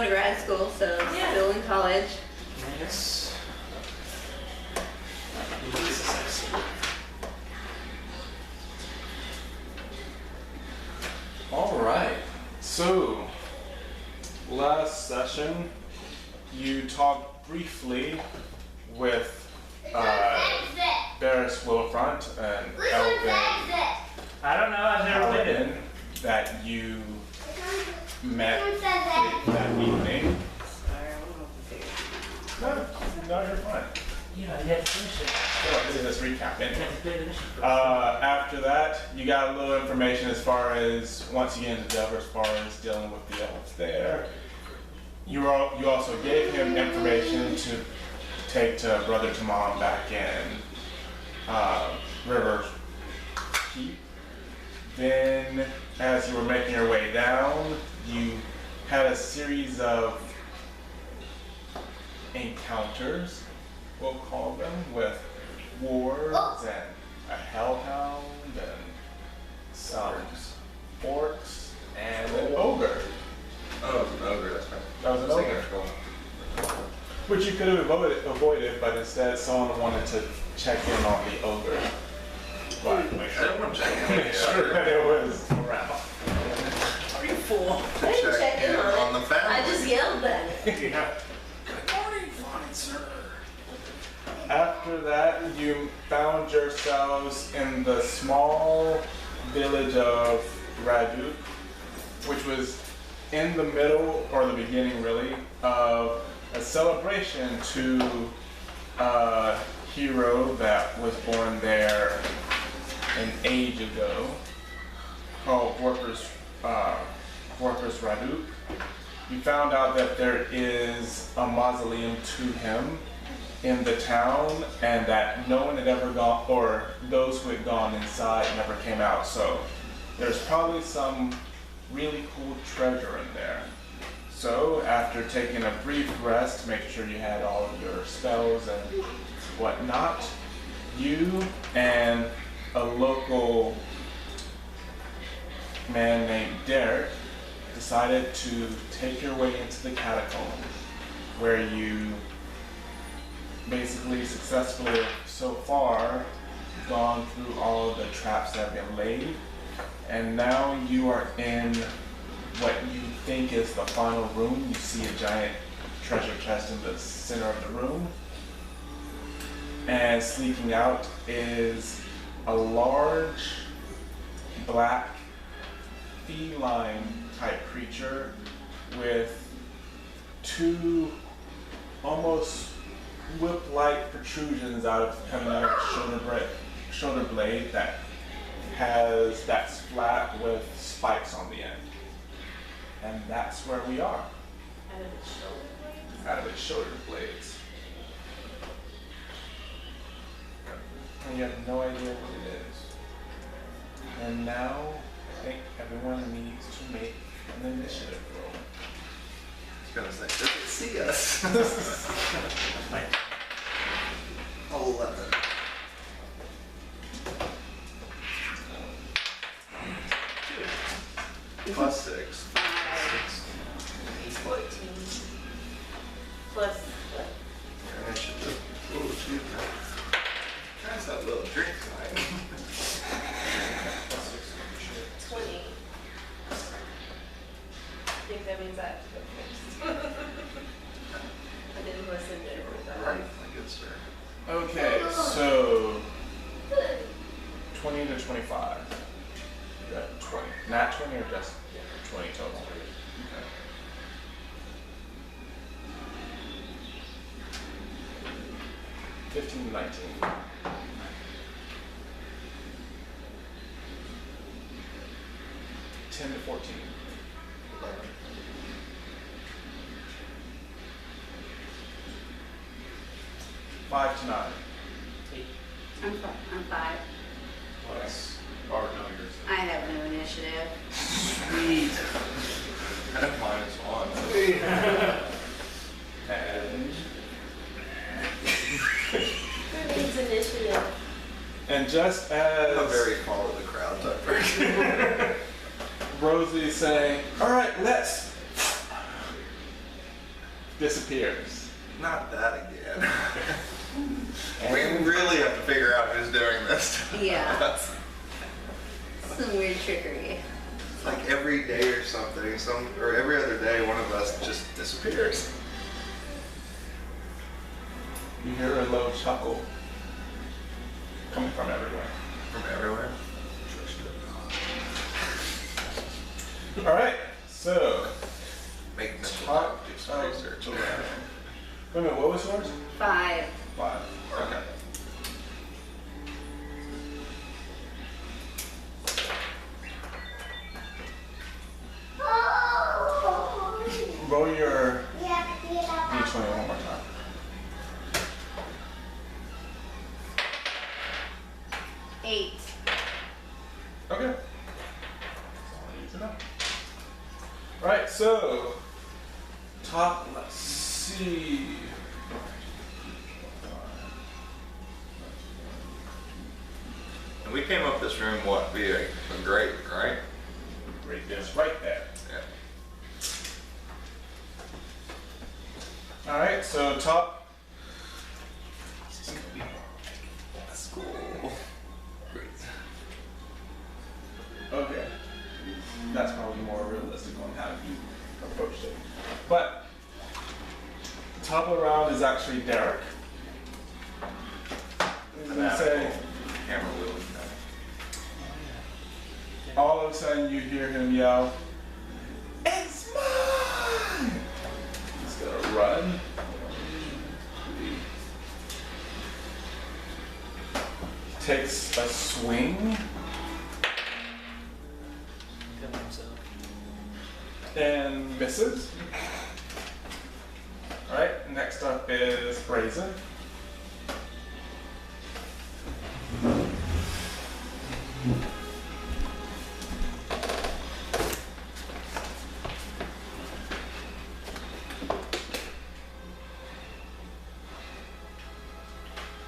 going to grad school, so Yeah. still in college. Yes. All right. So, last session, you talked briefly with Barris Willowfront and Elvin I don't know, I've never played it. Paladin that you met that evening. Sorry, I don't know what to do. No, you're fine. Yeah, I had to finish it. So, let's recap I it. had to play the mission first. After that, you got a little information as far as, once you get into Delver, as far as dealing with the elves there. You also gave him information to take to Brother Tamon back in River Keep. Then, as you were making your way down, you had a series of encounters, we'll call them, with wards and a hellhound and some orcs and an ogre. Oh, it's an ogre, that's right. That was an ogre. Which you could have avoided, but instead someone wanted to check in on the ogre. But make I don't want to check in. make sure that it was around. Are you fool? I didn't check in on the it. family. I just yelled at it. Yeah. Good morning, fine sir. After that, you found yourselves in the small village of Radook, which was in the middle, or the beginning really, of a celebration to a hero that was born there an age ago, called Dwarf Radook. You found out that there is a mausoleum to him in the town, and that no one had ever gone, or those who had gone inside never came out. So there's probably some really cool treasure in there. So after taking a brief rest, make sure you had all of your spells and whatnot, you and a local man named Derek decided to take your way into the catacombs, where you basically successfully so far gone through all of the traps that have been laid, and now you are in what you think is the final room. You see a giant treasure chest in the center of the room, and sneaking out is a large black feline type creature with two almost whip-like protrusions coming out of the shoulder blade that's flat with spikes on the end. And that's where we are. Out of its shoulder blades? Out of its shoulder blades. And you have no idea what it is. And now, I think everyone needs to make an initiative roll. I was gonna say, does it see us? 11. Plus 6. 14. Plus what? Initiative. Ooh, excuse me. Trying to have a little drink tonight. 20. I think that means I have to go first. I didn't listen to everybody. Right, my good sir. Okay, so 20 to 25. You got 20. Not 20 or just 20 total? Okay. $15 to 19. 10 to 14. 11. 5 to 9. I'm 5. Plus. Or no, yours. I have no initiative. Sweet. I have -1. And, Who needs initiative? and just I'm a as very follow the crowd type person. Rosie's saying, all right, let's. disappears. Not that again. And We really have to figure out who's doing this. Yeah. Some weird trickery. It's like every day or something, or every other day, one of us just disappears. you hear a low chuckle coming from everywhere. From everywhere. All right, so Make mental top note, do some research. Wait a minute, what was yours? 5. 5. Okay. Roll your d20 one more time. 8. Okay. That's all I need to know. Right, so top, let's see. And we came up this room, what, via a grate, right? Right there's right there. Yeah. All right, so top. That's cool. Great. Okay. That's probably more realistic on how you approached it. But top of the round is actually Derek. And We say camera wheel. all of a sudden you hear him yell, "It's mine!" He's gonna run. Takes a swing Kill himself. and misses. Alright, next up is Brazen.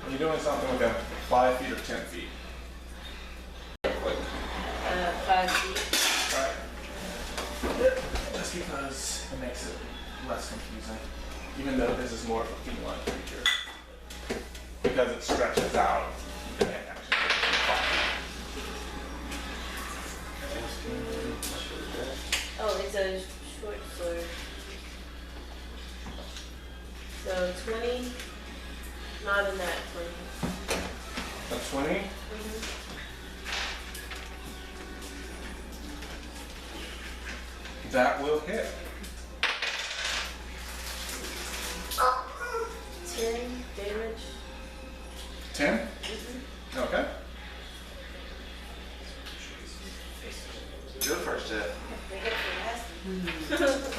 Are you doing something with him? 5 feet or 10 feet? Quick. 5 feet. Alright. Just because it makes it less confusing. Even though this is more of a feline creature. Because it stretches out, you can actually Oh, it's a short sword. So 20. Not in that 20. a 20. That will hit. 10 damage. 10? Okay. Good first hit. They hit for last.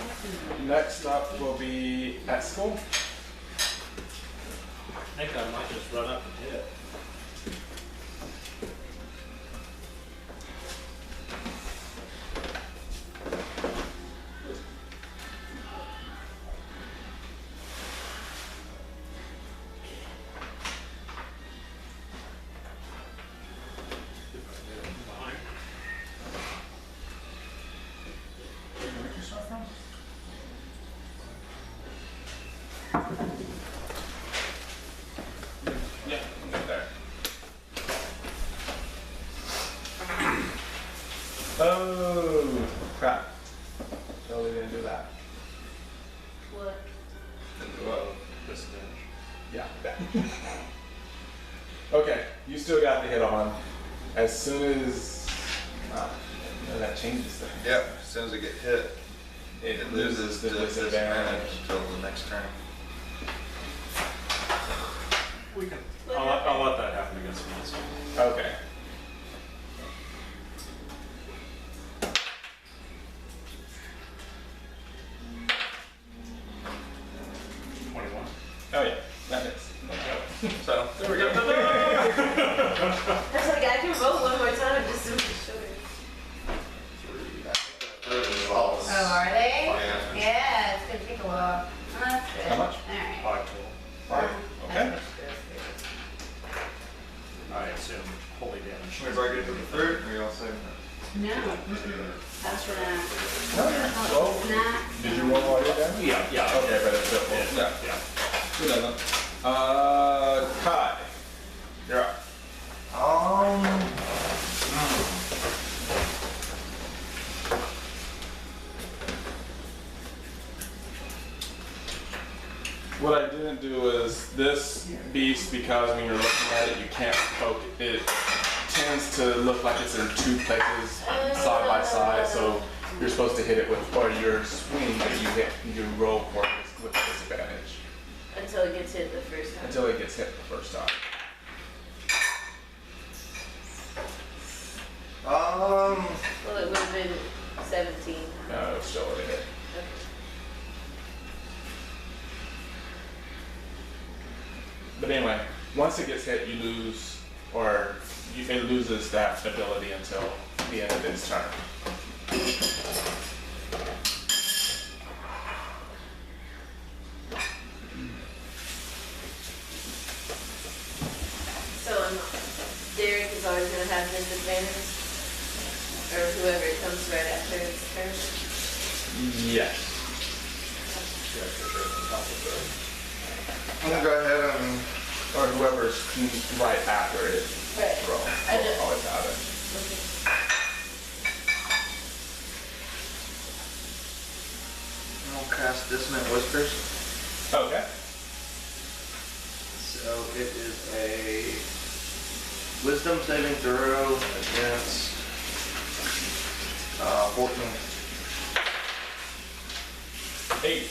Next up will be Eskel. I think I might just run up and hit. Yeah, I'm good there. Oh, crap. Totally didn't do that. What? This damage. Yeah, that. Okay, you still got the hit on. As soon as that changes things. Yep, as soon as it gets hit, It loses the disadvantage until the next turn. We can. I'll let that happen against me. Okay. Oh yeah, that is. So, there we go. I was like, I can roll one more time just to be sure. Results. Oh, are they? Yeah. Yeah, it's gonna take a while. Oh, that's good. How much? Yeah. Okay, but it's still full. Yeah. Yeah. Who doesn't? Kai. You're up. What I didn't do is this beast, because when you're looking at it, you can't poke it. It tends to look like it's in two places, side by side. So you're supposed to hit it with, or your swing that you roll for it with disadvantage Until it gets hit the first time. until it gets hit the first time. Well, it would have been 17. No, it's still a hit. Okay. But anyway, once it gets hit, you lose, or it loses that ability until the end of its turn. So Derek is always going to have disadvantage? Or whoever comes right after his turn? Yes. I'm gonna go ahead and Or whoever's right after it Right. roll. I just- Always have it. Okay. I'll cast Dissonant Whispers. Okay. So it is a Wisdom saving throw against 14. 8.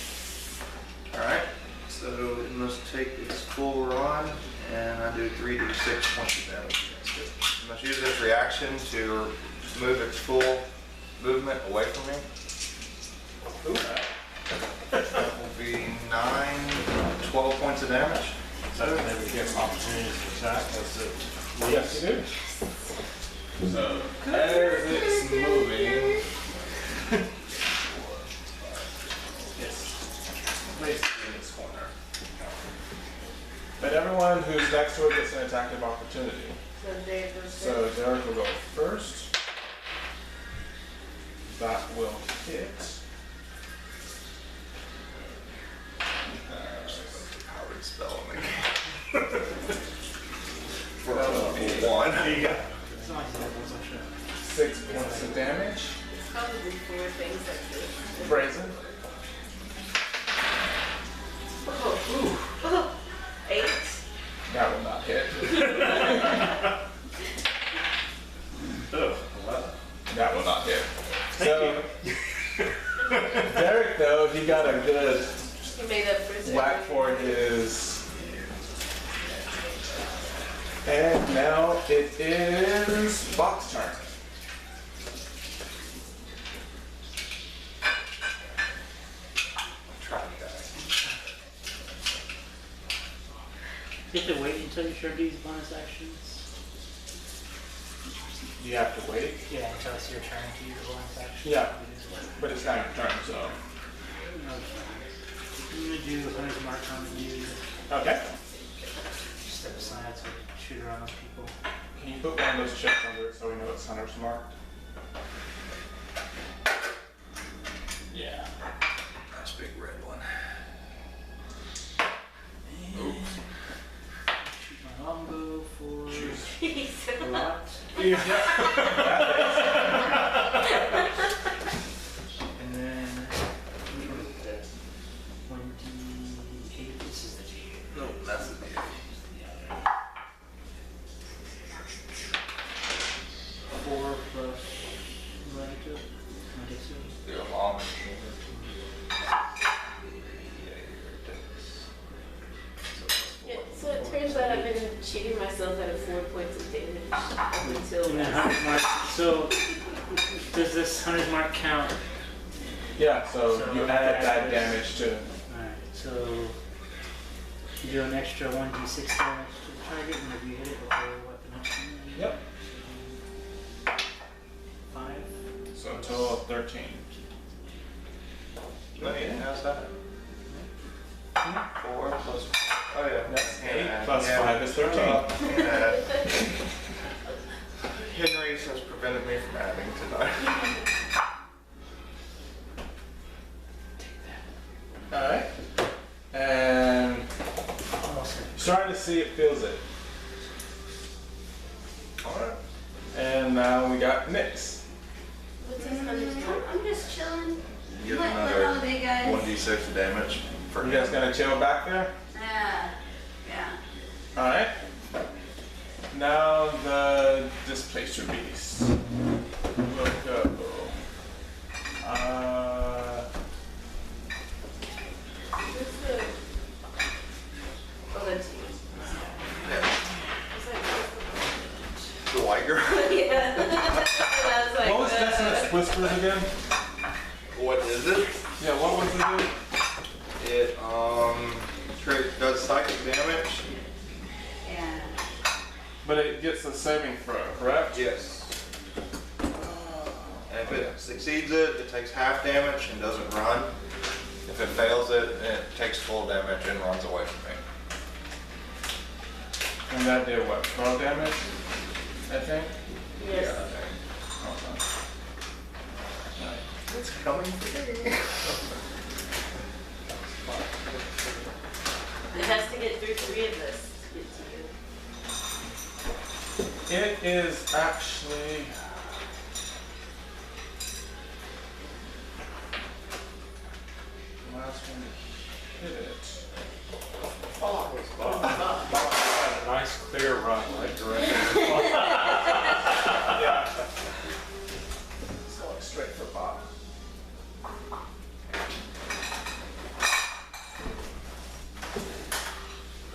Alright, so it must take its full run, and I do 3d6 points of damage against it. It must use its reaction to move its full movement away from me. That will be 9, 12 points of damage. So maybe it gets opportunities to attack. That's it. Yes, you do. So, as it's moving, it's basically in this corner. But everyone who's next to it gets an attack of opportunity. So Derek goes So Derek will go first. That will hit. Howard spell on me. For 1. There you go. 6 points of damage. It's probably 4 things like this. Brazen. Oh, 8. That will not hit. Oh, 11. That will not hit. So, Derek though, he got a good He made up for his whack for his. And now it is Bocq's turn. Try to die. You have to wait until you sure these bonus actions. You have to wait. Yeah, until it's your turn to use the bonus action. Yeah. But it's not your turn, so. No, it's fine. I'm gonna do Hunter's Mark on you. Okay. Step aside so I can shoot around those people. Can you put one of those chips under it so we know it's Hunter's marked? Yeah. Nice big red one. Shoot my longbow for Jeez. a lot. And then 28. This is the G. No, that's the deal. 4 plus relative. Do a long and Yeah, so it turns out I've been cheating myself out of 4 points of damage up until And then Hunter's Mark. So, does this Hunter's Mark count? Yeah, so So you add that that is- damage to. Alright, so you do an extra 1d6 damage to the target whenever you hit it with a weapon action. Yep. 5. So a total of 13. No, yeah, how's that? 4 plus. Oh, yeah. That's 8 Yeah, plus yeah. 5 is 13. Yeah. Henry's has prevented me from adding tonight. Alright. And starting to see it, feels it. Alright. And now we got Nyx. What's his name? I'm just chilling. Get What another all the big guys? 1d6 of damage for You guys gonna chill back there? Yeah. Alright. Now the Displacer Beast. We'll go. What's the... Oh, that's you. the white girl. Yeah. And I was like, What was Dissonance Whispers again? What is it? Yeah, what was it again? It does psychic damage. Yeah. But it gets a saving throw, correct? Yes. And if it succeeds it takes half damage and doesn't run. If it fails it, it takes full damage and runs away from me. And that did what? 12 damage? I think? yes. Okay. It's coming for me. It has to get through 3 of this to get to you. It is actually... the last one to hit it. Bocq had a nice clear run right directly. Yeah. It's going straight for Bocq.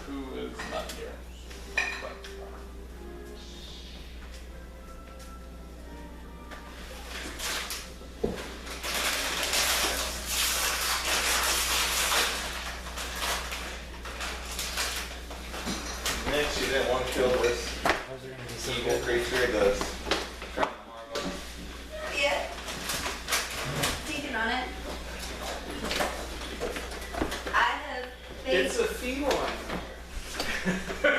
Who is not here? Next, you didn't want to kill this Those are gonna be so evil good. creature, the Yeah. Taking on it. I have faith. A feline. I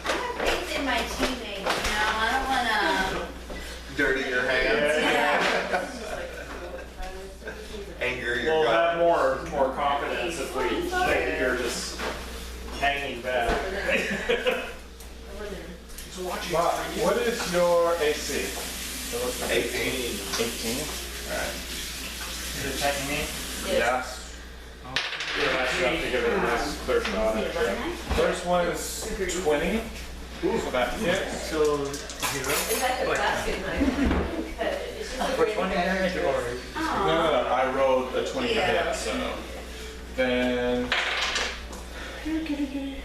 have faith in my teammates. You know, I don't wanna. dirty your hands, anger your We'll gut. have more confidence if we think that you're just hanging back. Bocq, what is your AC? 18. 18? Alright. Is it attacking me? Yes. You're nice enough to give it a nice clear shot. First one is 20. So that hits. So, 0. It's like a basket knife. It's just a For 20 damage or? No, I rolled a 20 to hit, so. Then. Okay.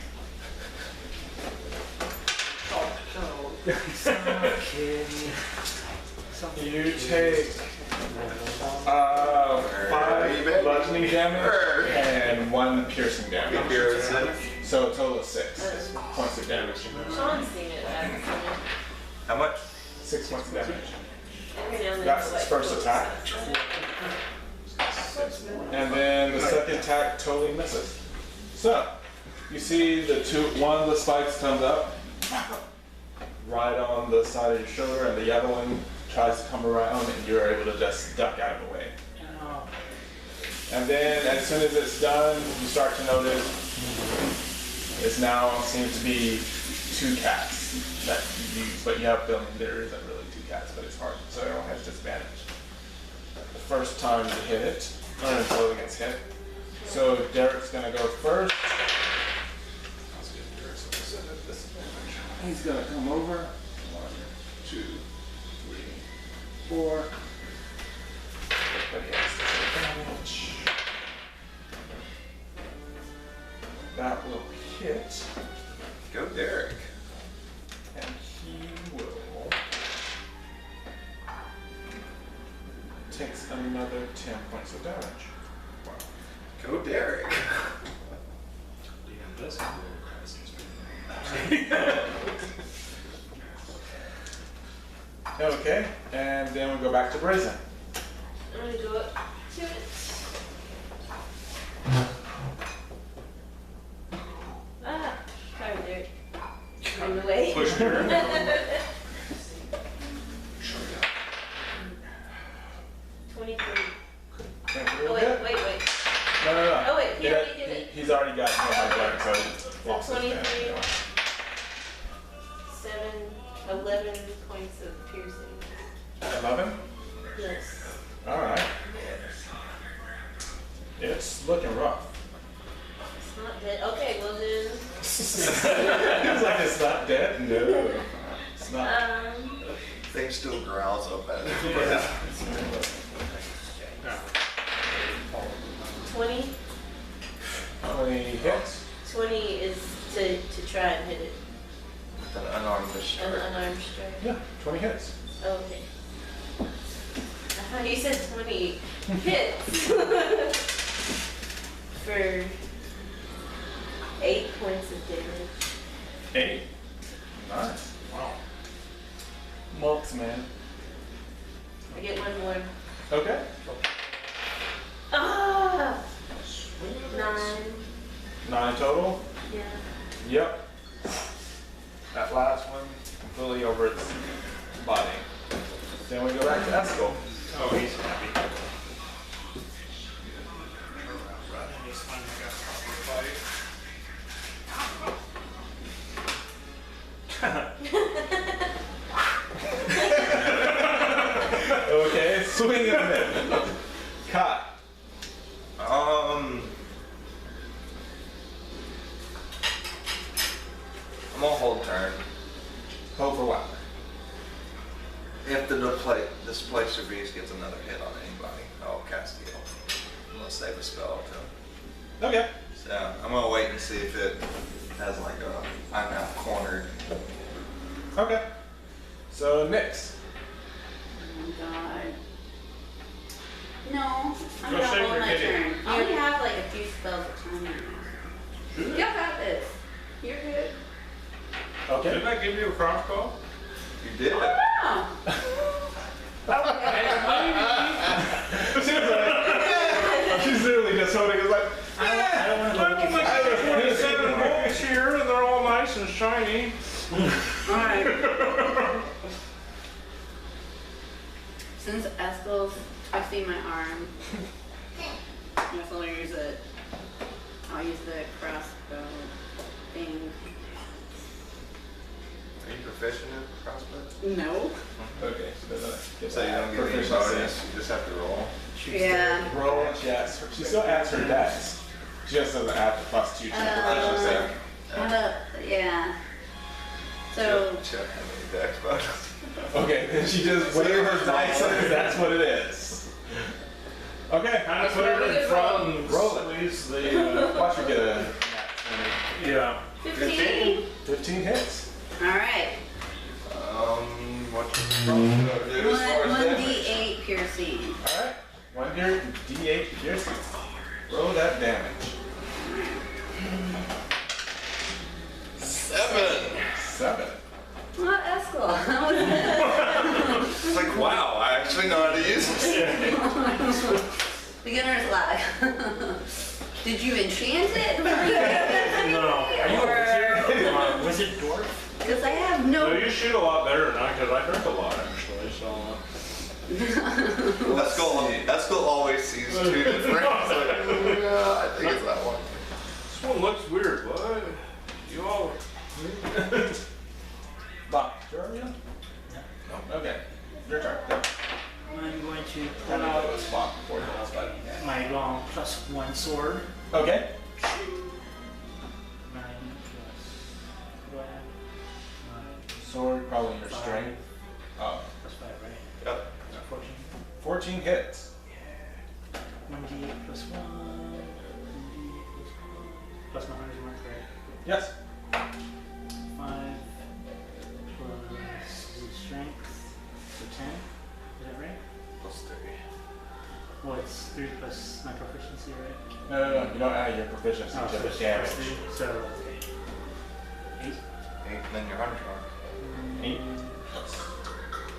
You take 5 bludgeoning damage and 1 piercing damage. So a total of 6 points of damage. Sean's seen it. I haven't seen it. How much? 6 points of damage. Every now and then That's it's his like- first attack. And then the second attack totally misses. So, you see one of the spikes comes up, right on the side of your shoulder, and the other one tries to come around, and you're able to just duck out of the way. Oh. And then, as soon as it's done, you start to notice it's now seems to be 2 cats that you use, but you have them, there isn't really 2 cats, but it's hard, so everyone has disadvantage. The first time you hit it, or until it gets hit. So Derek's gonna go first. He's gonna come over. 1, 2, 3, 4. But he has disadvantage. That will hit, Go Derek. and he will takes another 10 points of damage. Go Derek. Okay, and then we go back to Brazen. I'm gonna go up to it. Sorry, Derek. In the way. Push her. 23. Can't Oh, do wait, it. wait, wait. He's already got him by deck, so he lost his 23. advantage. 11 points of piercing. 11? Yes. Alright. It's looking rough. It's not dead. Okay, well then. It's like it's not dead? No. It's not. Thing still growls up at it. Yeah. 20. 20 hits. 20 is to try and hit it. With an unarmed An strike. unarmed strike. Yeah, 20 hits. Okay. I thought you said 20 hits. For 8 points of damage. 8. Nice. Wow. Monks, man. I get one more. Okay. Ah! 9. 9 total. Yeah. Yep. That last one completely over its body. Then we go back to Eskel. Oh, he's happy. He's finally got a proper fight. Okay, swing and a miss. Cut. I'm gonna hold turn. Hold for what? If the displacer beast gets another hit on anybody, I'll cast heal. I'm gonna save a spell to him. Okay. So I'm gonna wait and see if it has like I'm now cornered. Okay. So Nyx. Oh god. No, I'm Go gonna save hold your my kitty. turn. I only have like a few spells at time now. You got this. You're good. Okay. Didn't I give you a crossbow? You did it. Oh. She's literally just holding it like, I don't want to I look don't at think there's 27 bolts here, and they're all nice and shiny. Alright. Since Eskel's twisting my arm, I guess I'll use it. I'll use the crossbow thing. Are you proficient in crossbow? No. okay, she doesn't get So you don't get any proficiency. bonus, you just have to roll. Yeah. Roll, she adds her. She still adds her dex. She just doesn't add the +2 to the proficiency. Yeah. So, Check how many dex bonus. Okay, then she just whatever her dice says, that's what it is. Okay, Kind of put her in front and Roll it. squeeze the. watch her get a nat Yeah. 15. 15 hits. alright. What you supposed to do as far as damage? 1d8 piercing. Alright, 1d8 piercing. Roll that damage. 7. Not Eskel. How was it? It's like, wow, I actually know how to use this. Beginner's luck. Did you enchant it? No. Are you a wizard dwarf? Because I have No, no. you shoot a lot better than I, because I drink a lot actually, so. Eskel always sees two different. It's like, yeah, I think it's that one. This one looks weird, but you all. Bocq, your turn, yeah? No. Okay, your turn. Go. I'm going to I pull know it out was Bocq before this, but. my long +1 sword. Okay. 9 plus what? 9 Sword, probably your strength. Oh, plus 5, right? Yep. 14. 14 hits. 1d plus 1. 1d plus 1. Plus my 100 mark, right? Yes. 5 plus the strength, so 10. Is that right? +3. Well, it's 3 plus my proficiency, right? No, you don't add your proficiency to the so damage. 3, so, okay. 8? 8, and then your 100 mark. 8.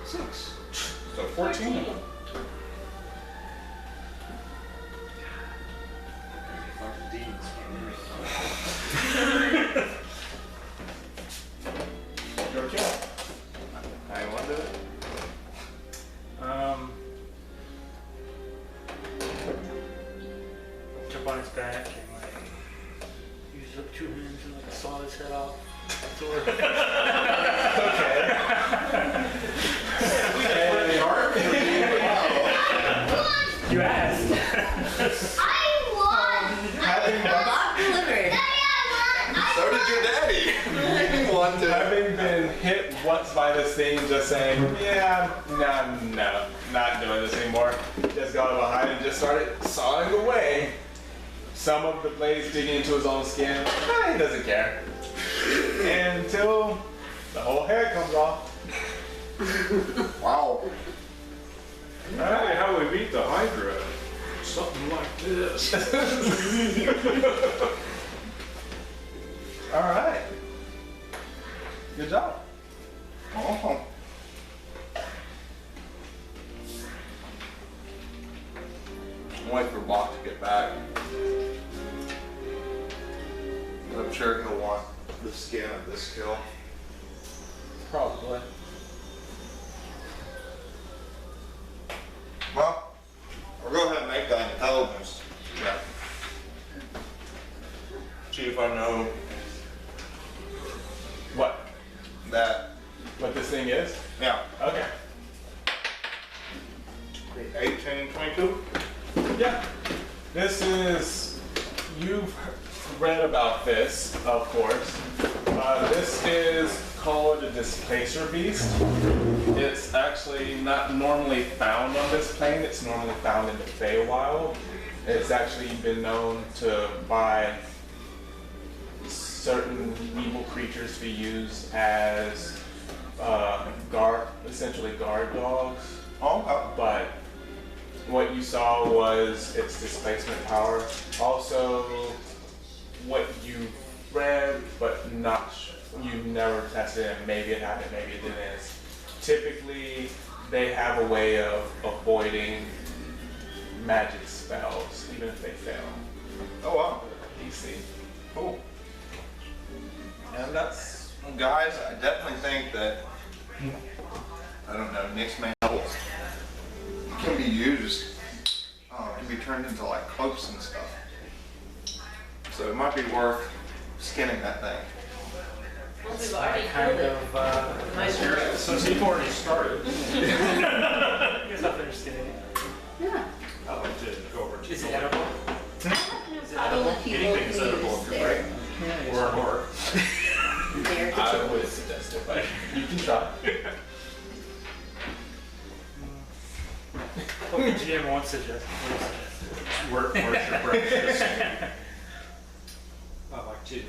6. So 14. Your kill. I want to do it. Jump on its back and like took 2 hands and like saw his head off. Dwarf. You asked. Bocq delivered. So did your daddy. You want to. Having been hit once by this thing, just saying, yeah, no, not doing this anymore. Just got behind and just started sawing away. Some of the blades digging into his own skin. He doesn't care. Until the whole head comes off. Wow. Probably how we beat the Hydra. Something like this. All right. Good job. Oh. Wait for Bocq to get back. I'm sure he'll want the skin of this kill. Probably. Well, we'll go ahead and make that intelligence. Yeah. See if I know What? that. What this thing is? Yeah. Okay. 18, 22. Yeah. This is, you've read about this, of course. This is called a displacer beast. It's actually not normally found on this plane. It's normally found in the Feywild. It's actually been known to by certain evil creatures to be used as essentially guard dogs. Oh, But what you saw was its displacement power. Also, what you read, but not you never tested it. Maybe it happened, maybe it didn't. Is typically they have a way of avoiding magic spells, even if they fail. oh wow. DC. Cool. And that's, guys, I definitely think that, I don't know, Nick's mandibles can be used, can be turned into like cloaks and stuff. So it might be worth skinning that thing. Well, we've already Kind killed it. of, Might as well. Since you've already started, I guess I'll finish getting it. Yeah. I'd like to go over to Is it edible? Is it edible? Anything's edible if you're right. Or an orc. There. I would suggest it, but you can try. What the GM won't suggest. Where's your breakfast? I'd like to,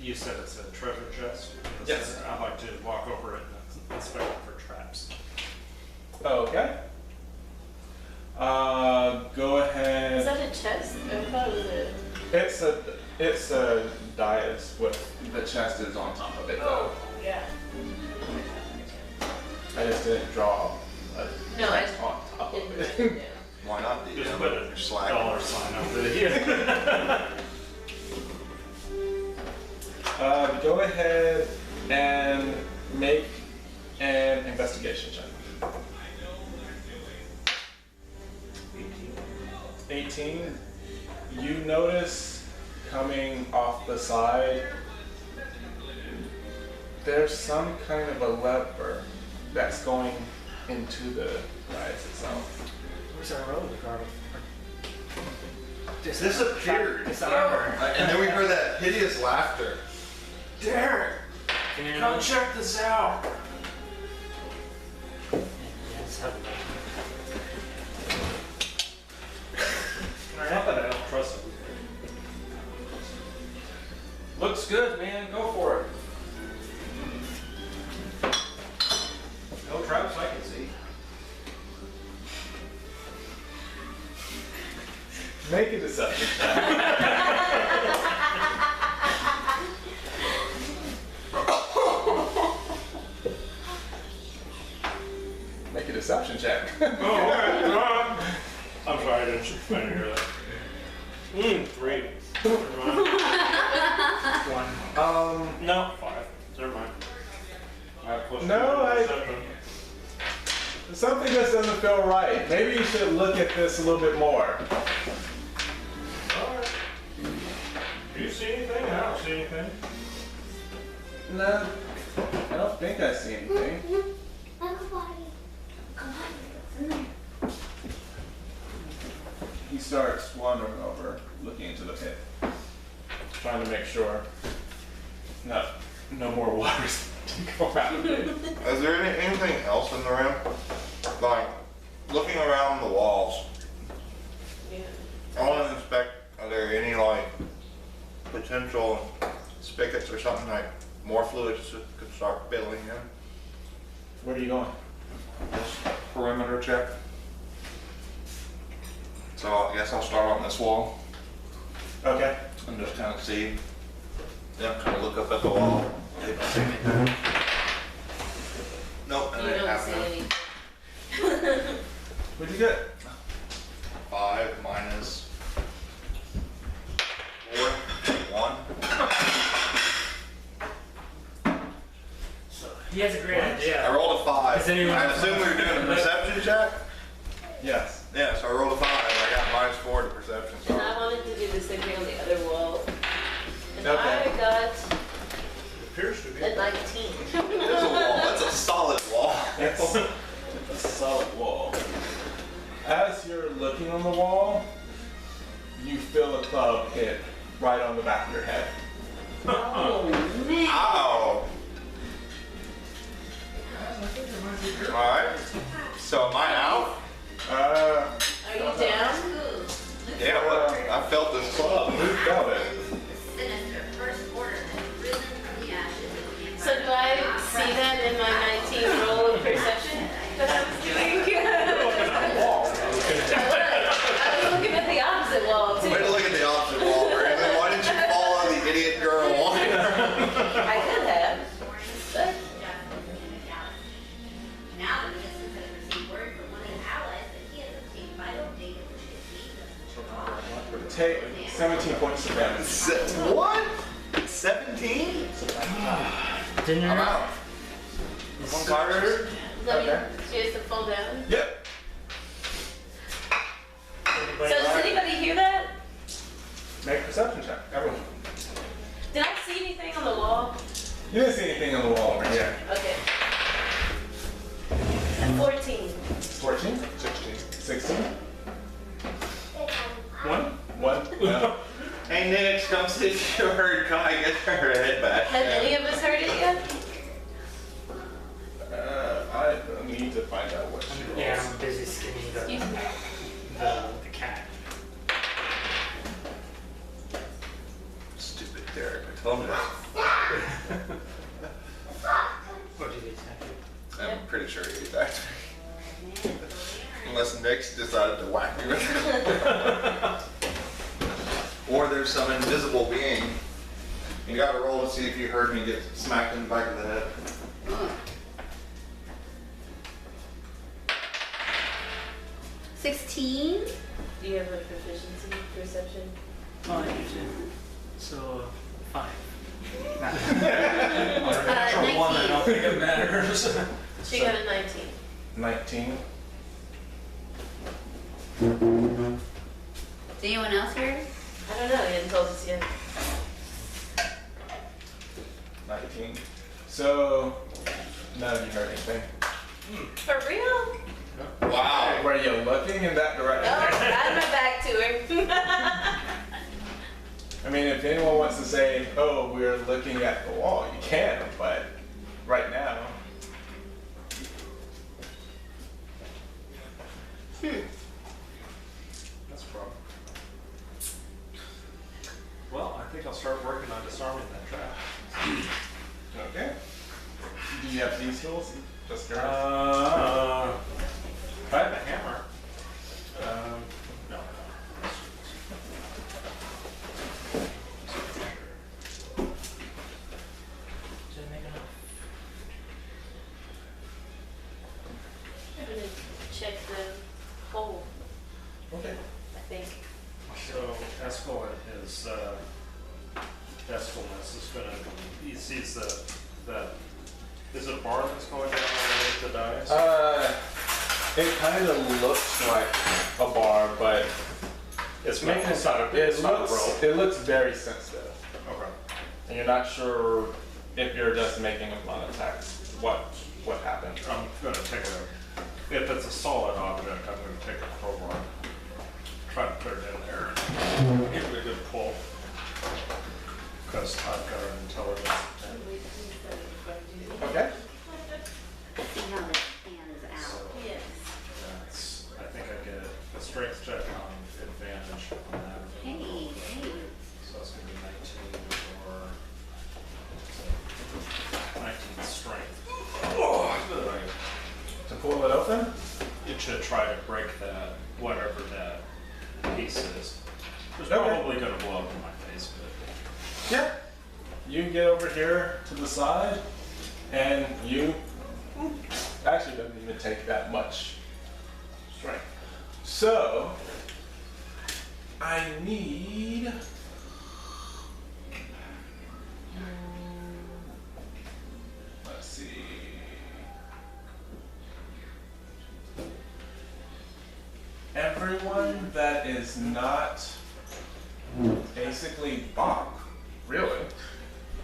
you said it's a treasure chest. Yes. I'd like to walk over it and inspect it for traps. Okay. Go Is ahead. that a chest? I thought it was a... It's a dais with the chest is on top of it though. Yeah. I just didn't draw a No, I chest on top of didn't it. write it down. Why not? The Just put a your slack. dollar sign over here. Go ahead and make an investigation check. 18. You notice coming off the side, there's some kind of a lever that's going into the rise itself. Where's our road, Ricardo? Disappeared. It's armor. And then we heard that hideous laughter. Derek, come check this out. Yes, have it. Not that I don't trust him. Looks good, man. Go for it. No traps I can see. Make a deception check. Make a deception check. Oh, okay. I'm sorry, I didn't hear that. 3. Never mind. 1. No, 5. Never mind. I have plus No, 2 I- deception. Something just doesn't feel right. Maybe you should look at this a little bit more. Alright. Do you see anything else? see anything? No, I don't think I see anything. He starts wandering over, looking into the pit, trying to make sure no more waters to go out of it. Is there anything else in the room? Like, looking around the walls, Yeah. I want to inspect, are there any like potential spigots or something like more fluids could start building in? Where are you going? Just perimeter check. So I guess I'll start on this wall Okay. and just kind of see. Then kind of look up at the wall. They don't see anything. Nope, and You they don't have see none. any. What'd you get? 5 minus 4, 1. He has a great I idea. rolled a 5. Is anyone- I assume we were doing a perception check? Yes. Yeah, so I rolled a 5. I got minus 4 to perception. So. And I wanted to do the same thing on the other wall. And Okay. I got Appears to be. a 19. There's a wall. That's a solid wall. It's a solid wall. As you're looking on the wall, you feel a club hit right on the back of your head. Oh, man. Ow. Alright. So am I out? Are you down? Yeah, what? I felt this club. Who felt it? Sinister first order has risen from the ashes. So do I see that in my 19 roll of perception that I was doing? I was looking at the opposite wall Way to too. look at the opposite wall, Brazen. Why didn't you follow the idiot girl? I could have. But Now the Mrs. has received word from one of his allies that he has obtained vital data which could lead us to Take 17 points of damage. What? 17? Didn't I'm out. One card. let me Okay. choose to fall down. Yep. So does anybody hear that? Make a perception check. Everyone. Did I see anything on the wall? You didn't see anything on the wall over here. Okay. 14. 14? 16. 16? 1? 1? No. Hey, Nix, come see if you heard Kai get her head back. Have any of us heard it yet? I need to find out what she rolls. Yeah, I'm busy skinning Excuse me. the cat. Stupid Derek, I told you. What did he say? I'm pretty sure he attacked me. Unless Nix decided to whack me with it. Or there's some invisible being. You gotta roll to see if you heard me get smacked in the back of the head. 16. Do you have a proficiency perception? Oh, I do too. So, 5. Natural one, I don't think it matters. She got a 19. 19. Is anyone else here? I don't know, he hasn't told us yet. 19. So, none of you heard anything. For real? Wow. Were you looking in that No, direction? I had my back to her. I mean, if anyone wants to say, oh, we're looking at the wall, you can, but right now. That's a problem. Well, I think I'll start working on disarming that trap. Okay. Do you have these tools? Just curious. I have a hammer. No. Did I make enough? I'm gonna check the hole, Okay. I think. So Eskel and his bestialness is gonna, he sees the, is it a bar that's going down underneath the dice? It kind of looks like a bar, but It's making not a, it it's not a rope. looks very sensitive. Okay. and you're not sure if you're just making a blunt attack. What happened? I'm gonna take if it's a solid object, I'm gonna take a crowbar, try to put it in there, and give it a good pull. Because I've got an intelligence. Okay. See how this pans out. So Yes. I think I get a strength check on advantage on that. Hey, hey. So that's gonna be 19 or 19 strength. To pull it open? It should try to break that, whatever that piece is. It's Okay. probably gonna blow up in my face, but Yeah. You can get over here to the side, and you actually doesn't even take that much strength. So I need. Let's see. Everyone that is not basically Bocq, really,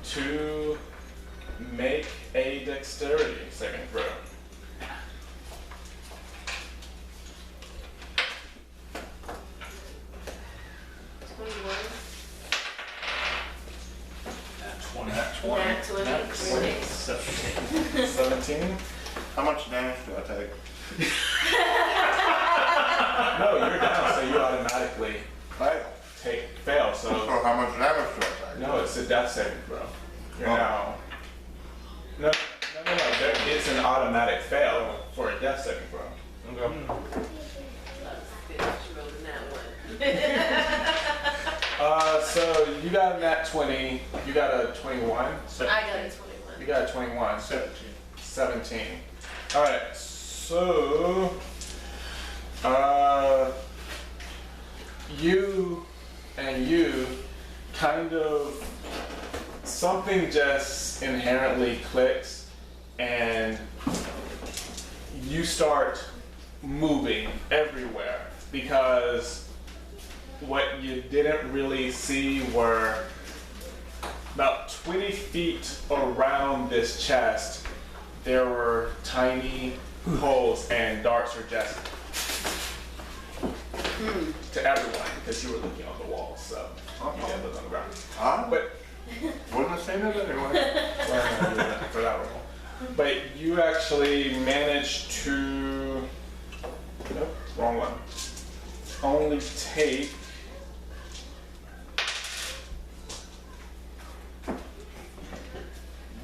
to make a dexterity saving throw. at 20. Nat 20. 17. 17? How much damage do I take? No, you're down, so you automatically Fail. fail. So So how much damage do I take? no, it's a death saving throw. You're Oh. now. No. It's an automatic fail for a death saving throw. Okay. So you got a nat 20. You got a 21. I got a 21. You got a 21. 17. 17. All right. So, you and you kind of something just inherently clicks, and you start moving everywhere because what you didn't really see were about 20 feet around this chest, there were tiny holes, and darts were just to everyone because you were looking on the walls, so you didn't look on the ground. Huh? But Wouldn't have seen it anyway. for that roll. But you actually managed to, nope, wrong one. Only take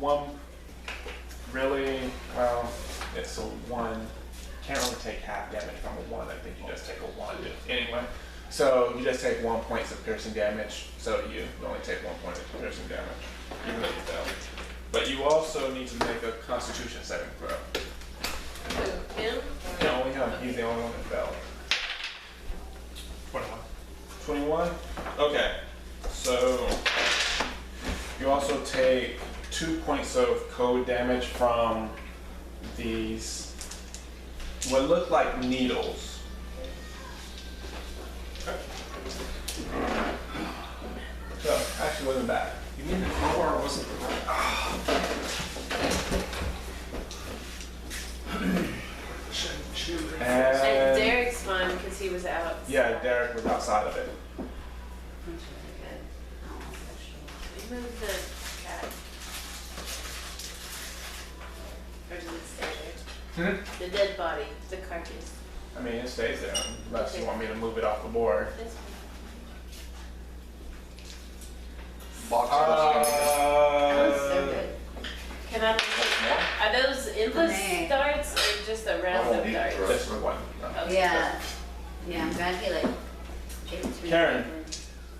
one, really, well, it's a one. Can't really take half damage from a one. I think you just take a one anyway. So you just take 1 point of piercing damage. So you only take 1 point of piercing damage, even though you fail. But you also need to make a Constitution saving throw. Who, him? Yeah, only him. He's the only one that failed. 21. 21? Okay. So you also take 2 points of code damage from these, what look like needles. So, actually wasn't bad. You mean the crowbar wasn't the And And Derek's fine because he was out. yeah, Derek was outside of it. We moved the cat. Or does it stay there? The dead body, the carcass. I mean, it stays there unless you want me to move it off the board. That's fine. Box That was so Uh, good. Can I are those endless Okay. darts or just a round Oh, of deep darts? throat. this one. Okay. Yeah. Yeah, I'm glad he like gave it to me. Karen.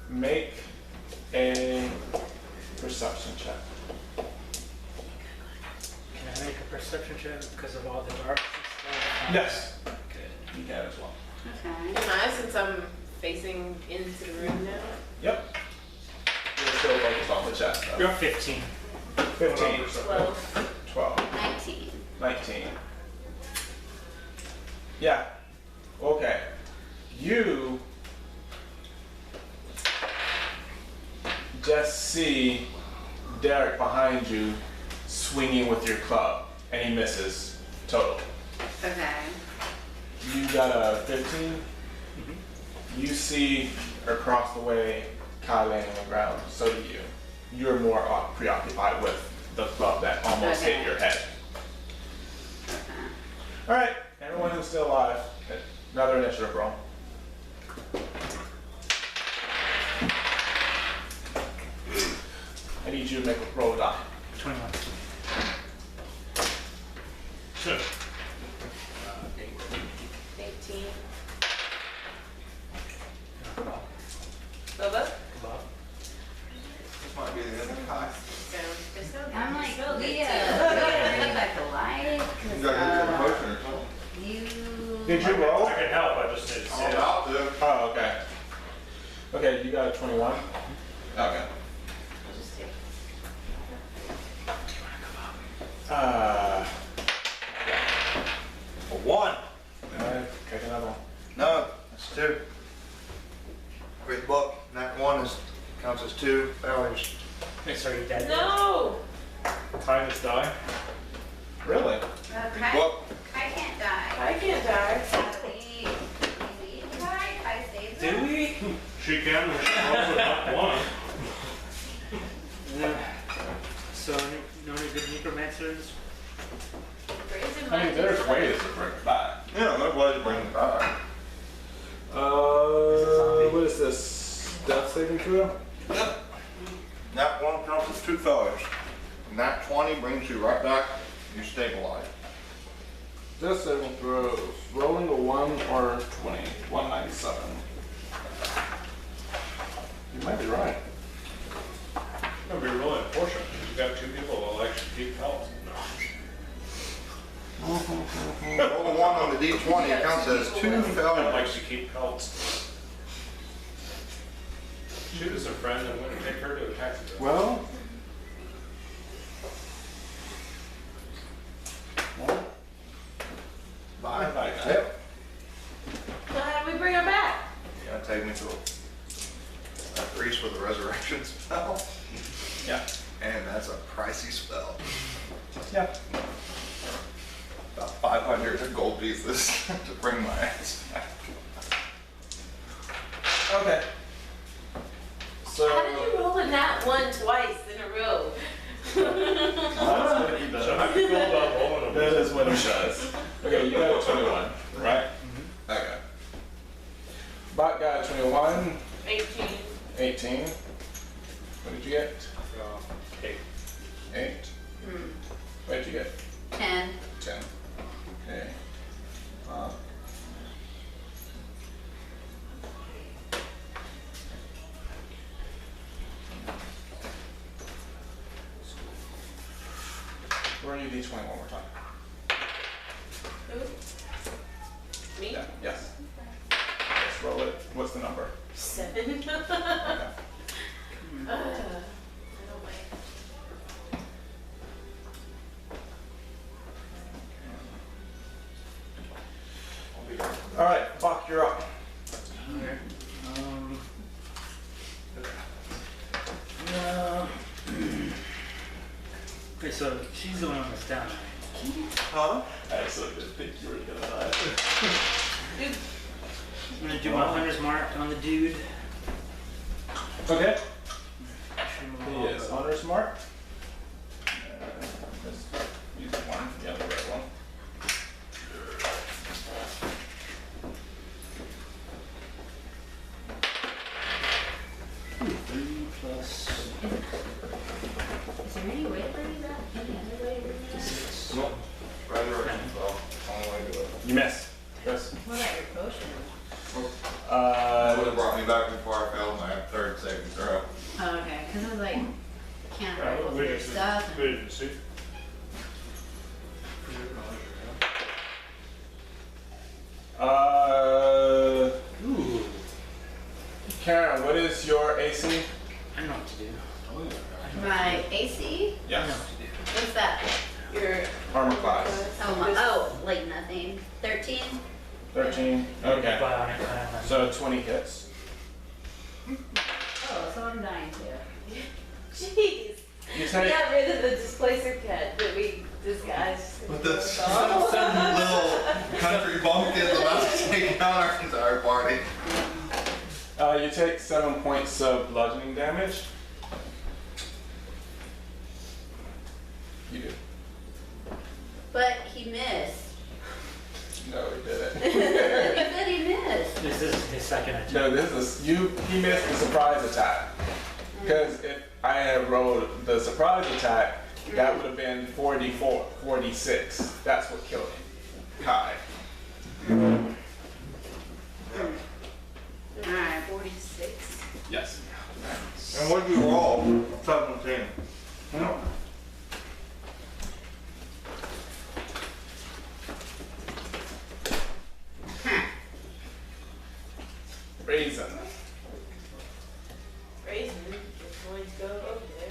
Make a perception check. Can I make a perception check because of all the darts and stuff? Yes, Okay. you can as well. Okay. Can I, since I'm facing into the room now? Yep. You're still focused on the chest though. 15. 15, 12. 12, 19. 19. Yeah. Okay. You just see Derek behind you, swinging with your club, and he misses total. Okay. You got a 15. You see across the way Kai laying on the ground. So do you. You're more preoccupied with the club that almost hit your head. Okay. All right, everyone who's still alive, another initiative roll. I need you to make a roll die. 21. 18. Bubba? This might be the other guy. I'm like, Smell good, we too. bring back to life. You gotta get some potion or something. You. Did you roll? I can help, I just need to see I'm it. about to. Oh, okay. Okay, you got a 21? Okay. A 1. Alright, take another one. No, that's 2. Great Bocq. That 1 counts as 2 failures. Wait, sorry, you dead? No! Kindness die. Really? Bocq. I can't die. I can't die. We die. I saved Do her. we? She can when she rolls it up 1. So, no any good necromancers? Brazen I mean, there's ways to bring it back. Yeah, that was bringing it back. What is this? Death saving throw? Yep. That 1 counts as 2 failures. And that 20 brings you right back. You're stabilized. Death saving throws. Rolling a 1 or 20. 197. You might be right. That'd be really unfortunate, because you got 2 people that'll actually keep health. Roll a 1 on the D20. It counts as 2 That failures. likes to keep health. Shoot us a friend and win and take her to a taxi. Well. Bye. Yep. So how do we bring her back? You gotta take me to a priest with a resurrection spell. Yeah. And that's a pricey spell. Yeah. About 500 gold pieces to bring my ass back. Okay. So. How did you roll in that one twice in a row? So how do you feel about rolling a That is what he does. Okay, you got a 21, right? Okay. Bot got a 21, 18. 18. What did you get? 8. 8. What did you get? 10. 10. Okay. Roll your D20 one more time. Who? Me? Yeah. Yes. Let's roll it. What's the number? 7. Okay. I don't like. All right, Bocq, you're up. Okay. Okay, so she's the one that's down, right? Huh? I actually didn't think you were gonna die. I'm gonna do my hunter's mark on the dude. Okay. Shoot him He all is over. Hunter's Mark. Just use one. Yeah, the red one. Ooh, 3 plus Is there any way to bring that? Any other way to bring that? 6. Nope. Resurrection spell. Only way to do it. You miss. Yes. What about your potion? Would have brought me back before I failed my 3rd saving throw. Oh, okay. Because I was like, can't Yeah, roll we for your didn't stuff. we didn't see. Ooh, Karen, what is your AC? I know what to do. My AC? I know Yes. what to do. What's that? Your Armor class. Like nothing. 13? 13. Okay. Bionic kind of. So 20 hits. Oh, so I'm dying too. Jeez. You We take got rid of the displacer cat that we disguised. With the some little country bumpkin about to take out our entire party. you take 7 points of bludgeoning damage. You do. But he missed. No, he didn't. He said he missed. This is his second attempt. No, this is he missed the surprise attack. Because if I had rolled the surprise attack, that would have been 4d4, 4d6. That's what killed him. Kai. Alright. 46. Yes. And what did you roll? 17. No. Brazen. Brazen is going to go over there.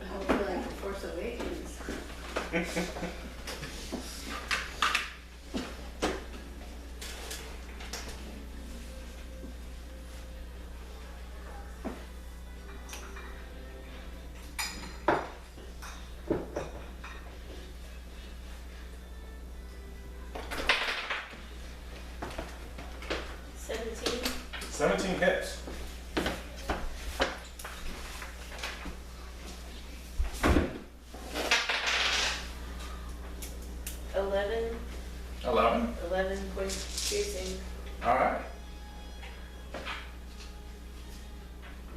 Hopefully like the Force Awakens. Seventeen. 17 hits. Eleven. 11. 11 points piercing. Alright.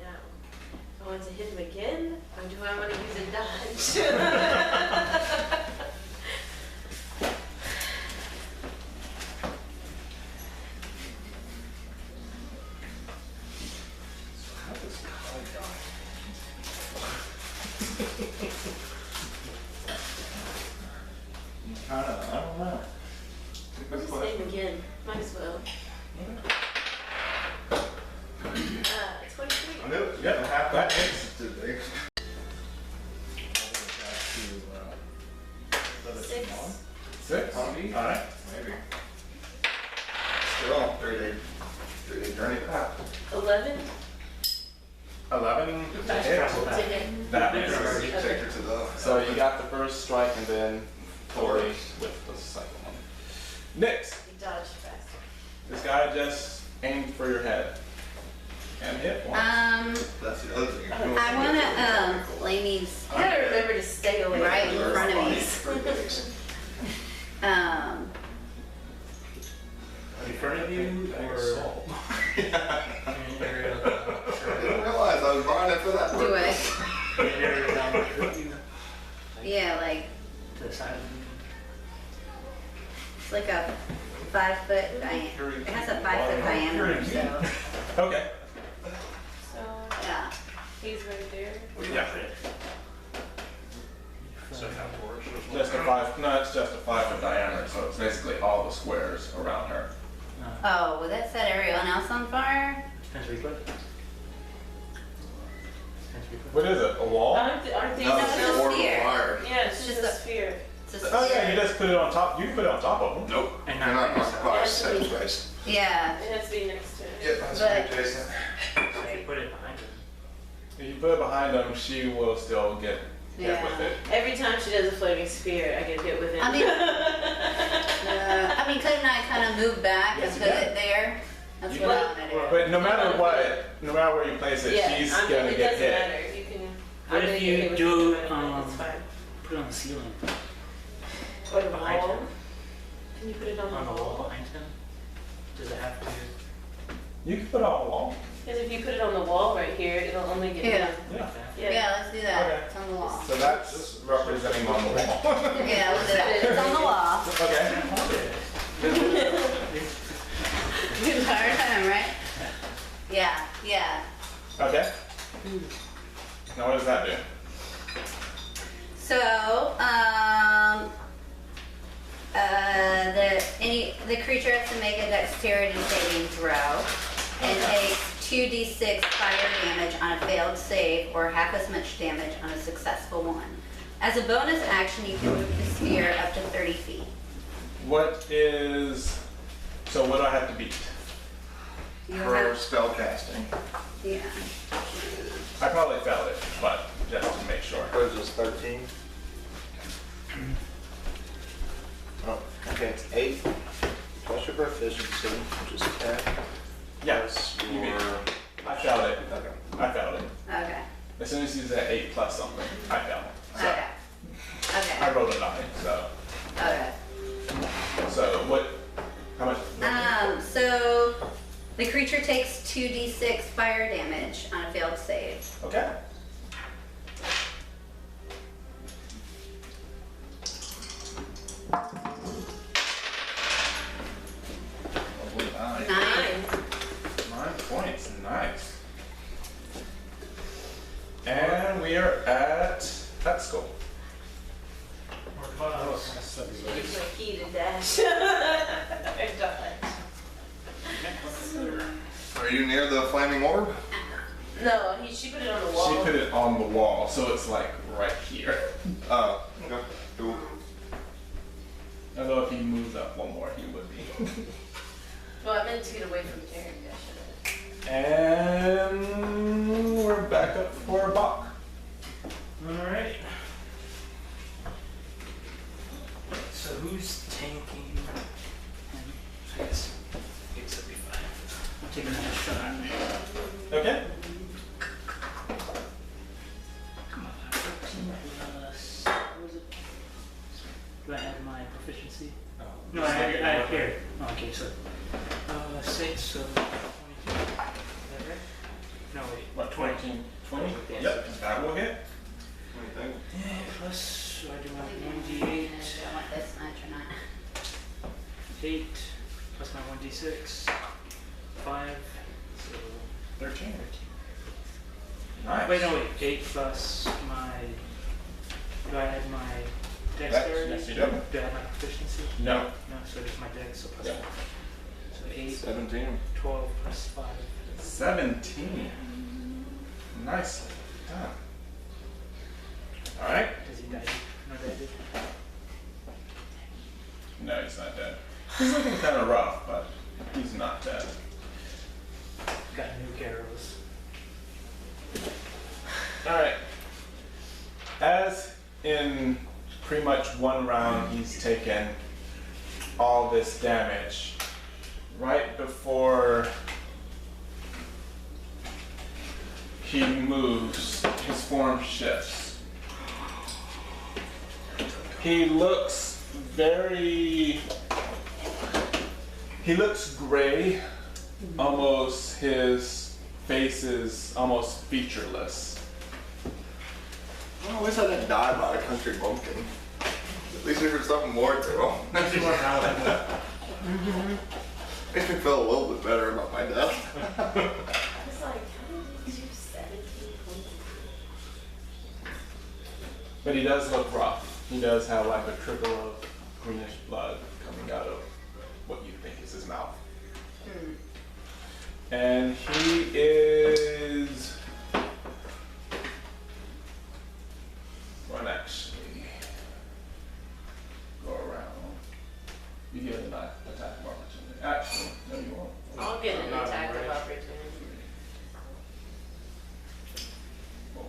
Now, I want to hit him again, or do I want to use a dodge? I don't know. I'll just hit him again. Might as well. 23. I knew it. Yep, Half that that hits. is too big. 6. 6. Maybe. Alright. Maybe. Still, 3-day journey back. 11. 11 to Nice hit. try. To hit. That You misses. already take her to the. So you got the first strike and then Tori with the second one. Next, You dodge faster. this guy just aimed for your head and hit once. That's the other thing. I wanna, Lainey's You gotta remember to stay away. right in front of me. In front of you or in an area I didn't realize I was buying it for that Do purpose. it. in an area down with you Yeah, like, to the side of it's like a 5 foot diameter. It has a 5 foot diameter, so, Okay. So, yeah. he's right there. Yeah. So Half-Orc is Just a 5. No, it's just a 5 foot diameter, so it's basically all the squares around her. you. Oh, will that set everyone else on fire? Depends where you put it. Depends where you put What is it? A wall? Aren't these No, it's it's a a orb of sphere. fire. Yeah, it's Just just a a- sphere. It's a Oh yeah, sphere. you just put it on top. You can put it on top of them. Nope. And You're not not yourself. required safe space. Yeah, It has to be next to it. Yep, that's But- right, Jason. it. If you put it behind him. If you put it behind them, she will still get hit Yeah. with it. Every time she does a floating sphere, I get hit with it. I mean, couldn't I kind of move back Yes, and you put can. it there? That's You what I can. want to do. But no matter what, no matter where you place it, Yeah, she's I mean, gonna it get doesn't hit. matter. You can. What I'm if gonna you get hit with do, it, but it's fine. Put it on the ceiling, Or the behind wall. him, Can you put it on on the the wall wall? behind him? Does it have to? You can put it on the wall. Because if you put it on the wall right here, it'll only get Yeah. hit. Yeah. Like that? Yeah, let's do that. Okay. It's on the wall. So that's representing on the wall. Yeah, let's do that. It's on the wall. Okay. The entire time, right? Yeah, yeah. Okay. Now what does that do? So, the creature has to make a dexterity saving throw and takes 2d6 fire damage on a failed save or half as much damage on a successful one. As a bonus action, you can move the sphere up to 30 feet. What is So what do I have to beat? You For have, spell casting. yeah. I probably failed it, but just to make sure. What is this, 13? Oh, okay, it's 8 plus your proficiency, which is 10. Yes, Plus you beat. your... I failed it. Okay. I failed it. Okay. As soon as he's at 8 plus something, I failed. So Okay. I Okay. rolled a 9, so. Okay. So what, how much? So the creature takes 2d6 fire damage on a failed save. Okay. Lovely 9. 9. 9 points, nice. And we are at Eskel. We're close. Use my key to dash. I died. Are you near the flaming orb? No, she put it on the wall. She put it on the wall, so it's like right here. Oh, okay. Cool. Although if he moves up one more, he would be. Well, I meant to get away from Derek. I And we're back up for Bocq. Alright. So who's tanking? I guess Gates will be fine. I'm taking another shot. Okay. Come on, 13 plus. What was it? Do I have my proficiency? No, I have here. Oh, okay, so 6, so 22. Is that right? No, wait. What, 20? 20? Yep, that will hit. What do you think? Yeah, plus, do I do my I 1d8? don't want this much or not. 8 plus my 1d6. 5. So 13. 13. Nice. Wait, no, wait. 8 plus my. Do I add my dexterity? Yes, you do. Do I have my proficiency? No. No, so just my dex, so plus Yeah. 5. So 8, 17. 12 plus 5. 17. Nicely done. Alright. Does he die? No, dead. No, he's not dead. He's looking kind of rough, but he's not dead. Got nuke arrows. Alright. As in pretty much one round, he's taken all this damage. Right before he moves, his form shifts. He looks gray, almost, his face is almost featureless. Oh, I wish I didn't die by a country bumpkin. At least there's something more to him. Makes me feel a little bit better about my death. was like, how did you do 17 points? But he does look rough. He does have like a trickle of greenish blood coming out of what you think is his mouth. And he is going to actually go around. You get an attack of opportunity. Actually, no, you won't. I'll get an Not attack of range. opportunity. 4,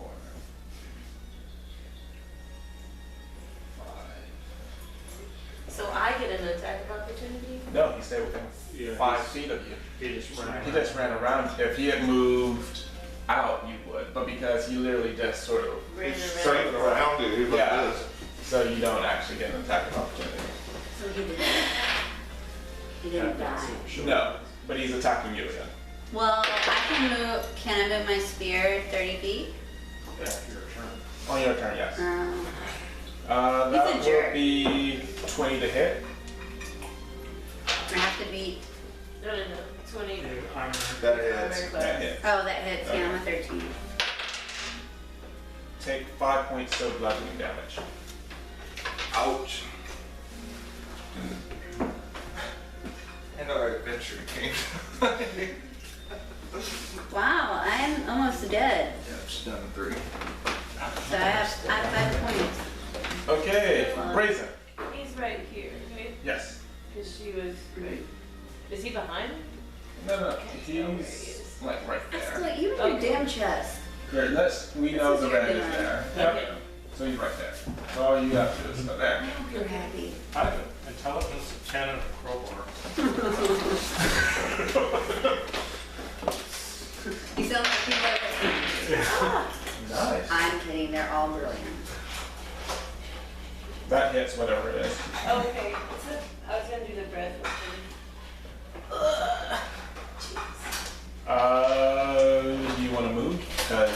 5. So I get an attack of opportunity? No, he stayed within Yeah, 5 he's- feet of you. He just ran. He just ran around. If he had moved out, you would. But because you literally just sort of, Ran He's around. straight around you, like Yeah. this. so you don't actually get an attack of opportunity. So he didn't. He didn't die. No, but he's attacking you again. Well, can I move my spear 30 feet? Yeah, your turn. On your turn, yes. He's That a will jerk. be 20 to hit. I have to beat, No, 20. The armor. That Armor is. class. That hits. oh, that hits, yeah, I'm a 13. Take 5 points of bludgeoning damage. Ouch. And our adventure came. Wow, I'm almost dead. Yeah, it's down to 3. So I have 5 points. Okay, Brazen. He's right here, right? Yes. Because she was right. Is he behind? No, He he's is. like right there. Eskel, you and your damn chest. Great, we know is the your red is gun. there. Okay. So he's right there. So all you have to do is go there. You're happy. I have intelligence of 10 and a crowbar. You sound like people are listening. Nice. I'm kidding, they're all brilliant. That hits whatever it is. Oh, okay. I was gonna do the breath weapon. Do you want to move? Because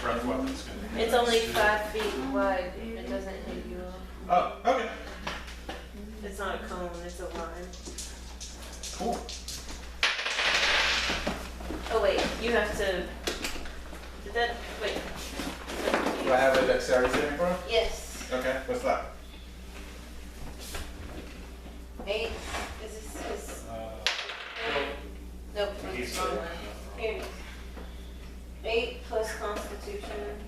Breath weapon's gonna be. It's only 5 feet wide. It doesn't hit you. oh, okay, It's not a cone, it's a line. cool. Oh wait, you have to. Did that? Wait. Do I have a dexterity saving throw? Yes. Okay, what's that? 8. Is this? Nope, He's it's wrong one. Here it is. 8 plus Constitution.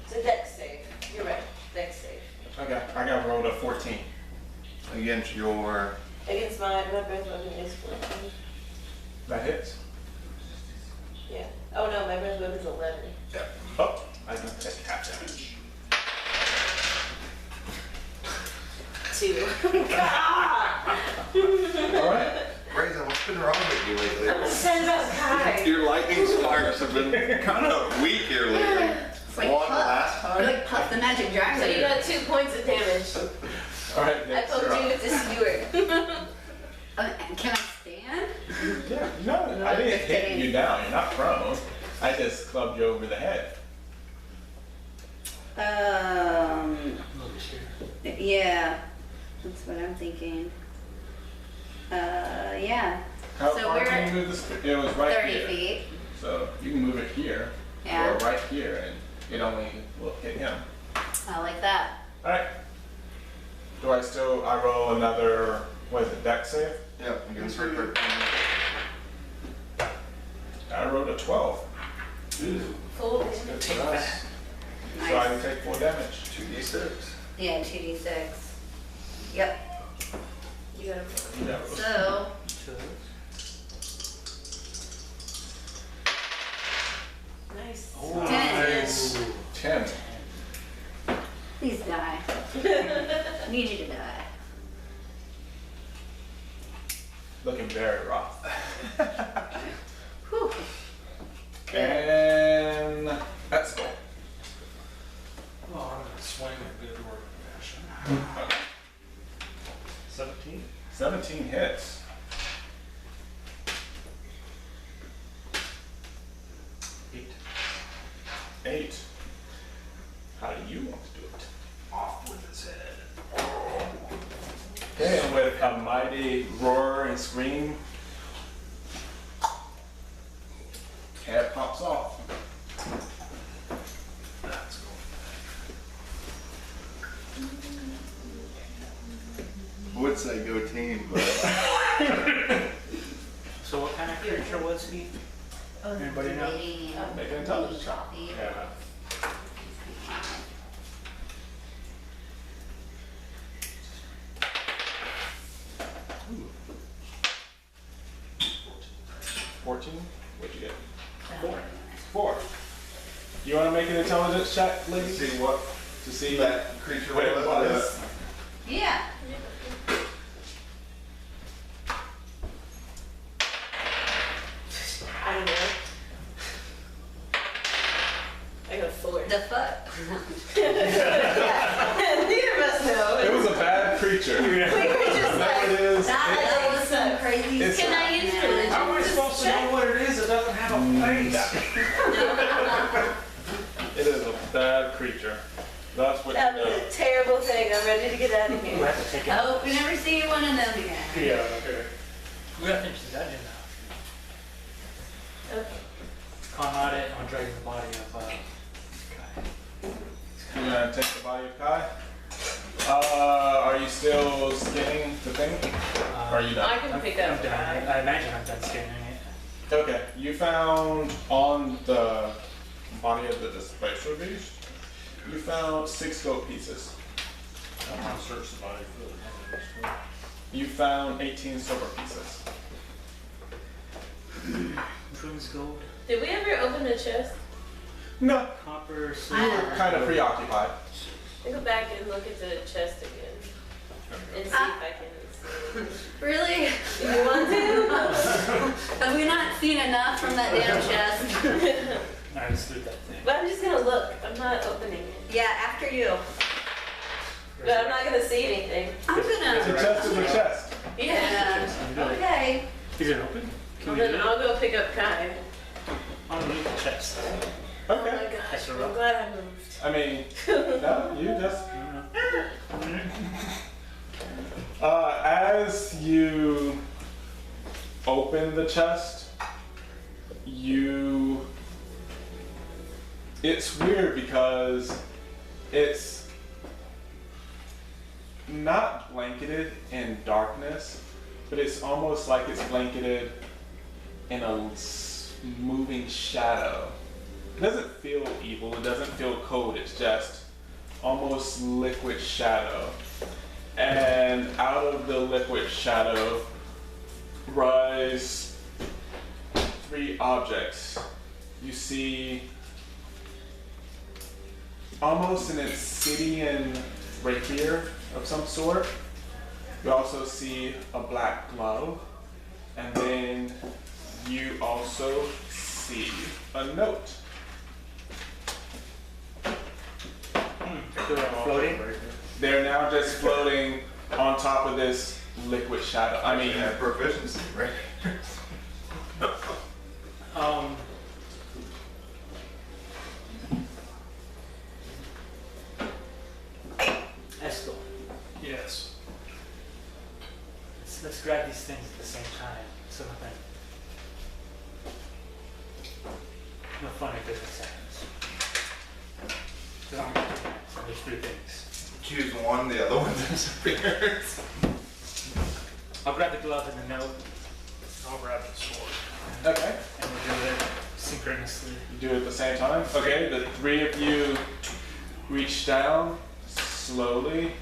It's a dex save. You're right. Dex save. Okay, I got rolled a 14. Against your, Against my breath weapon is 14. That hits. Yeah. Oh no, my breath weapon is 11. Oh, I can take half damage. 2. All right. Brazen, what's been wrong with you lately? Send us high. Your lightning sparks have been kind of weak here lately. It's like One Puff. last You're time? like Puff the Magic Dragon. So you got 2 points of damage. All right, I next poked you're you up. with the skewer. Can I stand? Yeah, no, I didn't hit you down. You're not prone. I just clubbed you over the head. Yeah, that's what I'm thinking. Yeah, How So far we're can at you move this? It was right 30 here. feet. So you can move it here Yeah. or right here, and it only will hit him. I like that. All right. Do I roll another? What is it? Dex save? Yep, against her 13. I rolled a 12. Full Good damage. for us. So I can take 4 damage. 2d6. Yeah, 2d6. Yep. You got You know. So, nice. Oh, 10. 10. Please die. Need you to die. Looking very rough. Whew. And Eskel. Oh, I'm gonna swing a good word fashion. Okay. 17. 17 hits. 8. How do you want to do it? Off with his head. Okay, and with a mighty roar and scream, head pops off. That's cool. I would say go team, but So what kind of creature was he? Anybody know? Make an intelligence check. Yeah. Ooh. 14? What'd you get? 4. You want to make an intelligence check, lady? see what To see that creature what it was. was? Yeah. I don't know. I got a 4. The fuck? Neither of us know. It was a bad creature. We were just Whatever like, it is, That was some crazy It's- can I use religion? How am I supposed to know what it is? It doesn't have a face. it is a bad creature. That's what That you was know. a terrible thing. I'm ready to get out of We here. have to take it. I hope we never see one of them again. Yeah, okay. We gotta finish the dungeon now. Okay. Con audit on dragging the body of Kai. You're gonna take the body of Kai. Are you still skinning the thing? Or are you done? I can pick up I'm done. Kai. I imagine I'm done scanning it. Okay, you found on the body of the displacer beast, you found 6 gold pieces. I want to search the body for the You found 18 silver pieces. Bronze, gold, Did we ever open the chest? No, copper, you silver. were kind of preoccupied. I'll go back and look at the chest again and see if I can see. Really? You want to? Have we not seen enough from that damn chest? Alright, let's do that thing. But I'm just gonna look. I'm not opening it. Yeah, after you. But I'm not gonna see anything. I'm The gonna. chest is a chest. Yeah. Okay. Is it open? Can Well, we do then it? I'll go pick up Kai. Underneath the chest. Oh Okay. my gosh, That's a I'm rock. glad I moved. I mean, no, you just. As you open the chest, it's weird because it's not blanketed in darkness, but it's almost like it's blanketed in a moving shadow. It doesn't feel evil, it doesn't feel cold, it's just almost liquid shadow. And out of the liquid shadow rise 3 objects. You see almost an obsidian rapier of some sort. You also see a black glove, and then you also see a note. Floating? They're now just floating on top of this liquid shadow. I mean, Yeah, proficiency, right? Eskel. Yes. Let's grab these things at the same time. So nothing. No funny business happens. 'Cause so there's 3 things. Choose one, the other one disappears. I'll grab the glove and the note, I'll grab the sword. okay. and we'll do it synchronously. You do it at the same time. Okay, the 3 of you reach down slowly.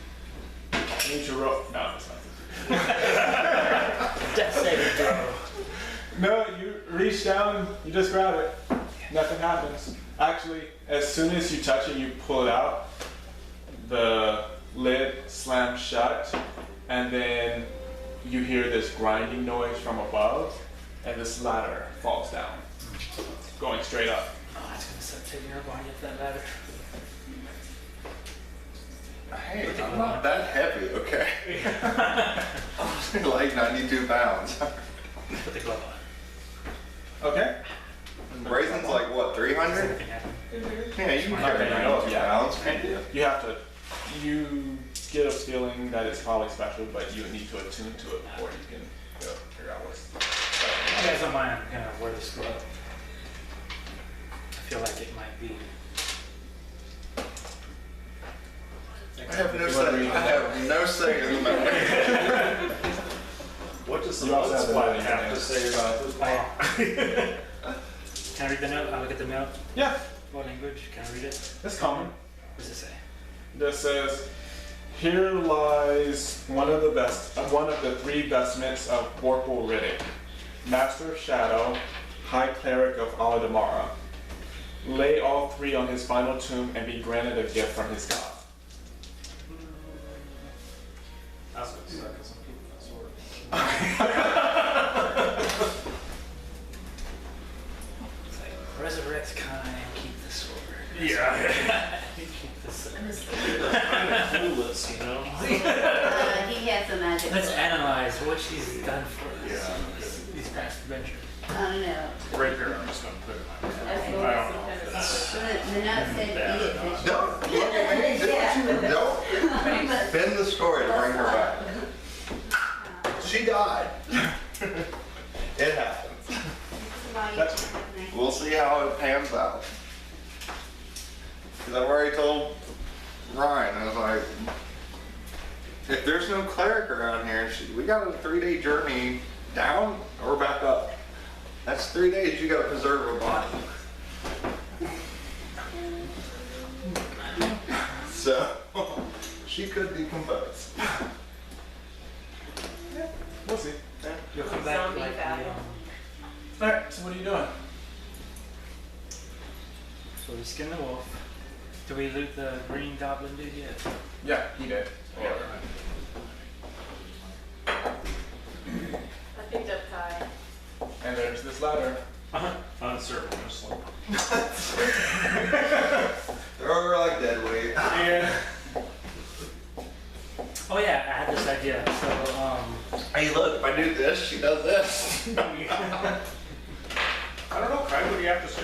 I need to roll. No, it's not. Death saving throw. No, you reach down, you just grab it. Nothing happens. Actually, as soon as you touch it, you pull it out. The lid slams shut, and then you hear this grinding noise from above, and this ladder falls down, going straight up. Oh, it's gonna start taking her body up that ladder. Hey, I'm not that heavy, okay? I'm only like 92 pounds. Put the glove on. Okay? Brazen's like, what, 300? Nothing happened. Yeah, you can carry 92 pounds, can't you? You have to, you get a feeling that it's probably special, but you need to attune to it before you can figure out what's special. You guys don't mind, I'm gonna wear this glove. I feel like it might be. I have no say. I have no say in the matter. What does the You also blood have splat the have to say about this? Can I read the note? I'll look at the note. Yeah, What language? Can I read it? it's common. What does it say? This says, "Here lies one of the 3 vestments of Bocq Riddick, Master of Shadow, High Cleric of Aladamara. Lay all 3 on his final tomb and be granted a gift from his god." That's what's stuck in some people, that sword. It's like, resurrect Kai and keep the sword. Yeah. Keep the sword. Kind of clueless, you know? He has a magic. Let's book. analyze what she's done for us. Yeah. These past adventures. I don't know. Right here, I'm just gonna put it in my That's I what don't some know kind if of it's. The note said eat it. didn't it? Don't look at me. Don't bend the story to bring her back. She died. It happens. That's- We'll see how it pans out. Because I've already told Ryan, I was like, if there's no cleric around here, we got a 3-day journey down or back up. That's 3 days you gotta preserve a body. So, she could decompose. we'll see. You'll come back Zombie like battle. Alright, so what are you doing? So we skin the wolf. Do we loot the green goblin dude yet? Yeah, he did. Yeah. I picked up Kai. And there's this ladder. Unceremoniously. They're over like dead weight. Yeah. Oh yeah, I had this idea. So Hey, look, if I do this, she does this. I don't know, Kai, what do you have to say?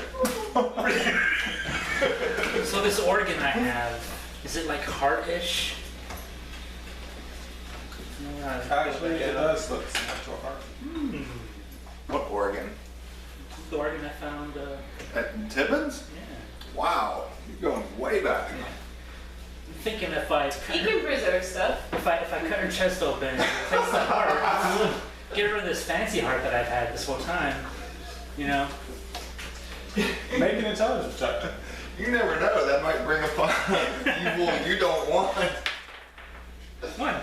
so this organ I have, is it like heart-ish? Actually, it does look similar to a heart. What organ? The organ I found. At Tibbins? Yeah. Wow, you're going way back. I'm thinking if I You can preserve stuff. if I cut her chest open, and replace the heart, get rid of this fancy heart that I've had this whole time, you know. Make an intelligence check. You never know, that might bring upon evil you don't want. One.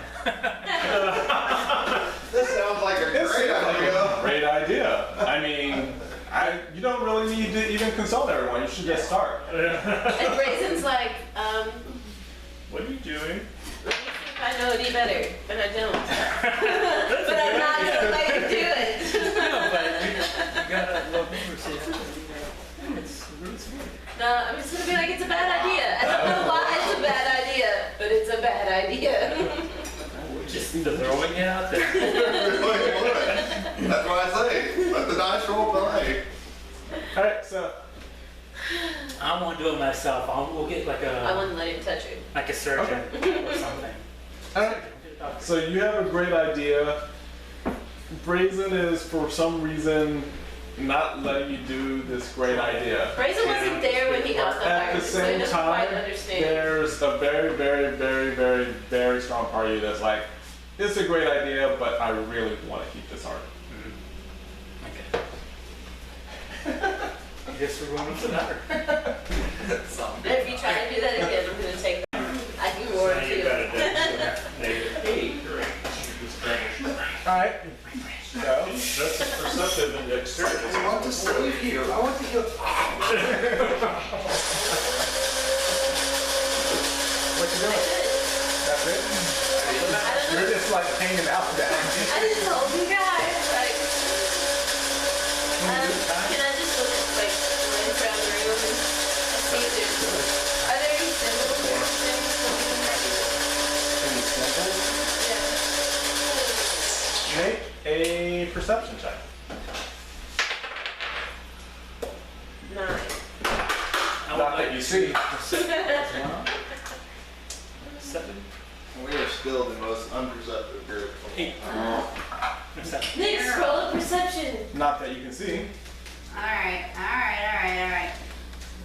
This sounds like a This great seems like idea. a great idea. I mean, you don't really need to even consult everyone. You should just start. And Brazen's like, What are you doing? let me see if I know any better, but I don't. But I'm not gonna let you do it. No, but you gotta look over see how it's really smart. No, I'm just gonna be like, it's a bad idea. I don't know why it's a bad idea, but it's a bad idea. Just throwing it out there. That's why I say, let the dice roll play. Alright, so I won't do it myself. We'll get like I a wouldn't let him touch it. like a surgeon or something. alright. So you have a great idea. Brazen is for some reason not letting you do this great idea. Brazen wasn't there when he got the At the virus, so he same doesn't quite time, understand. there's a very, very, very, very, very strong part of you that's like, it's a great idea, but I really want to keep this heart. Okay. I guess we're going for that. And if you try to do that again, I'm gonna take I can warrant You you. got it, Dave. Alright. So That's a perceptive and dexterity. I want to save you. I want to heal. what you doing? That's it? You're just like hanging out there. I just told you guys, like, can I just look at, like, glance around the room and see if there's, are there any symbols or anything? Yeah. Make a perception check. 9. Not that you see. 7. We are still the most unperceptive group. 8. 7. Nick, scroll up perception. Not that you can see. Alright.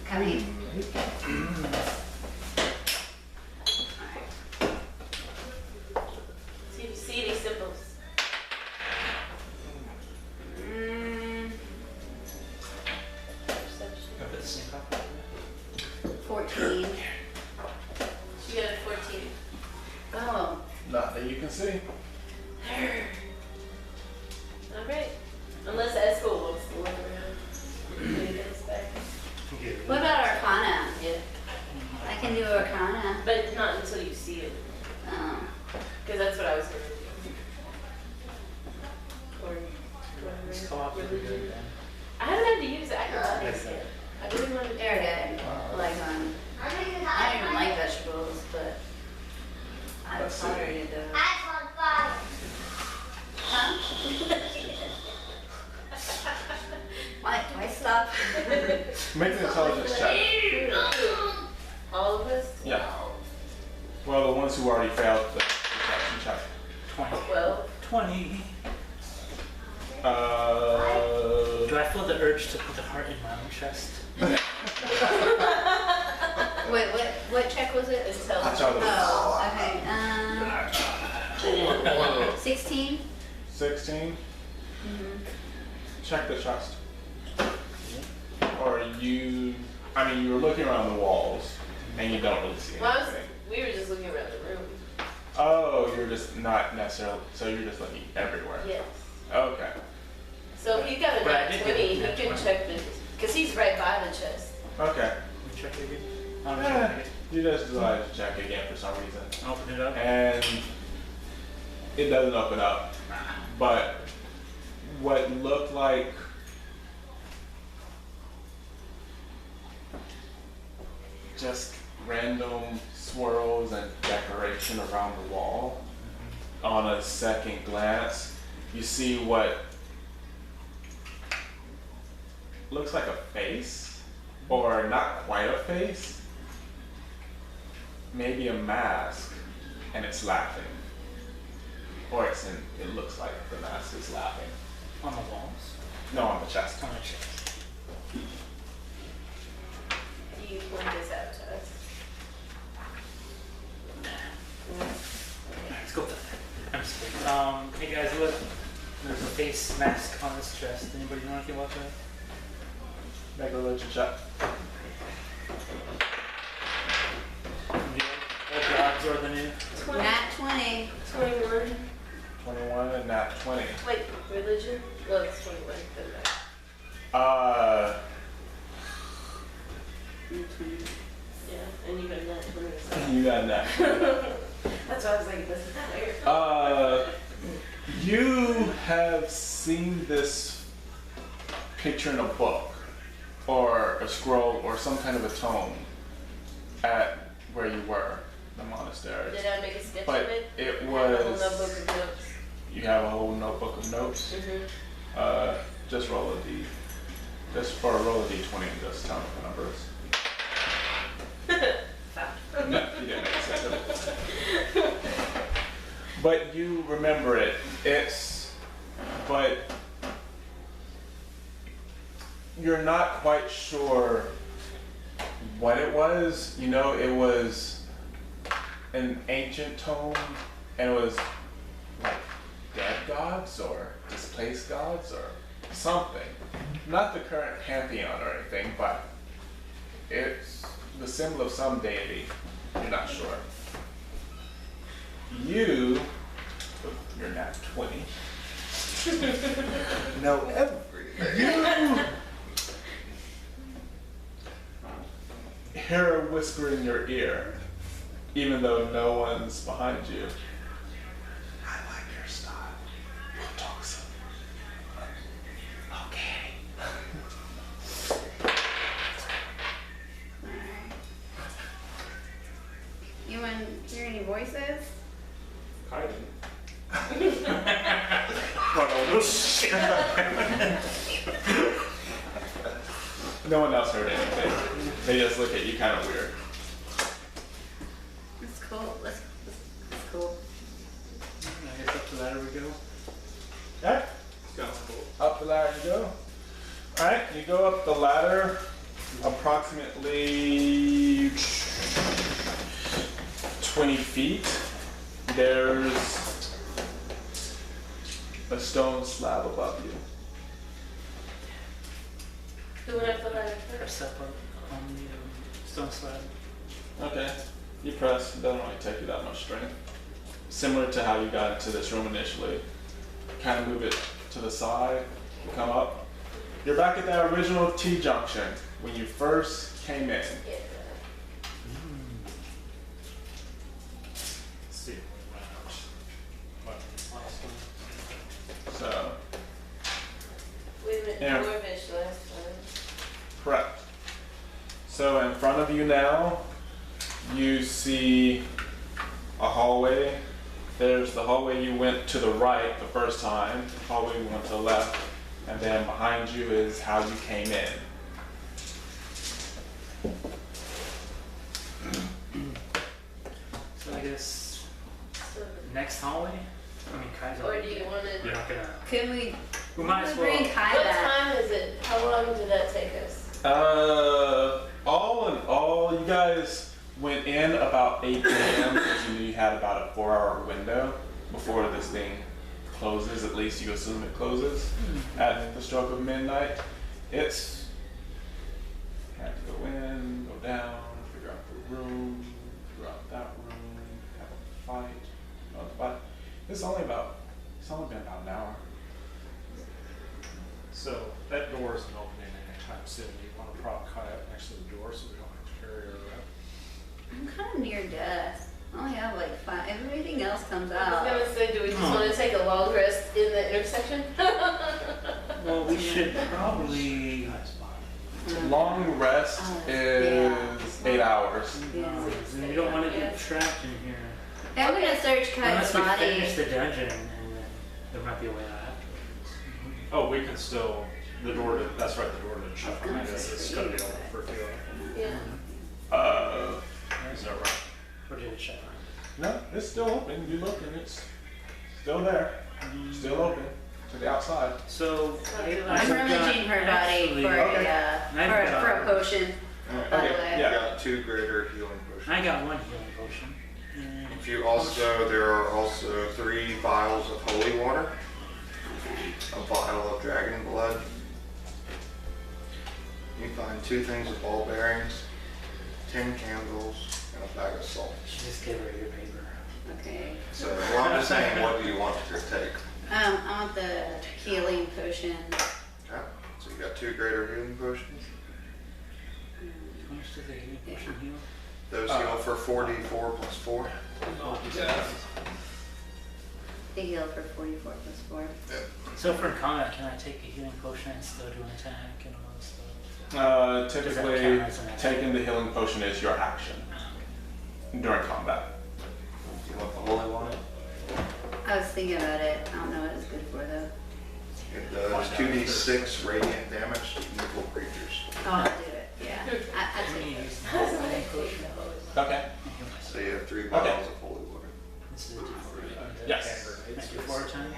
Coming. See if you see any symbols. Perception. 14. She got a 14. Oh. Not that you can see. Alright. Unless Eskel wants to look around. Maybe it's back. What about Arcana? Yeah. I can do Arcana. But not until you see it. Oh. Because that's what I was going to do. Or Let's whatever. co-op with Religion. it. I haven't had to use acrobatics Yes, yet. I really wanted to do They're that. good. Like I don't even like vegetables, but I'm Let's see. tolerated those. Huh? Why stop? Make an intelligence check. All of us? Yeah. Well, the ones who already failed the perception check. 20. 12. 20. Uh, Do I feel the urge to put the heart in my own chest? Wait, what check was it? Intelligence. Oh, okay. 16? 16. Check the chest. Or you were looking around the walls and you don't really see Well, anything. we were just looking around the room. Oh, you're just not necessarily, so you're just looking everywhere. Yes. Okay. So if you got a But I nat did 20, get a he nat can 20. check the, because he's right by the chest. Okay. Let me check it again. I'm Eh, checking it. you just decided to check again for some reason. Open it up. And it doesn't open up. But what looked like just random swirls and decoration around the wall, on a second glance, you see what looks like a face, or not quite a face, maybe a mask, and it's laughing. Or it looks like the mask is laughing. On the walls. No, on the chest. On the chest. Do you point this out to us? Let's go with that. I'm just kidding. Hey guys, look. There's a face mask on this chest. Anybody know anything about that? Make a religion check. The old gods or the new? Nat 20. 21. 21 and nat 20. Wait, religion? Well, it's 21. Doesn't matter. Yeah, and you got a nat 20. So. You got nat 20. That's why I was like, this is fair. You have seen this picture in a book, or a scroll, or some kind of a tome at where you were, the monastery. Did I make a sketch But of it? it I have a whole was. notebook of notes. You have a whole notebook of notes. Mm-hmm. Just roll a d. Just for a roll a d20 and just tell me the numbers. No, you didn't make sense of it. But you remember it. But you're not quite sure what it was. You know, it was an ancient tome, and it was like dead gods or displaced gods or something. Not the current pantheon or anything, but it's the symbol of some deity. You're not sure. You're nat 20. No, everything. You hear a whisper in your ear, even though no one's behind you. I like your style. We'll talk some. Okay. You want to hear any voices? Kind No one else heard anything. They just look at you kind of weird. It's cool. It's cool. I guess up the ladder we go. Alright, up the ladder you go. Alright, you go up the ladder approximately 20 feet. There's a stone slab above you. Who went up the ladder Press first? up on the stone slab. Okay, you press, it doesn't really take you that much strength. Similar to how you got into this room initially. Kind of move it to the side, come up. You're back at that original T-junction when you first came in. Yeah. See if we went out. Last one. So, We went Yeah. dwarvish last time. correct. So in front of you now, you see a hallway. There's the hallway you went to the right the first time, the hallway you went to the left, and then behind you is how you came in. So I guess So, next hallway? I mean, Kai's or already do you there. want You're to? not gonna. Could we? We might as bring well. Kai What back? time is it? How long did that take us? All in all, you guys went in about 8 p.m. because you knew you had about a 4-hour window before this thing closes. At least you assume it closes at the stroke of midnight. It's you have to go in, go down, figure out the room, figure out that room, have a fight, It's only been about an hour. So that door isn't opening anytime soon. You want to prop kayak next to the door so we don't have to carry her around. I'm kind of near death. I only have like 5. Everything else comes I out. was gonna say, do we just want to take a long rest in the intersection? Well, we should probably. Long rest is 8 hours. Yeah. We don't want to get trapped in here. Hey, I'm gonna search Kai's Unless we finish body. the dungeon, and then there might be a way out afterwards. Oh, we can still, that's right, the door didn't shut behind us. It's gonna be open for a few hours. Yeah. Is that right? Or did it shut down? No, it's still open. You look and it's still there. Still open to the outside. So I'm rummaging her body for a potion. By the way. You got 2 greater healing potions. I got 1 healing potion. And If you also, there are also 3 vials of holy water, a vial of dragon blood. You find 2 things of ball bearings, 10 candles, and a bag of salt. she just gave her your paper. Okay. So, well, I'm just saying, what do you want to take? I want the healing potion. Okay. So you got 2 greater healing potions. How much does the healing potion heal? Those heal for 4d4 plus 4. They heal for 44 plus 4. So for combat, can I take a healing potion and still do an attack and all this stuff? Typically, count as an action? taking the healing potion is your action during combat. Do you want the holy one? I was thinking about it. I don't know what it's good for though. It does 2d6 radiant damage to evil creatures. Oh, I'll do it. Yeah. I Can take you it. use the healing potion? Okay. So you have 3 vials of holy water. This is a D4. Yes. Like 4 times?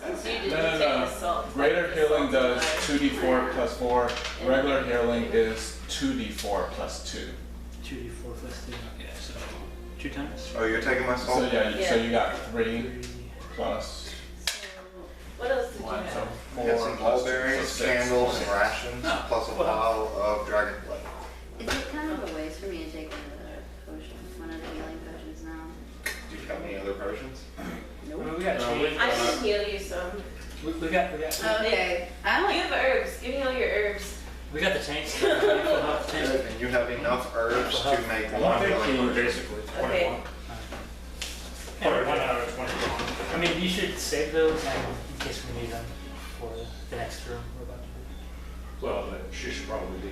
Since you didn't No, no, take no. the salt. Greater healing does 2d4 plus 4. Regular healing is 2d4 plus 2. 2d4 plus 2. Yeah, so 2 times? Oh, you're taking my So salt? yeah, so you got 3 3. plus So, what else did you 1, so have? 4 You had some plus ball 2, so bearings, 6. candles, and rations, plus a vial of dragon blood. Is it kind of a waste for me to take one of the potions, one of the healing potions now? Do you have any other potions? I mean, we got cheese. I can heal you some. We got Okay. I You only have herbs. Give me all your herbs. we got the tanks. Full health tank. And you have enough herbs to make I one think healing he potion. basically 21. Okay. 1 out of 21. I mean, you should save those in case we need them for the next room we're about to do. Well, then she should probably be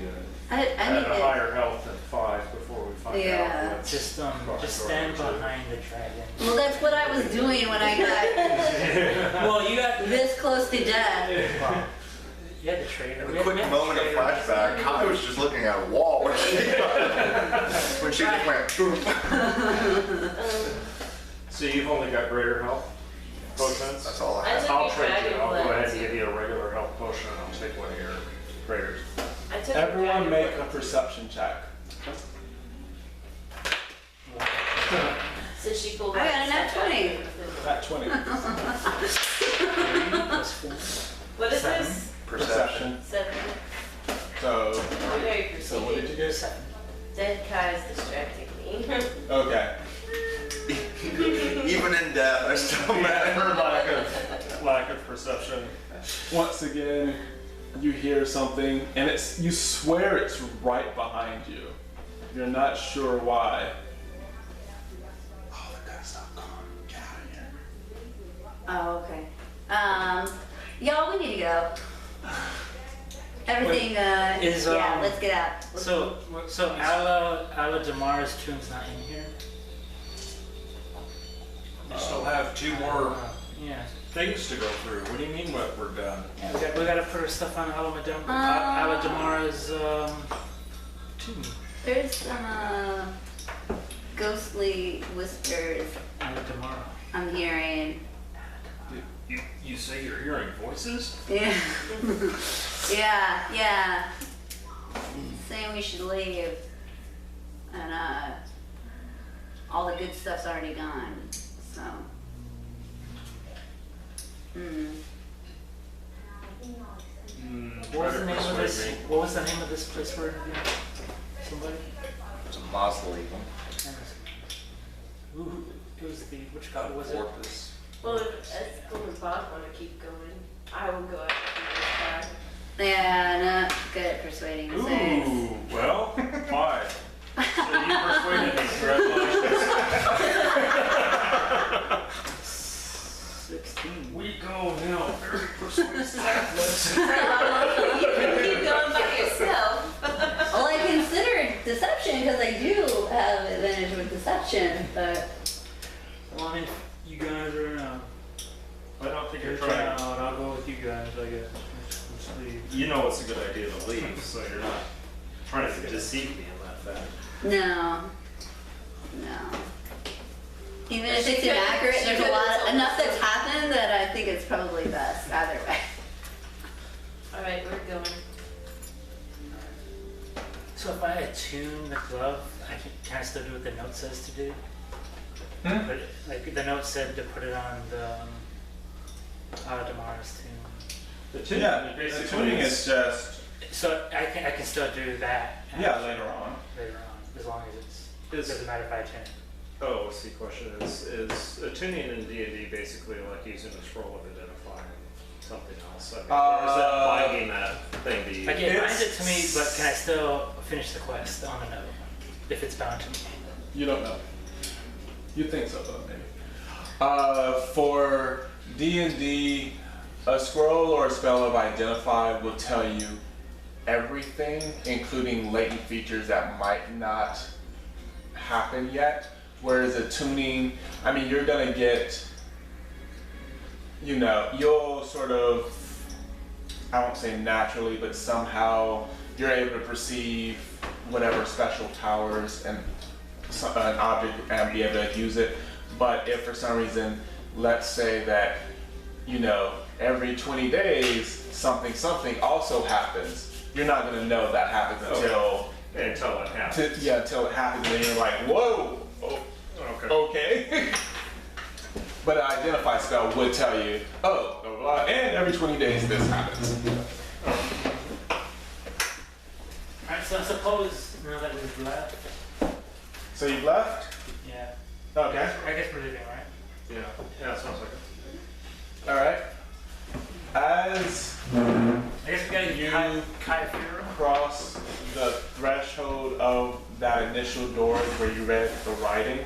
I at need a to. higher health than 5 before we find Yeah. out. what's Just across just the stand door. behind the dragon. Well, that's what I was doing when I got Well, you got this close to death. Well, you had the trader. A quick moment of flashback, Kai was just looking at a wall when she just went boom. So you've only got greater health potions? That's all I I have. took I'll your trade you. dragon I'll go blood, ahead and too. give you a regular health potion and I'll take one of your graders. I took Everyone your make a dragon blood. perception check. Since she pulled I got out a nat stuff out 20. of That 20. 3 plus 4. What is 7. this? Perception. 7. So, I'm very so what did perceiving. you get? 7. Dead Kai's distracting me. Okay. Even in death, I still met Her her. lack of perception. Once again, you hear something, and you swear it's right behind you. You're not sure why. Oh, the guy's not gone. Get out of here. Oh, okay. Y'all, we need to go. Everything, yeah, let's get out. Let's So Ala Damar's tomb's not in here. You still have 2 more Yeah. things to go through. What do you mean what we're done? Yeah, we gotta put our stuff on Ala Damar's tomb. There's some ghostly whispers Ala Damara. I'm hearing. You say you're hearing voices? Yeah. yeah. Saying we should leave. And all the good stuff's already gone. So. What was the name of this? What was the name of this place we're in again? Somebody? It's a mausoleum. Ooh, it was the which god was it? Orpus. Well, persuading a 6. Ooh, well, 5. So you persuaded me, congratulations. 16. We go now, very persuasive. You can keep going by yourself. Well, I considered deception because I do have advantage with deception, but Well, I mean, you guys are I don't think you're good trying. out. I'll go with you guys, I guess. Let's leave. You know it's a good idea to leave, so you're not trying to deceive me in that fact. no. Even if it's inaccurate, there's enough that's happened that I think it's probably best either way. Alright, we're going. So if I attune the glove, can I still do what the note says to do? But like the note said to put it on the Damara's tune. The tuning is just So I can still do that. later on. Later on, as long as it doesn't matter if I attune. Oh, see, question is attuning in D&D basically like using a scroll of identifying something else? I mean, or is that binding that thing to you? Like it binds it to me, but can I still finish the quest on the note if it's bound to me? You don't know. You think so, though, maybe. For D&D, a scroll or a spell of identify will tell you everything, including latent features that might not happen yet. Whereas attuning, I mean, you're gonna get, you'll sort of, I won't say naturally, but somehow you're able to perceive whatever special powers and an object and be able to use it. But if for some reason, let's say that, every 20 days, something also happens, you're not gonna know that happens until it happens. until it happens, and then you're like, whoa, okay. But an identify spell would tell you, and every 20 days this happens. Alright, so I suppose now that we've left, So you've left? yeah. Okay. I guess we're leaving, right? Yeah, it sounds like it. All right. As I guess we gotta You- get Kai Fury. cross the threshold of that initial door where you read the writing,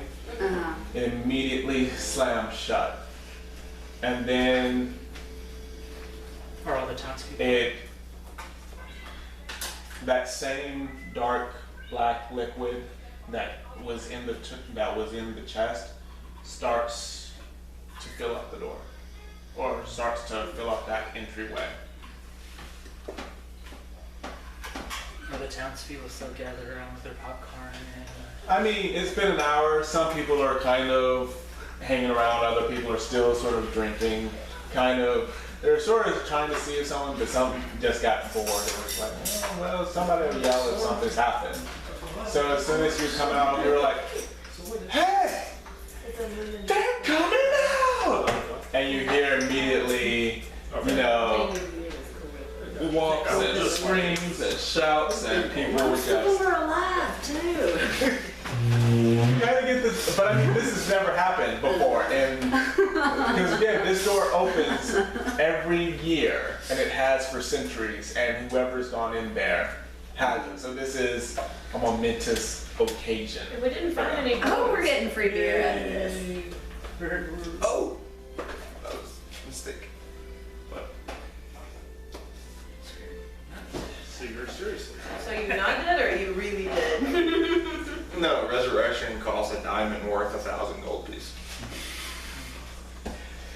it immediately slams shut. And then Or all the townspeople. that same dark black liquid that was in the chest starts to fill up the door, or starts to fill up that entryway. Are the townspeople still gathered around with their popcorn and I mean, it's been an hour. Some people are kind of hanging around. Other people are still sort of drinking. They're sort of trying to see if someone, but some just got bored. It was like, well, somebody will yell if something's happened. So as soon as you come out, you're like, hey, they're coming out! And you hear immediately, walks and screams and shouts and people just... We're alive too. You gotta get this, but I mean, this has never happened before, and because again, this door opens every year, and it has for centuries, and whoever's gone in there has it. So this is a momentous occasion. We didn't find any. Oh, we're getting free beer out of this. Oh! That was a mistake. But so you're seriously. So you're not dead, or you really dead? No, resurrection costs a diamond worth 1,000 gold pieces.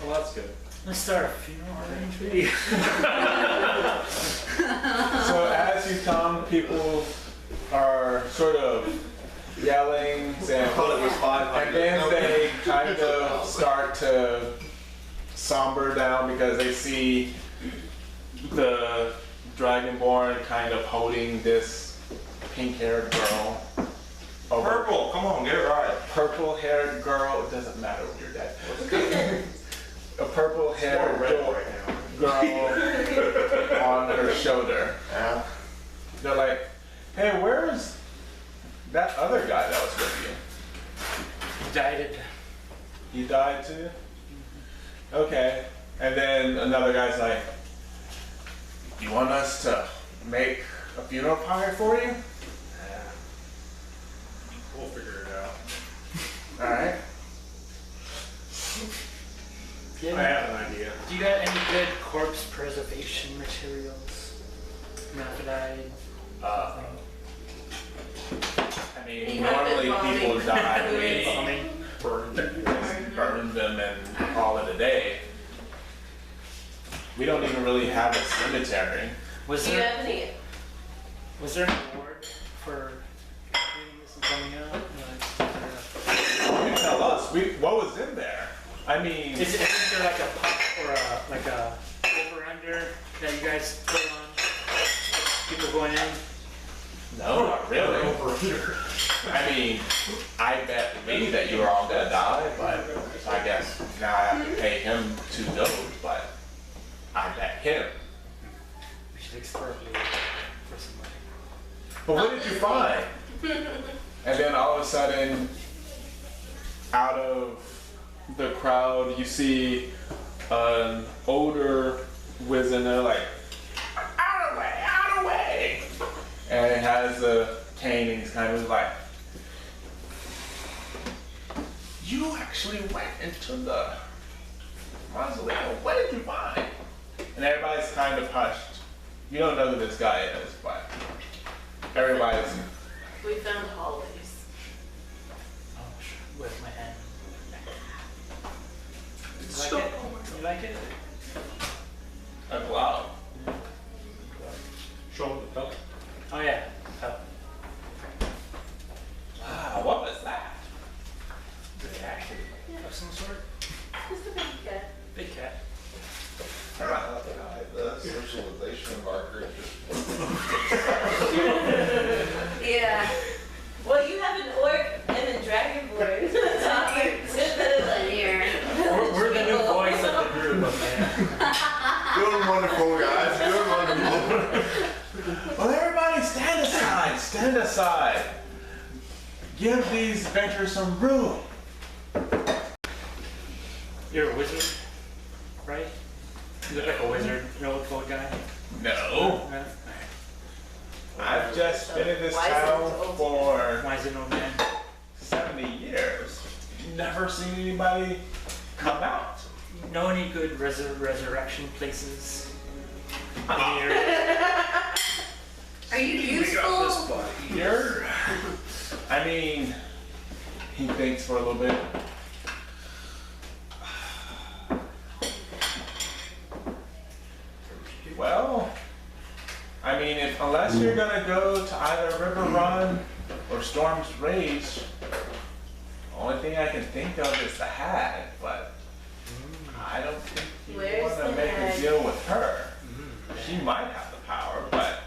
Well, that's good. let's start a funeral arrangement. So as you come, people are sort of yelling I thought it was 500. and then they kind of start to somber down because they see the Dragonborn kind of holding this pink-haired girl. Purple, come on, get it right. Purple-haired girl. It doesn't matter when you're dead. A purple-haired Red girl right now. on her shoulder. Yeah. They're like, hey, where's that other guy that was with Guided. you? He died too? Okay. And then another guy's like, you want us to make a funeral pyre for you? We'll figure it out. Alright. Yeah. I have an idea. Do you got any good corpse preservation materials? Methadide? I mean, You have normally been people bombing. die, we Bombing? burn them and call it a day. We don't even really have a cemetery. Was Do you there have any? an award for cleaning this and coming out? You tell us, what was in there? I mean, Isn't there like a puck or like a over-under that you guys put on people going in? no, not really. I mean, I bet me that you were all gonna die, but so I guess now I have to pay him $2, but I bet him. We should expropriate for some money. But what did you find? And then all of a sudden, out of the crowd, you see an older wizard there like, out of the way, out of the way. And it has a cane and he's kind of like, you actually went into the mausoleum. What did you find? And everybody's kind of hushed. You don't know who this guy is, but everybody's. We found hallways. Oh, sure. With my hand. It's You like it? You like it? a cloud. Show them the belt. Oh yeah. Oh. Wow, what was that? Of some sort? Just a big cat. Big cat. The socialization marker Yeah. Well, you have an orc and a dragonborn talking to Here. We're the new voice of the group up there. Doing wonderful, guys. Doing wonderful. Well, everybody stand aside, stand aside. Give these adventurers some room. You're a wizard, right? You look like a wizard, an old gold guy. No, No? I've just been in this Why is it town old? for Why is it an old man? 70 years. Never seen anybody come out. Know any good resurrection places? In the area? Are you useful? Here, I mean, he thinks for a little bit. Well, I mean, unless you're gonna go to either River Run or Storm's Rage, the only thing I can think of is the Hag, but I don't think you Where's want to the make Hag? a deal with her. She might have the power, but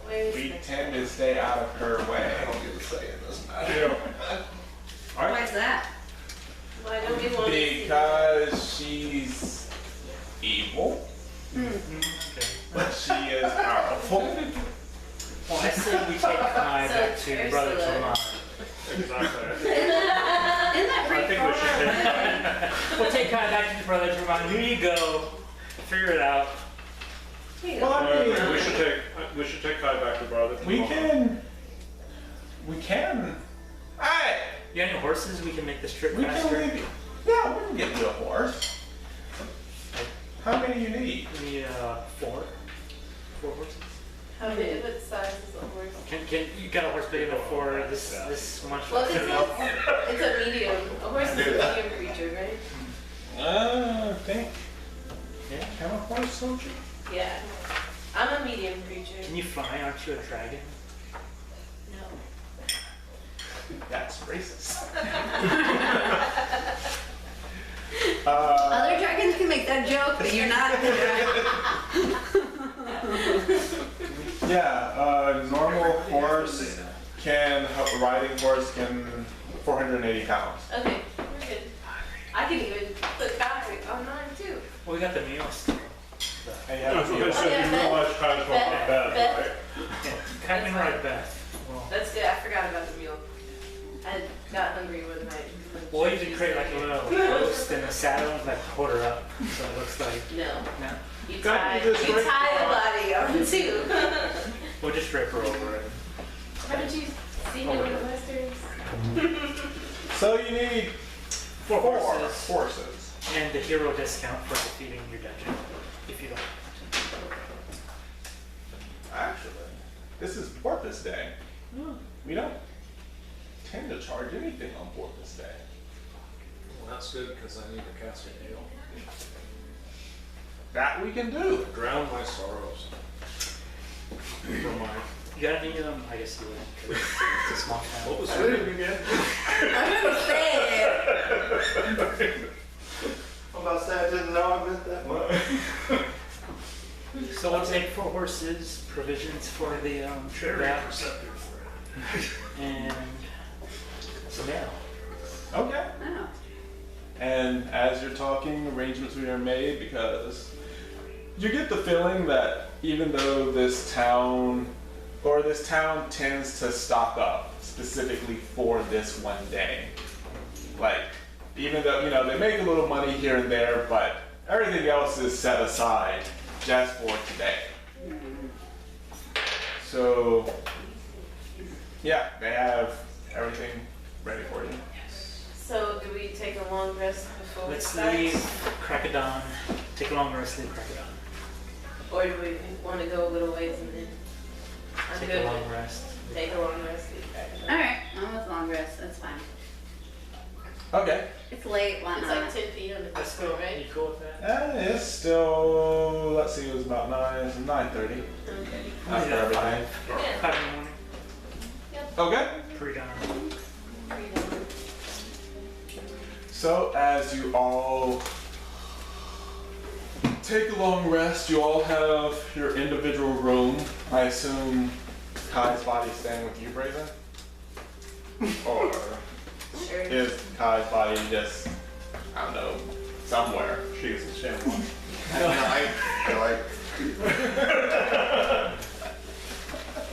Where's we the tend to stay out of her way. I don't get a say in this matter. Why is that? Why don't we want to see Because she's evil, Okay. but she is powerful. Well, I say we take Kai So back to Ursula. Brother Toman. Exactly. Isn't that I pretty think we should take. We'll take Kai back to Brother Toman. Here you go. Figure it out. Here you Well, go. I mean, We should take Kai back to Brother. we can. Hey, You got any horses? We can make this trip we can faster. leave you. Yeah, we can get you a horse. How many you need? We need 4 horses. How many? What size is the horse? Can you got a horse big enough for this one? Well, it's a medium. A horse is a medium creature, right? I think. Yeah. Have a horse, soldier? Yeah. I'm a medium creature. Can you fly? Aren't you a dragon? No. That's racist. Other dragons can make that joke, but you're not a dragon. Yeah, normal horse riding horse can 480 pounds. Okay, we're good. I can even put Kai on mine too. Well, we got the meal still. And you I have was to gonna be say, yeah, you Beth- realize Kai's going to bed, Beth- right? Kai can ride Beth. Well, That's good. I forgot about the meal. I got hungry when I went Or you can create like a little post in the saddle and like hold her up, so it looks like No, no. you God, tie, you just you break tie the the body on too. We'll just drape her over it. Haven't you seen it in the westerns? So you need Four 4 horses. horses. And the hero discount for defeating your dungeon, if you don't. Actually, this is Porpoise Day. We don't tend to charge anything on Porpoise Day. Well, that's good because I need to cast an ale. That we can do. Drown my sorrows. For my. You got any, I guess you would, 'cause it's a small town. What was her name again? I'm gonna say it. I'm about to say I didn't know I meant that much. So we'll take 4 horses, provisions for the trip back, and some ale. Okay. Oh. And as you're talking, arrangements are made because you get the feeling that even though this town tends to stock up specifically for this one day. Like, even though, they make a little money here and there, but everything else is set aside just for today. So, yeah, they have everything ready for you. So do we take a long rest before we Let's start? leave crack of dawn, take a long rest, leave crack of dawn. Or do we want to go a little ways and then? I'm Take good a long with rest. take a long rest, leave back. Alright, I'm with long rest, that's fine. Okay. It's late, why It's not? like 10 feet on the Let's school, go, right? you cool with that? It's still, let's see, it was about 9:30 Okay. after Yeah, everything. 5 in the morning, Okay. pre-dawn. So as you all take a long rest, you all have your individual room. I assume Kai's body is staying with you, Brazen? Or Sure. is Kai's body just, I don't know, somewhere? She's a shamrock. I feel like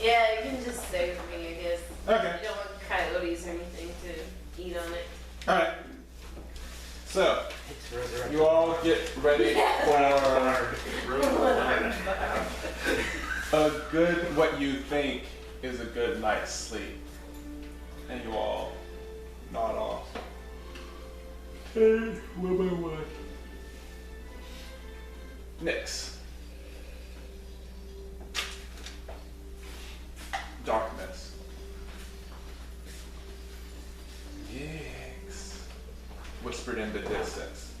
Yeah, you can just stay with me, I guess. Okay. You don't want coyotes or anything to eat on it. Alright. So, It's resurrected. you all get ready for a good, what you think is a good night's sleep. And you all nod off. And one by one. Next. Darkness. Yikes. Whispered in the distance.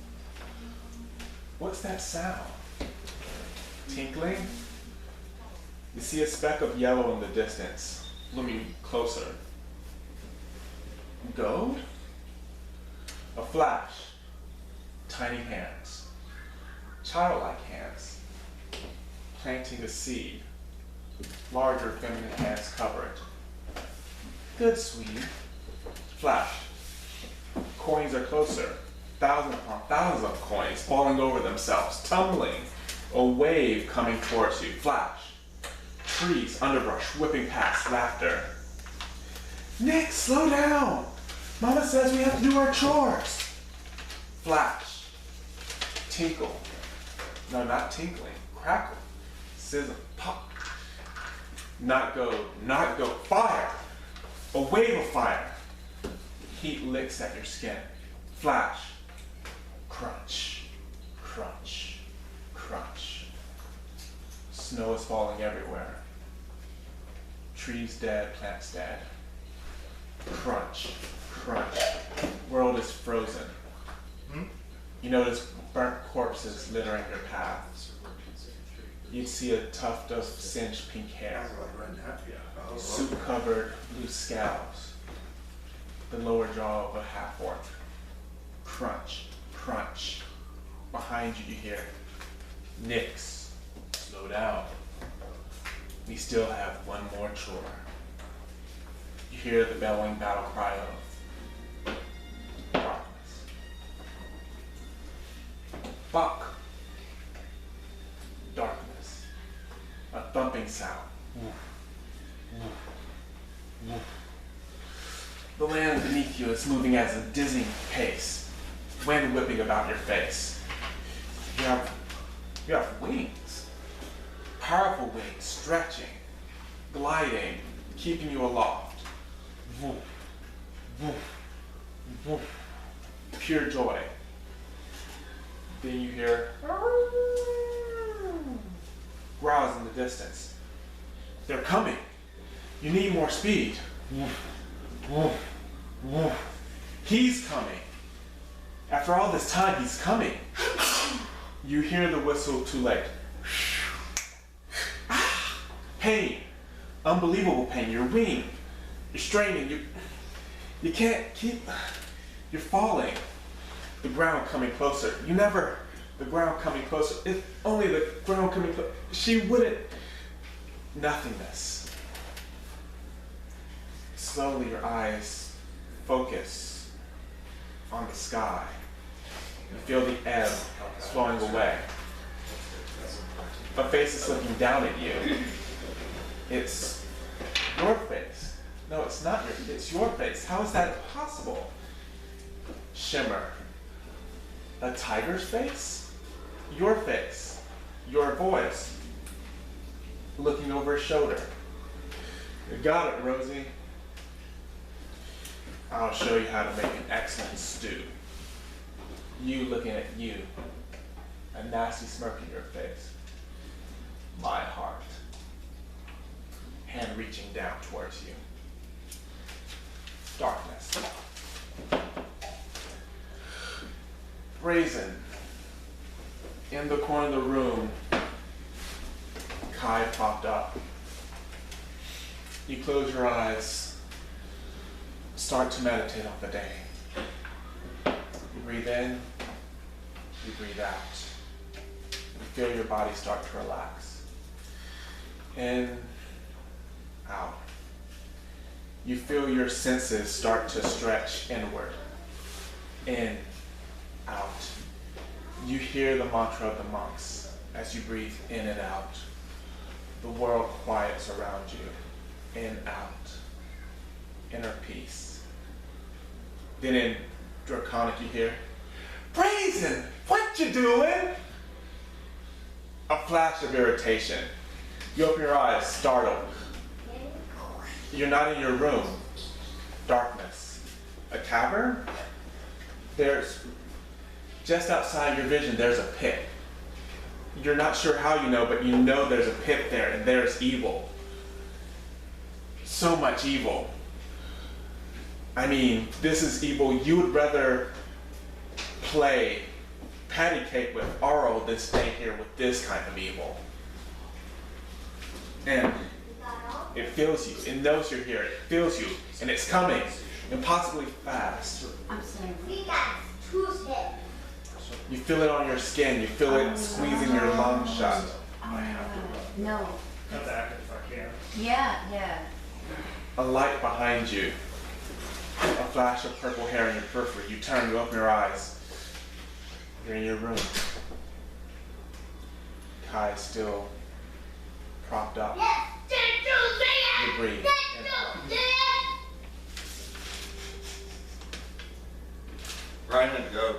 What's that sound? Tinkling? You see a speck of yellow in the distance, looming closer. Gold? A flash. Tiny hands. Childlike hands. Planting a seed. Larger feminine hands cover it. Good, sweetie. Flash. Coins are closer. Thousands upon thousands of coins falling over themselves, tumbling. A wave coming towards you. Flash. Trees, underbrush, whipping past, laughter. Nick, slow down! Mama says we have to do our chores. Flash. Tinkle. No, not tinkling. Crackle. Sizzle. Pop. Not go. Fire! A wave of fire. Heat licks at your skin. Flash. Crunch. Crunch. Crunch. Snow is falling everywhere. Trees dead, plants dead. Crunch. Crunch. World is frozen. You notice burnt corpses littering your path. You'd see a tuft of singed pink hair. Soup-covered blue scalps. The lower jaw of a half-orc. Crunch, crunch. Behind you, you hear, Nix, slow down. We still have one more chore. You hear the bellowing battle cry of darkness. Bocq. Darkness. A thumping sound. The land beneath you is moving at a dizzying pace, wind whipping about your face. You have wings, powerful wings, stretching, gliding, keeping you aloft. Woof, woof, woof. Pure joy. Then you hear growls in the distance. They're coming. You need more speed. Woof, woof, woof. He's coming. After all this time, he's coming. You hear the whistle too late. Pain. Unbelievable pain. You're winged. You're straining. You can't keep. You're falling. The ground coming closer. The ground coming closer. It's only the ground coming closer. She wouldn't. Nothingness. Slowly your eyes focus on the sky. You feel the ebb flowing away. A face is looking down at you. It's your face. No, it's not it's your face. How is that possible? Shimmer. A tiger's face? Your face. Your voice. Looking over his shoulder. You got it, Rosie. I'll show you how to make an excellent stew. You looking at you. A nasty smirk in your face. My heart. Hand reaching down towards you. Darkness. Brazen. In the corner of the room, Kai popped up. You close your eyes, start to meditate on the day. You breathe in, you breathe out. You feel your body start to relax. In, out. You feel your senses start to stretch inward. In, out. You hear the mantra of the monks as you breathe in and out. The world quiets around you. In, out. Inner peace. Then in Draconic you hear, Brazen, what you doing? A flash of irritation. You open your eyes, startled. You're not in your room. Darkness. A cavern? There's, just outside your vision, there's a pit. You're not sure how you know, but you know there's a pit there, and there's evil. So much evil. I mean, this is evil. You would rather play patty cake with Arl than stay here with this kind of evil. And it feels you. It knows you're here. It feels you. And it's coming. Impossibly fast. I'm sorry. You feel it on your skin. You feel it squeezing your lungs shut. No. Come back if I can. Yeah. A light behind you. A flash of purple hair in your periphery. You turn, you open your eyes. You're in your room. Kai still propped up. You breathe in and out. Right a minute ago,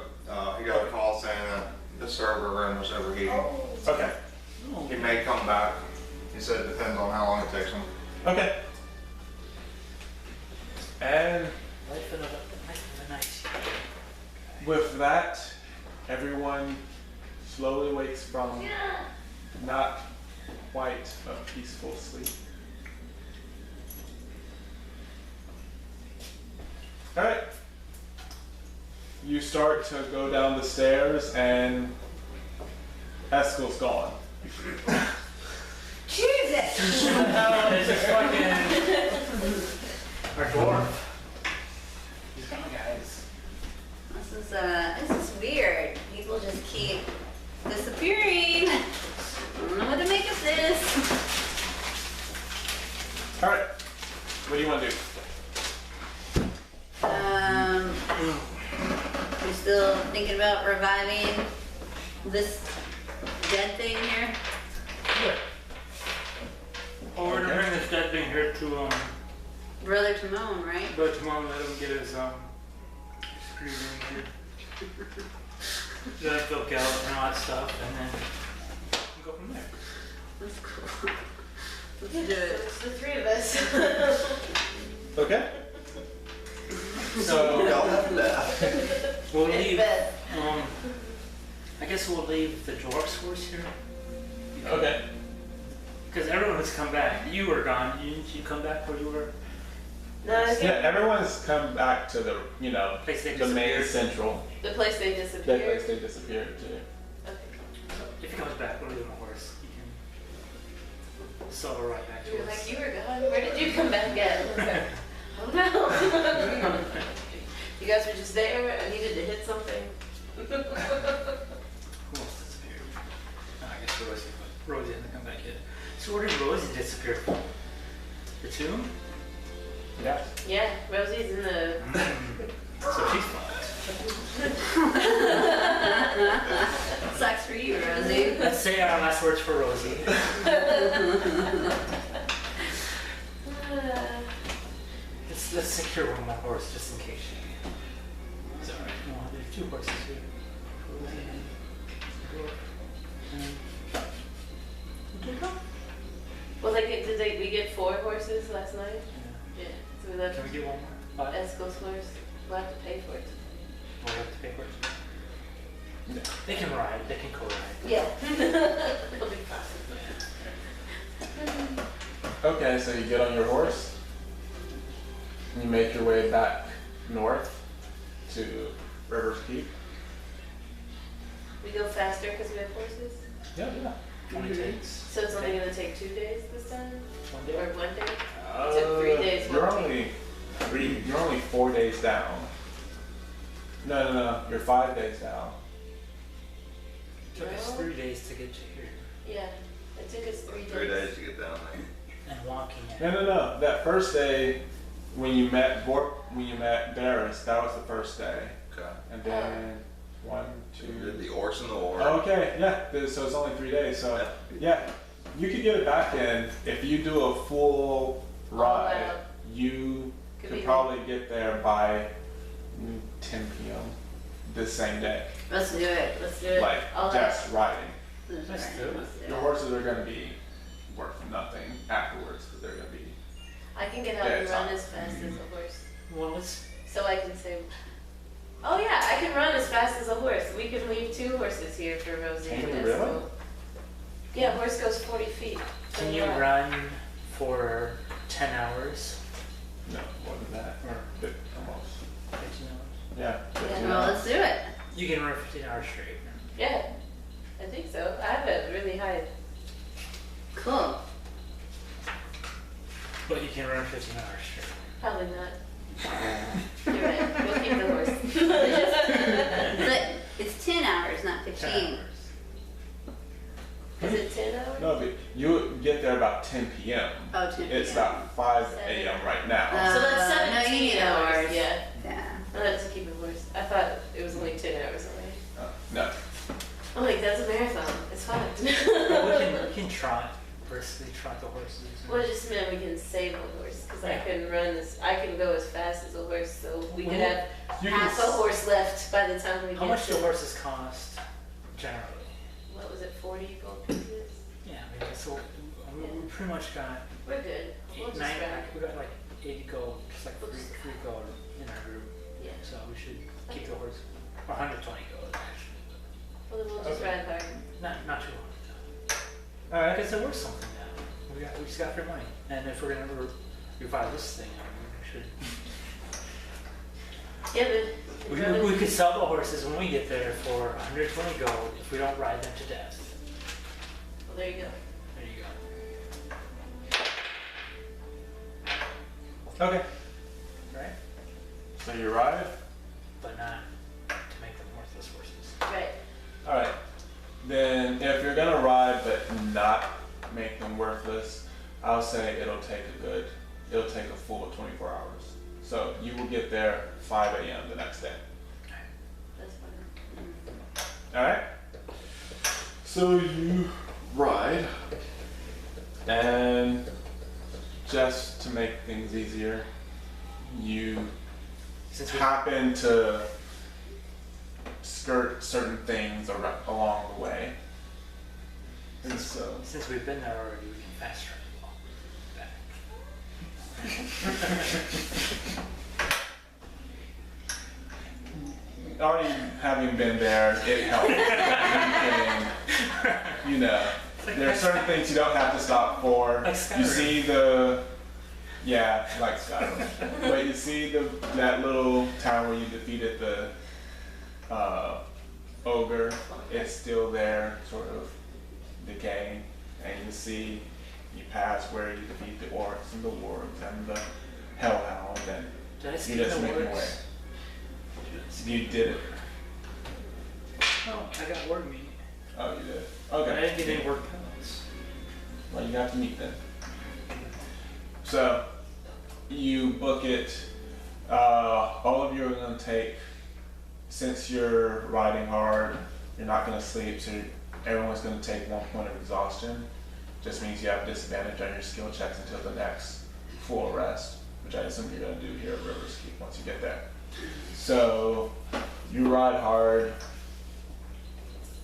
he got a call saying that the server room was overheating. Okay. He may come back. He said it depends on how long it takes him. Okay. And Life of the night. with that, everyone slowly wakes from not quite a peaceful sleep. All right. You start to go down the stairs and Eskel's gone. Jesus! No, this is fucking our dwarf. He's gone, guys. This is weird. People just keep disappearing. I don't know what to make of this. All right. What do you want to do? I'm still thinking about reviving this dead thing here. Yeah. Well, we're gonna bring this dead thing here to Brother Timon, right? But tomorrow let him get his screws in here. Let him milk out and all that stuff, and then go from there. That's cool. Let's Yeah, do so it. it's the three of us. Okay. So Y'all have that. We'll In leave. bed. I guess we'll leave the dwarf's horse here. okay. Because everyone has come back. You were gone. Didn't you come back where you were? No, I Yeah, think everyone's come back to the Place they the main disappeared. central. the place they That disappeared. place they disappeared to. Okay. If he comes back, we'll leave him a horse. He can solo ride back You to were us. like, you were gone. Where did you come back at? I was like, oh no. You guys were just there. I needed to hit something. Who else disappeared? Oh, I guess Rosie, but Rosie hasn't come back yet. So where did Rosie disappear from? The tomb? Yeah. Yeah, Rosie's in the. So she's fucked. Sucks for you, Rosie. Let's say our last words for Rosie. Let's secure one more horse just in case she. It's alright. No, there's two horses here. Rosie and Dwarf. Okay, go. Well, we get 4 horses last night? Yeah. Yeah. So we left Can we get one more? 5? Eskel's horse. We'll have to pay for it. We'll have to pay for it. Yeah. They can ride. They can co-ride. Yeah. It'll be fun. Okay, so you get on your horse. You make your way back north to River's Keep. We go faster because we have horses? Yeah, yeah. 20 takes. So it's only going to take 2 days this time? 1 day. Or 1 day? took 3 days, You're one only you're only 4 days down. No. You're 5 days down. Took us Well, 3 days to get to here. Yeah, it took us 3 days. 3 days to get down there. And walking it. No. That first day when you met Barris, that was the first day. Okay. And then 1, We did 2. the horse and the war. Okay, yeah. So it's only 3 days. So yeah, you could get it back in if you do a full ride. out. You Could could be- probably get there by 10 p.m. this same day. Let's do it. Let's do it. Like All out. just riding. Let's Let's do it. Your horses are going to be worth nothing afterwards because they're going to be. I can get out Yeah, and it's run not- as fast as a horse. Well, let's. So I can say, oh yeah, I can run as fast as a horse. We can leave 2 horses here for Rosie Can and you Eskel. really? Yeah, horse goes 40 feet. So Can you yeah. run for 10 hours? No, more than that. Or Almost. 15 hours? Yeah. 15 Well, hours. let's do it. You can run 15 hours straight. Yeah, I think so. I have it really high. Cool. But you can run 15 hours straight. Probably not. You're right. We'll keep the horse. But it's 10 hours, not 10 15. hours. Is it 10 hours? No, but you get there about 10 p.m. Oh, 10 It's p.m. about 5 a.m. right now. So that's no, you 17 need hours. hours. Yeah. Yeah. I have to keep a horse. I thought it was only 10 hours away. No. I'm like, that's a marathon. It's fun. We can trot. Firstly, trot the horses. Well, it just meant we can save a horse because I can run this. I can go as fast as a horse, so we could have You half a can, horse left by the time we How get much to. do horses cost generally? What was it? 40 gold pieces. Yeah, I mean, so we pretty much got We're good. We'll just 9. grab. We got like 80 gold, just like Oops. free gold in our group. Yeah. So we should keep the horse. 120 gold actually. Well, then we'll just Okay. ride hard. Not too hard. all right. Because they're worth something now. We just got free money. And if we're gonna revive this thing, I mean, we should. Yeah, but We could sell the horses when we get there for 120 gold if we don't ride them to death. well, there you go. There you go. Okay. Right? So you ride. But not to make them worthless horses. Right. All right. Then if you're gonna ride but not make them worthless, I'll say it'll take a full 24 hours. So you will get there 5 a.m. the next day. That's fine. All right. So you ride and just to make things easier, you Since we, happen to skirt certain things along the way. And so, since we've been there already, we can fast travel back. already having been there, it helps. You know, there are certain things you don't have to stop for. Like Skyrim. You see like Skyrim. But you see that little town where you defeated the ogre. It's still there, sort of decaying. And you pass where you defeat the orcs and the wargs and the hellhound, and Did I you skip just the make your words? way. You did it. Oh, I got word meeting. Oh, you did. I Okay. didn't get any word pellets. Well, you got to meet them. So, you book it. All of you are going to take, since you're riding hard, you're not going to sleep, so everyone's going to take 1 point of exhaustion. Just means you have disadvantage on your skill checks until the next full rest, which I assume you're going to do here at Rivers Keep once you get there. So, you ride hard.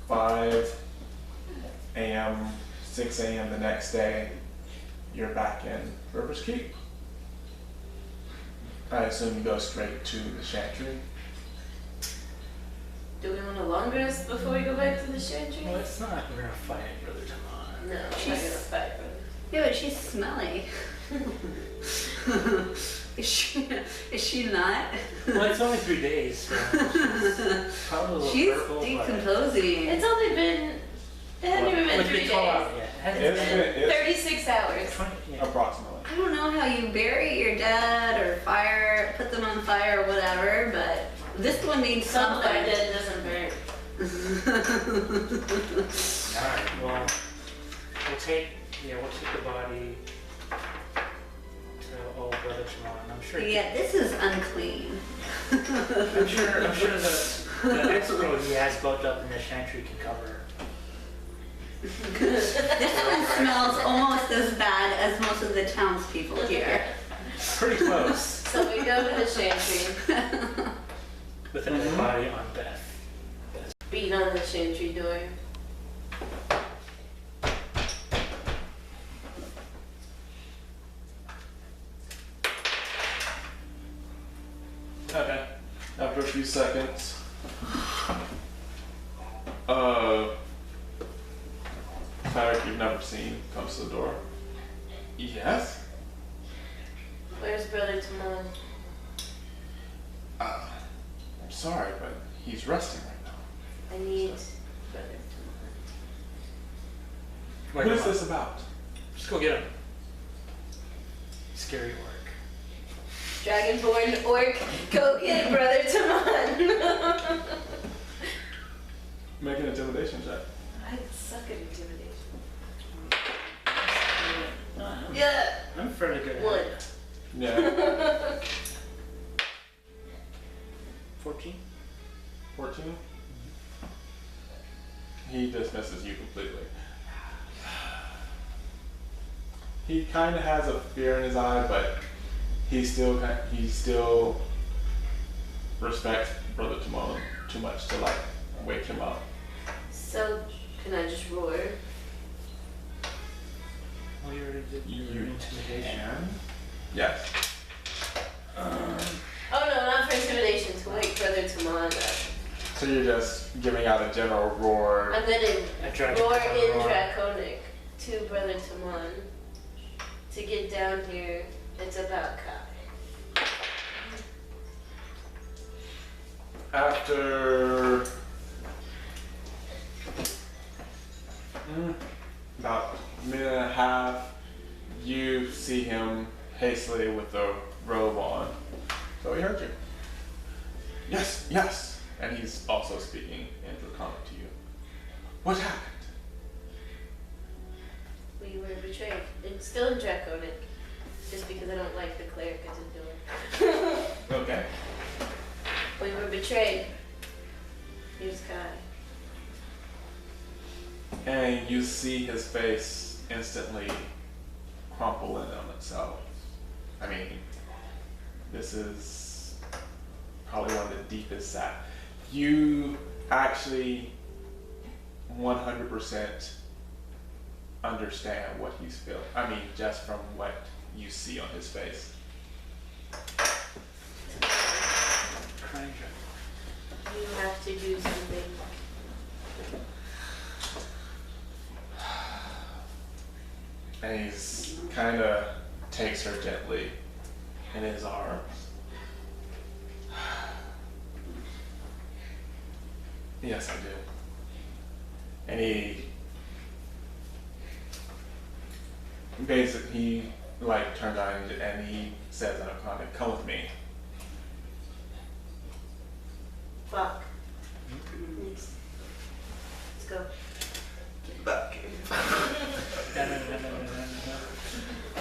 5 a.m., 6 a.m. the next day, you're back in Rivers Keep. I assume you go straight to the Chantry. Do we want a long rest before we go back to the Chantry? Well, it's not. We're gonna fight Brother Tamar. No, I'm not She's- gonna fight, brother. Yeah, but she's smelly. Is she not? Well, it's only 3 days, so probably a little She's purple, but- decomposing. It's only been, it hasn't even been What's 3 been days. called out yet? It hasn't It's been been- 36 hours. 20, yeah. Approximately. I don't know how you bury your dead or put them on fire or whatever, but this one needs Something something. that doesn't burn. Alright, well, we'll take the body to old Brother Tamar, and I'm sure. Yeah, this is unclean. I'm sure the expo he has built up in the Chantry can cover. This one smells almost as bad as most of the townspeople here. Pretty close. So we go to the Chantry, With another body on Beth. beat on the Chantry door. Okay. After a few seconds, cleric you've never seen comes to the door. Yes? Where's Brother Tamar? I'm sorry, but he's resting right now. I need Brother Tamar. What is this about? Just go get him. Scary work. Dragonborn orc, go get Brother Tamar. Make an intimidation check. I suck at intimidation. I'm Yeah, fairly good at 1. it. Yeah. 14? 14? He dismisses you completely. He kind of has a fear in his eye, but he still respects Brother Timon too much to like wake him up. So, can I just roar? Well, you already did You your intimidation. can? Yes. Oh no, not for intimidation, to wake Brother Tamar up. So you're just giving out a general roar. I'm gonna A dragon roar can in roar. Draconic to Brother Tamar. To get down here, it's about Kai. After about a minute and a half, you see him hastily with the robe on. So he heard you. Yes, yes. And he's also speaking in Draconic to you. What happened? We were betrayed. It's still in Draconic. Just because I don't like the cleric isn't doing. Okay. We were betrayed. Here's Kai. And you see his face instantly crumple in them itself. I mean, this is probably one of the deepest that you actually 100% understand what he's feeling. I mean, just from what you see on his face. Crying. You have to do something. And he's kind of takes her gently in his arms. Yes, I do. And he basically, he like turns on and he says in a comment, "Come with me." Bocq. Next. Let's go. Back.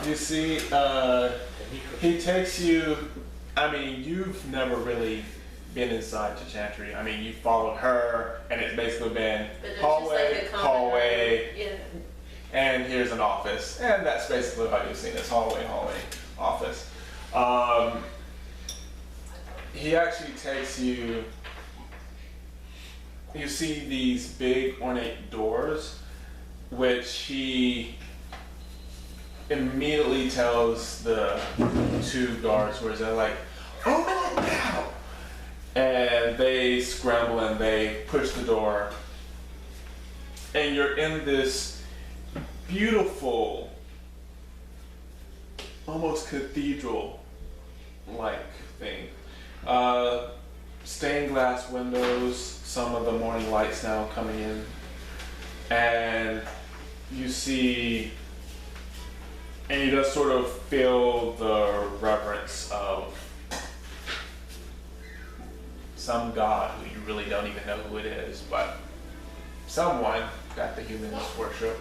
You see, he takes you, I mean, you've never really been inside the chantry. I mean, you followed her, and it's basically been But there's hallway, just like a common hallway, Yeah. and here's an office. And that's basically how you've seen this hallway, office. He actually takes you, you see these big ornate doors, which he immediately tells the two guards, where they're like, "Open it now!" And they scramble and they push the door. And you're in this beautiful, almost cathedral-like thing. Stained glass windows, some of the morning lights now coming in. And you see, and you just sort of feel the reverence of some god who you really don't even know who it is, but someone that the humans worship.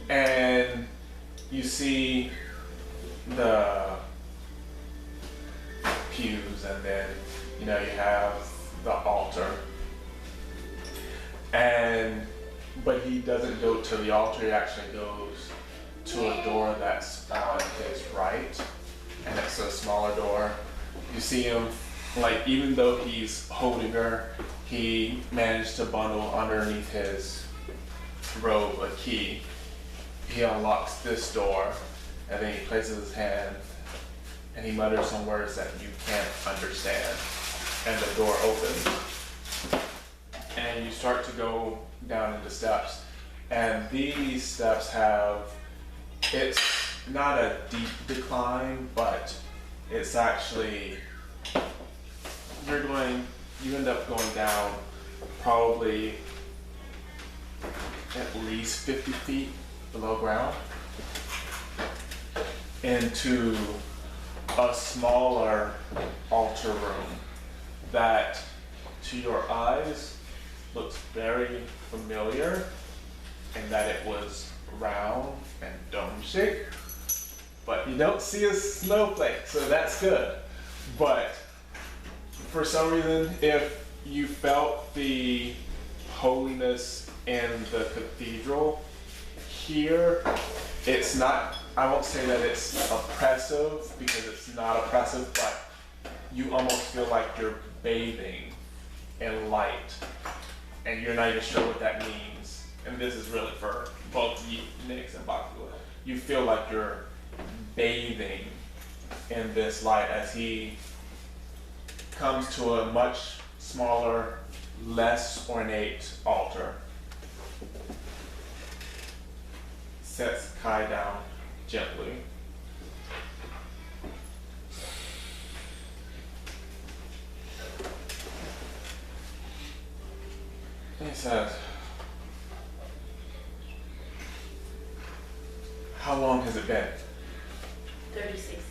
And you see the pews, and then you have the altar. But he doesn't go to the altar, he actually goes to a door that's on his right, and it's a smaller door. You see him, like, even though he's holding her, he managed to bundle underneath his robe a key. He unlocks this door, and then he places his hand, and he mutters some words that you can't understand, and the door opens. And you start to go down into steps, and these steps it's not a deep decline, but it's actually, you end up going down probably at least 50 feet below ground into a smaller altar room that to your eyes looks very familiar, in that it was round and dome-shaped, but you don't see a snowflake, so that's good. But for some reason, if you felt the holiness in the cathedral, here it's not, I won't say that it's oppressive, because it's not oppressive, but you almost feel like you're bathing in light, and you're not even sure what that means. And this is really for both Nix and Bocq. You feel like you're bathing in this light as he comes to a much smaller, less ornate altar. Sets Kai down gently. He says, "How long has it been?" 36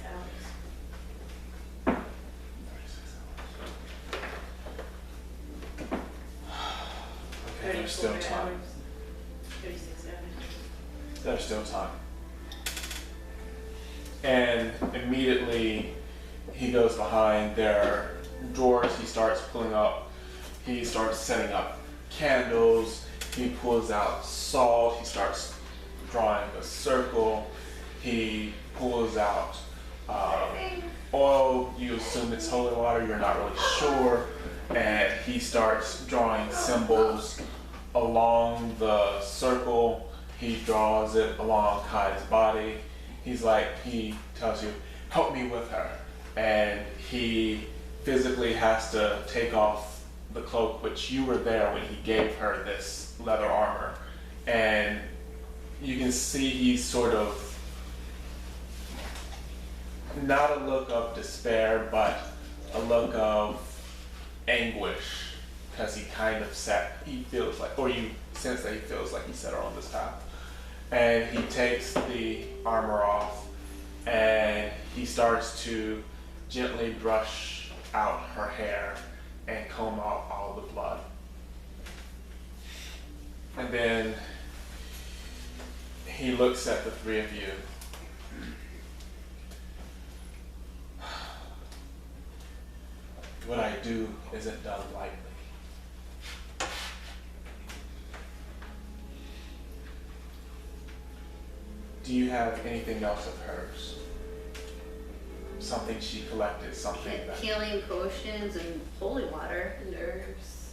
hours. Okay, there's still 34 time. hours. 36 hours. There's still time. And immediately he goes behind their drawers, he starts setting up candles, he pulls out salt, he starts drawing a circle. He pulls out oil. You assume it's holy water, you're not really sure. And he starts drawing symbols along the circle. He draws it along Kai's body. He tells you, help me with her. And he physically has to take off the cloak, which you were there when he gave her this leather armor. And you can see he's sort of, not a look of despair, but a look of anguish, because he feels like, or you sense that he feels like he set her on this path. And he takes the armor off and he starts to gently brush out her hair and comb out all the blood. And then he looks at the three of you. What I do isn't done lightly. Do you have anything else of hers? Something she collected, something that... Healing potions and holy water and herbs.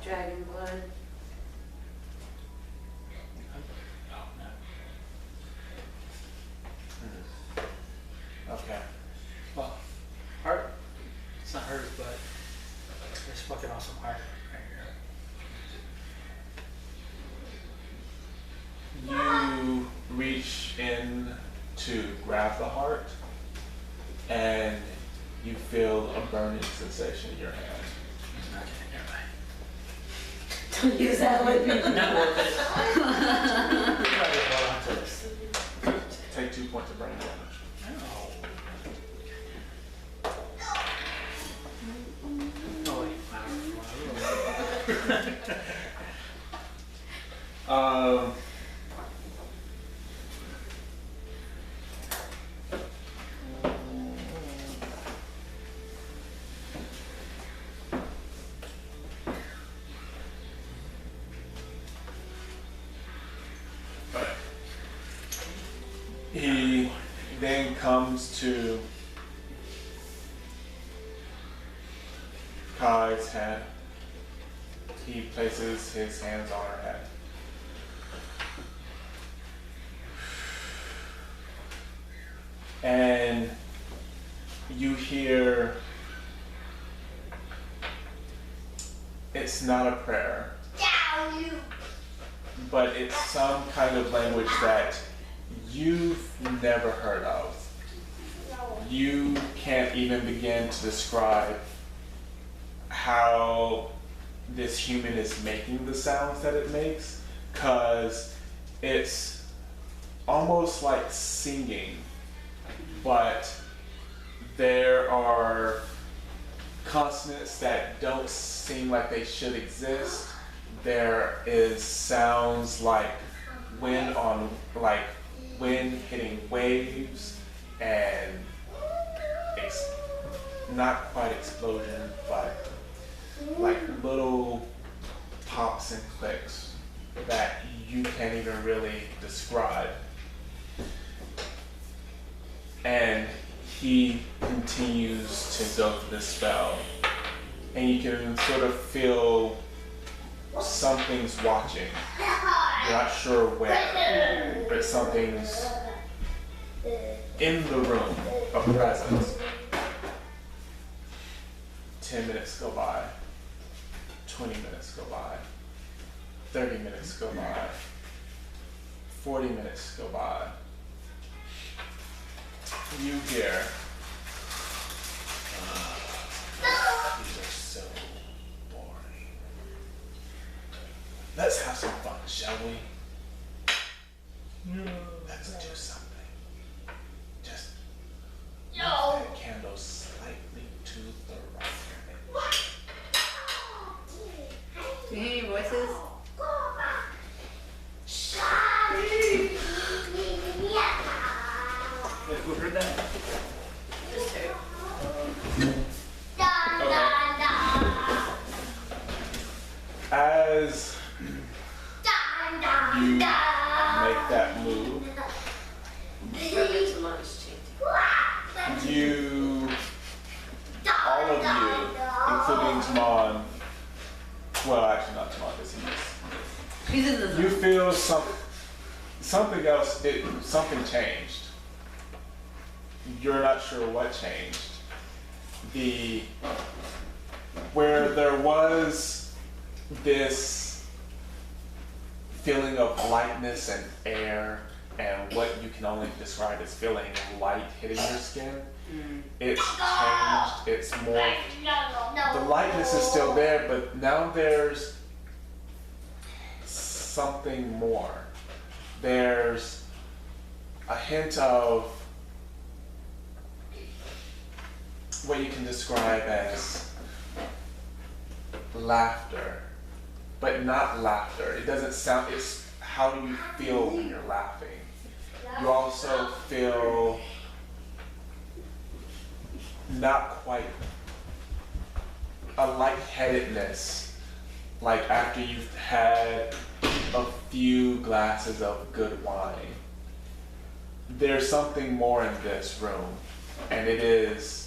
Dragon blood. Oh, no. Okay. Well, heart. It's not hers, but it's fucking awesome heart right here. You reach in to grab the heart, and you feel a burning sensation in your hand. Okay, never mind. Don't use that with me. Not worth it. Probably hold on to this. Take 2 points of burning damage. Oh, wait. He then comes to Kai's head. He places his hands on her head. And you hear, it's not a prayer, but it's some kind of language that you've never heard of. You can't even begin to describe how this human is making the sounds that it makes, because it's almost like singing, but there are consonants that don't seem like they should exist. There is sounds like wind hitting waves, and not quite explosion, but like little pops and clicks that you can't even really describe. And he continues to go through this spell, and you can sort of feel something's watching. You're not sure where, but something's in the room of presence. 10 minutes go by, 20 minutes go by, 30 minutes go by, 40 minutes go by. You hear, these are so boring. Let's have some fun, shall we? No. Let's do something. Just move that candle slightly to the right. Do you hear any voices? Wait, who heard that? Just her. As you make that move, Brother Tamon's chanting. all of you, including Tamon, well, actually not Tamon, because you feel something else, something changed. You're not sure what changed. Where there was this feeling of lightness and air and what you can only describe as feeling light hitting your skin, it's changed, it's morphed. The lightness is still there, but now there's something more. There's a hint of what you can describe as laughter, but not laughter. It doesn't sound, it's how you feel when you're laughing. You also feel not quite a lightheadedness, like after you've had a few glasses of good wine. There's something more in this room, and it is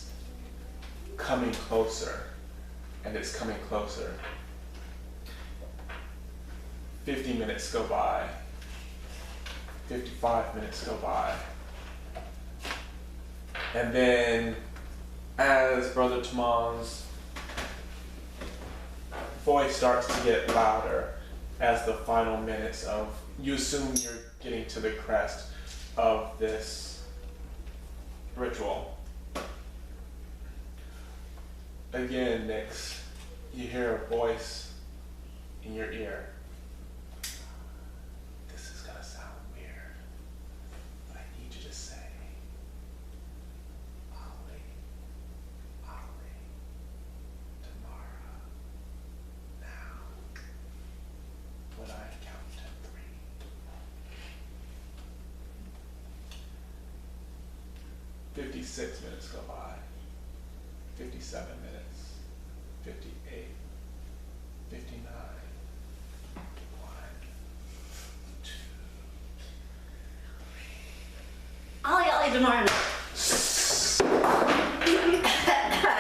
coming closer, and it's coming closer. 50 minutes go by, 55 minutes go by, and then as Brother Tamon's voice starts to get louder as the final minutes of, you assume you're getting to the crest of this ritual. Again, Nyx, you hear a voice in your ear. This is gonna sound weird, but I need you to say, Ali, Tamara, now, when I count to 3. 56 minutes go by, 57 minutes, 58, 59, 1, 2. Ollie, tomorrow. I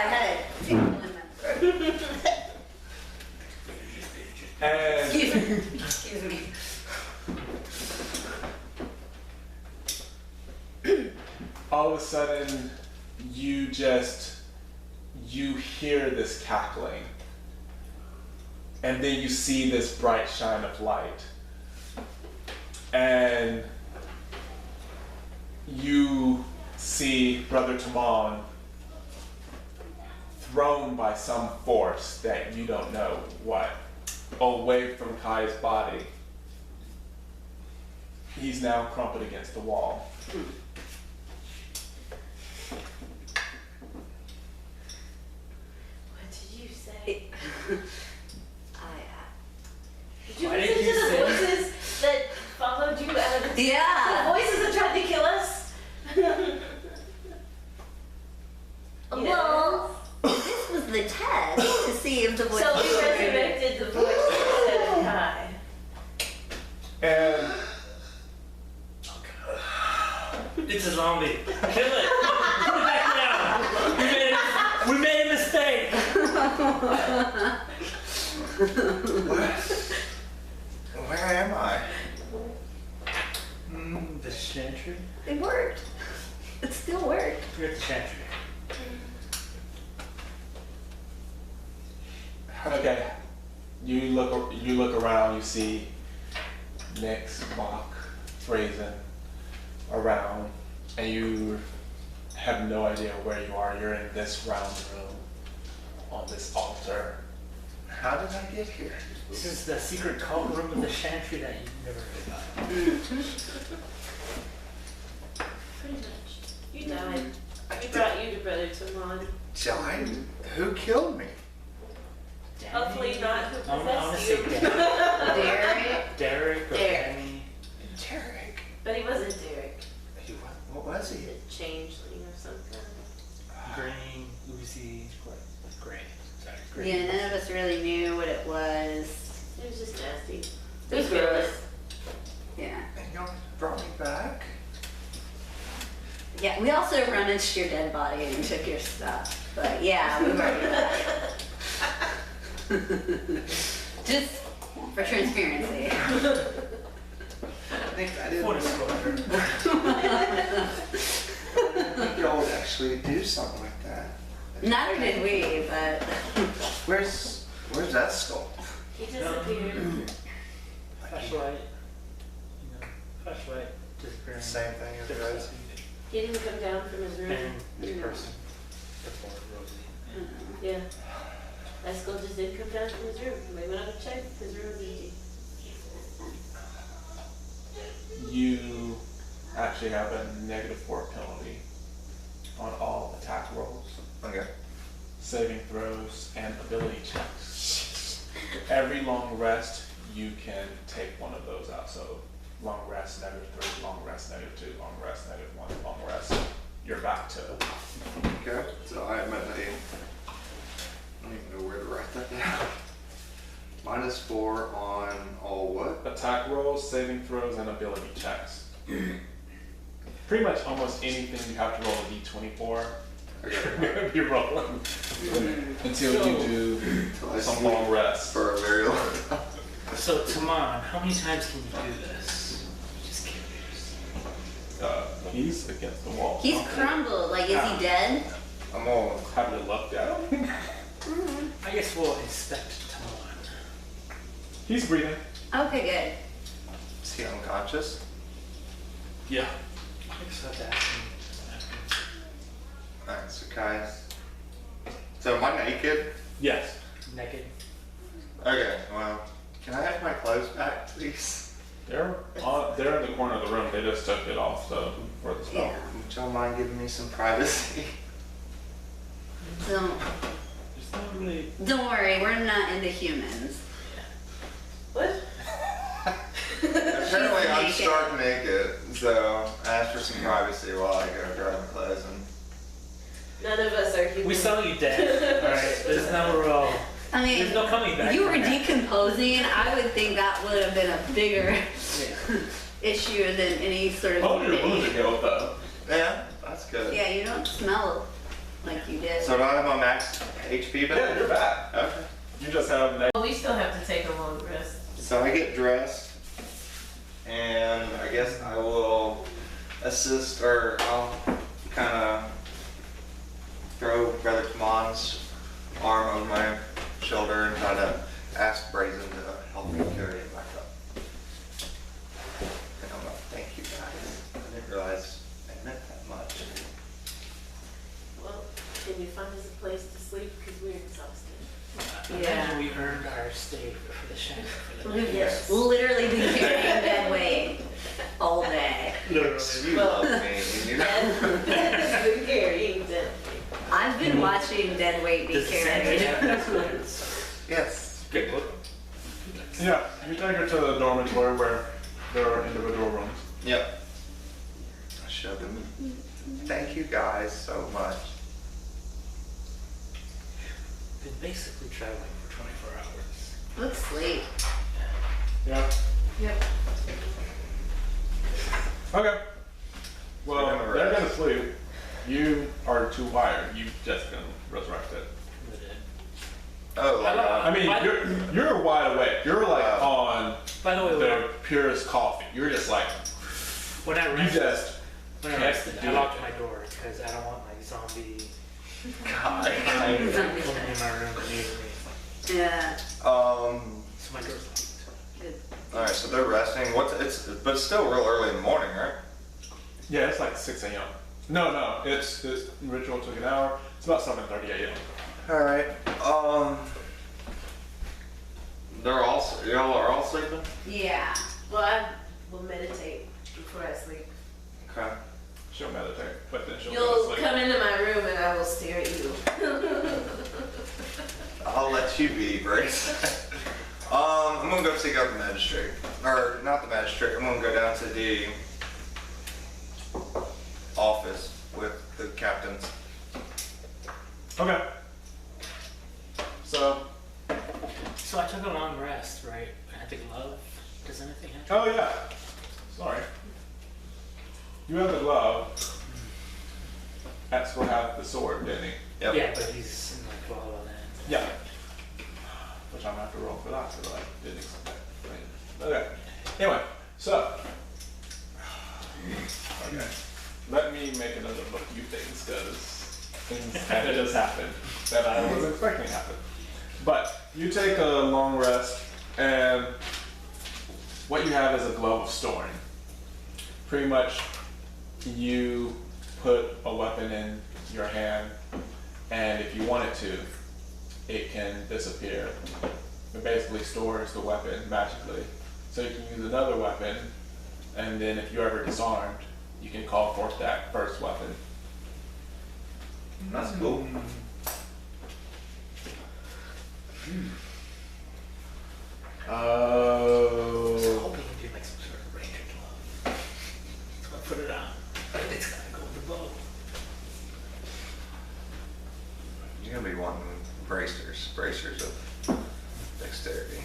had a tickle in my throat. And Excuse me. all of a sudden, you hear this cackling, and then you see this bright shine of light, and you see Brother Tamon thrown by some force that you don't know what, away from Kai's body. He's now crumpled against the wall. What did you say? Did you Why listen did you to the say- voices that followed you out of the Yeah. The voices that tried to kill us? Well, this was the test to see if the voice So we was resurrected the voice that said hi. And It's a zombie. Kill it. Put it back down. We made a mistake. Where am I? The chantry? It worked. It still worked. You're at the chantry. okay, you look around. You see Nyx, Bocq, Brazen around, and you have no idea where you are. You're in this round room on this altar. How did I get here? This is the secret cult room of the chantry that you never heard about. Pretty much. You died. We brought you to Brother Tamon. Died? Who killed me? Hopefully not who I wanna possessed say you. Derek or Derek. Penny. Derek. But he wasn't Derek. What was he? A changeling or something. Green, Uzi, Gray. Sorry, Gray. Yeah, none of us really knew what it was. It was just nasty. It It was was gross. back. Yeah, we also rummaged your dead body and took your stuff. But yeah, we were just for transparency. I think I didn't. For disclosure. think y'all would actually do something like that. Neither did we, but Where's Eskel? He disappeared. Flashlight. Flashlight disappearing. Same thing as Rose. He didn't come down from his room. And this No. person before Rosie. Yeah. Eskel just didn't come down from his room. We went out to check. His room was empty. You actually have a -4 penalty on all attack rolls, Okay. saving throws, and ability checks. Every long rest, you can take one of those out. So long rest, -3, long rest, -2, long rest, -1, long rest. You're back to Okay. So I'm at a. I don't even know where to write that down. -4 on all what? attack rolls, saving throws, and ability checks. Pretty much almost anything you have to roll a d20 for, Okay. you're rolling. Until you do Until I some sleep long rest. for a very long time. So, Taman, how many times can you do this? Just curious. He's against the wall. he's crumbled. Like, is he dead? I'm all. Have you lucked out? I guess we'll inspect Taman. He's breathing. Okay, Is he unconscious? Yeah. I guess I'll have to ask him. Alright, so guys. So am I naked? Yes. Naked. Okay, well, can I have my clothes back, please? They're in the corner of the room. They just took it off for the spell. Yeah. Would y'all mind giving me some privacy? good. It's not really. Don't worry, we're not into humans. What? Apparently I'm naked. stark naked, so I asked for some privacy while I go grab my clothes and None of us are human. We saw you dead. Alright, there's no I mean, there's no coming back. you were from that. decomposing. I would think that would have been a bigger Yeah. issue than any sort of Oh, your wounds humidity. are healed though. yeah, that's good. Yeah, you don't smell like you did. So do I have my max HP back? Yeah, you're back. Okay. You just have Well, we still have to take a long rest. So I get dressed, and I guess I will assist, or I'll kind of throw Brother Kamon's arm over my shoulder and try to ask Brazen to help me carry him back up. And I'm like, thank you guys. I didn't realize it meant that much. Well, can you find us a place to sleep? Because we're exhausted. Imagine we earned our stay for the shadow for the night. Yes. Literally been carrying dead weight all day. Literally. You love me, and you know. That's been carrying them. I've been watching dead weight be Does the sandwich carried. have excellence? Yes. Good book. Yeah, you take her to the dormitory where there are individual rooms. Yep. I showed them. Thank you guys so much. Been basically traveling for 24 hours. Let's sleep. Yeah. Yep. Okay. Well, They're gonna they're rest. gonna sleep. You are too wired. You just been resurrected. We're dead. Oh, like, I mean, you're wide awake. You're like on By the way, the purest coffee. You're just like when I you rested, just when I can't rested, do I locked it. my door because I don't want like zombie God. coming in my room immediately. Yeah. So my door's locked. Good. All right, so they're resting. But it's still real early in the morning, right? yeah. It's like 6 a.m. No. It's this ritual took an hour. It's about 7:30 a.m. All right. Y'all are all sleeping. Yeah. Well, I will meditate before I sleep. Okay. She'll meditate, but then she'll go You'll to sleep. come into my room and I will stare at you. I'll let you be, Brace. I'm gonna go seek out the magistrate, or not the magistrate. I'm gonna go down to the office with the captains. Okay. So, So I took a long rest, right? I had the glove. Does anything happen? oh yeah. Sorry. You have the glove. Eskel have the sword, didn't he? Yep. Yeah, but he's in like La La Land. Yeah. Which I'm gonna have to roll for that, so I didn't expect. Okay. Anyway, so. Okay. Let me make another look at you things, because things kind of just happened that I wasn't expecting to happen. But you take a long rest, and what you have is a glove of storing. Pretty much, you put a weapon in your hand, and if you want it to, it can disappear. It basically stores the weapon magically. So you can use another weapon, and then if you're ever disarmed, you can call forth that first weapon. That's cool. I was Oh. hoping you did like some sort of ranger glove. So I put it on. But it's gotta go with the bow. You're gonna be wanting bracers of dexterity.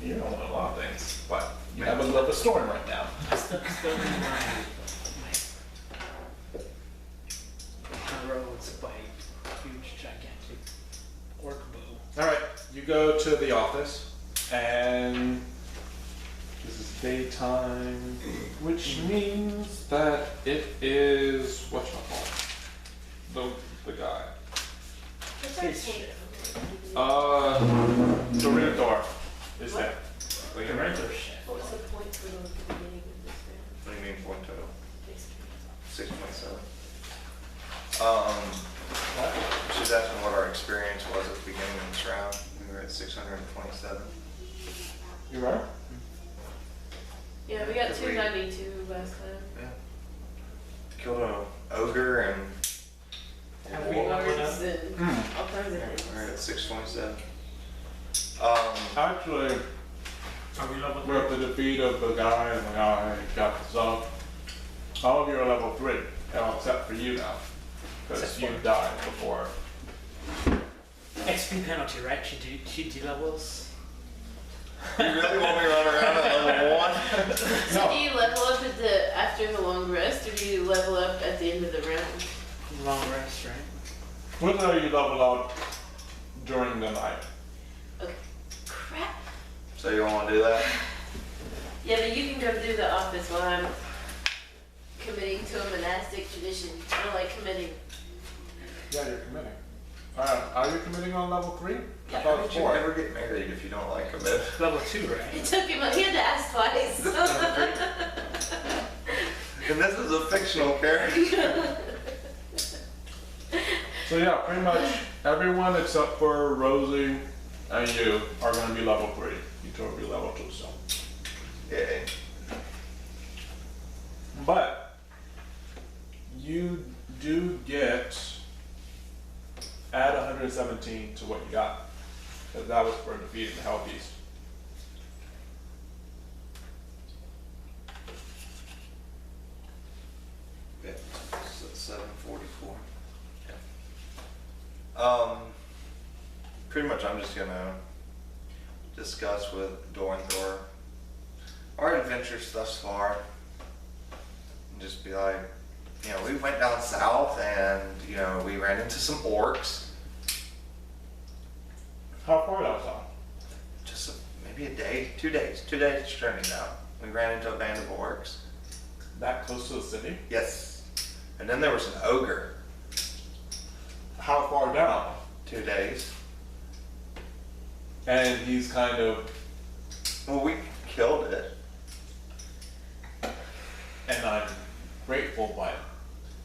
You don't want a lot of things, but you have a glove of storing right now. Still in my roads by huge, gigantic orc bow. All right, you go to the office, and this is daytime, which means that it is whatchamacallit, the guy. What's our take? The real Dwarf is there. What do The you mean? regular shit. What was the point for the beginning of this round? What do you mean point total? Basically. 6.7. She's asking what our experience was at the beginning of this round. We were at 627. You right? Yeah, we got Did we- 292 last time. Yeah. Killed an ogre and Have we Wards leveled up? and all kinds of things. we're at 627. Actually, Are we level with the defeat of the guy and the guy got the zone, all of you are level 3, except for you now, because Except you for- died before. XP penalty, right? She D-levels? You really want me to run around at level 1? So do you level up after the long rest, or do you level up at the end of the round? Long rest, right? What are you level out during the night? Okay. Crap. So you want to do that? Yeah, but you can come do the office while I'm committing to a monastic tradition. I don't like committing. Yeah, you're committing. Are you committing on level 3? I How thought did you 4. ever get married if you don't like commit? Level 2, right? It took him, he had to ask twice. And this is a fictional character. So yeah, pretty much everyone except for Rosie and you are going to be level 3. You two will be level 2, so. Yay. But you do get add 117 to what you got, because that was for defeating the Hell Beast. Yeah, so 744. Pretty much I'm just gonna discuss with Dornthor our adventures thus far. And just be like, you know, we went down south and, you know, we ran into some orcs. How far that was on? Just maybe a day, 2 days, 2 days journey now. We ran into a band of orcs. That close to the city? Yes. And then there was an ogre. How far down? 2 days. And he's kind of, Well, we killed it. and I'm grateful, but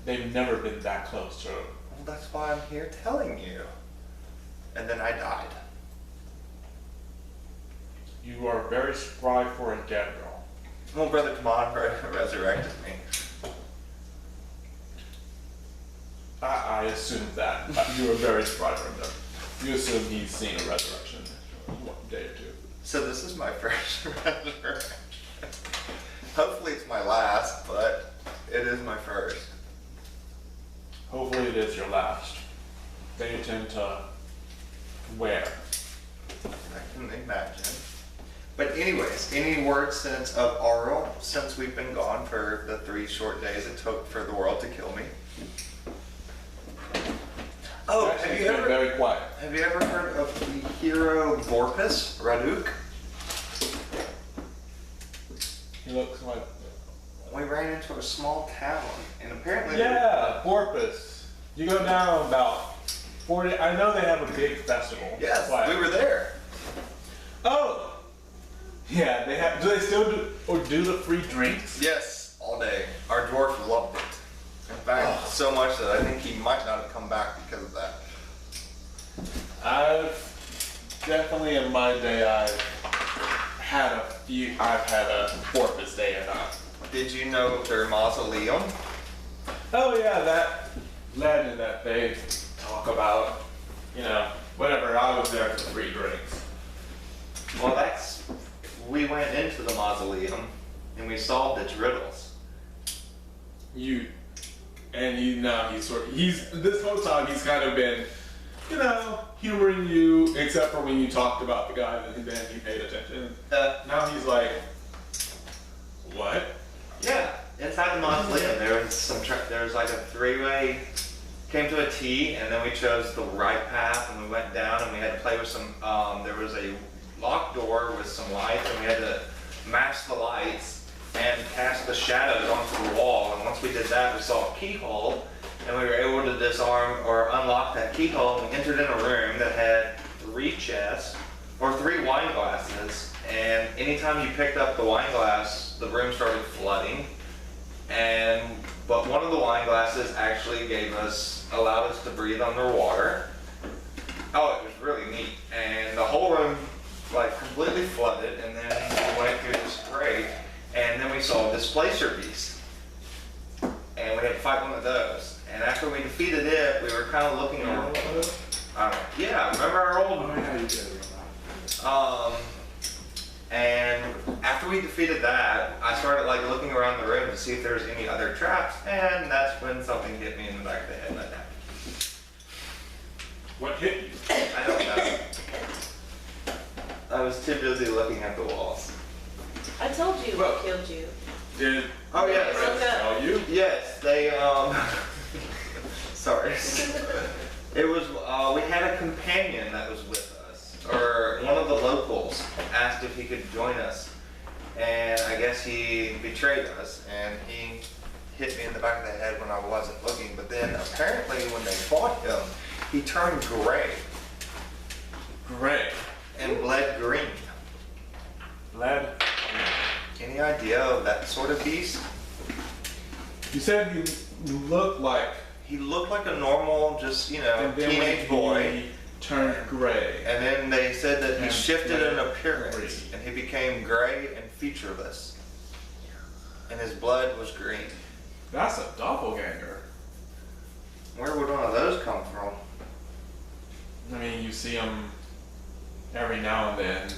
they've never been that close to. Well, that's why I'm here telling you. And then I died. You are very spry for a dead girl. Well, Brother Kamon resurrected me. I assumed that. You were very spry for him. You assume he's seen a resurrection in a day or 2. So this is my first resurrection. Hopefully it's my last, but it is my first. Hopefully it is your last. They intend to wear. I can imagine. But anyways, any word since of Auril since we've been gone for the 3 short days it took for the world to kill me? Oh, Actually, it's been very quiet. have you ever heard of the hero Vorpus, Radook? He looks like. We ran into a small town, and apparently Yeah, Porpoise. You go down about 40. I know they have a big festival. yes, Like- we were there. Oh. Yeah, they have. Do they still do the free drinks? Yes, all day. Our dwarf loved it. In fact, so much that I think he might not have come back because of that. I've definitely in my day I've had a Porpoise day or not. Did you know their mausoleum? Oh yeah, that legend that they talk about. You know, whatever. I was there for free drinks. Well, we went into the mausoleum and we solved its riddles. He's this whole time he's kind of been, humoring you, except for when you talked about the guy and then he paid attention. Now he's like, what? Yeah, inside the mausoleum there was there was like a 3-way, came to a T, and then we chose the right path and we went down and we had to play with some, there was a locked door with some lights and we had to match the lights and cast the shadows onto the wall, and once we did that we saw a keyhole and we were able to disarm or unlock that keyhole, and we entered in a room that had 3 chests or 3 wine glasses, and anytime you picked up the wine glass the room started flooding, but one of the wine glasses actually allowed us to breathe underwater. Oh, it was really neat, and the whole room like completely flooded, and then we went through this grate, and then we saw a displacer beast, and we had to fight one of those. And after we defeated it, we were kind of looking around. Yeah, remember our old? And after we defeated that, I started like looking around the room to see if there was any other traps, and that's when something hit me in the back of the head like that. What hit you? I don't know. I was too busy looking at the walls. I told you what killed you. Oh yes. Tell you? Yes, they sorry. It was we had a companion that was with us, or one of the locals asked if he could join us, and I guess he betrayed us and he hit me in the back of the head when I wasn't looking, but then apparently when they fought him, he turned gray Gray. and bled green. Lad. Any idea of that sort of beast? You said he looked like. He looked like a normal, just, And then teenage boy. turned gray. And then they said that he And shifted in bled appearance, green. and he became gray and featureless. And his blood was green. That's a doppelganger. Where would one of those come from? I mean, you see them every now and then.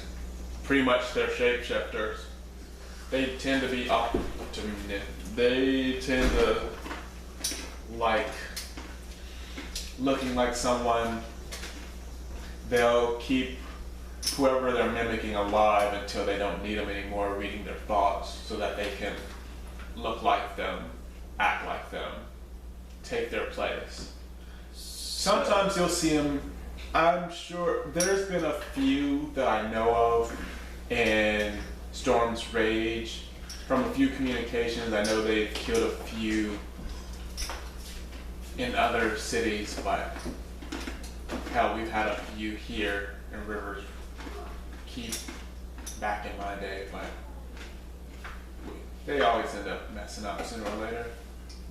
Pretty much they're shapeshifters. They tend to be They tend to like looking like someone. They'll keep whoever they're mimicking alive until they don't need them anymore, reading their thoughts so that they can look like them, act like them, take their place. Sometimes you'll see them. I'm sure there's been a few that I know of in Storm's Rage. From a few communications, I know they've killed a few in other cities, but hell, we've had a few here in Rivers Keep back in my day, but they always end up messing up sooner or later,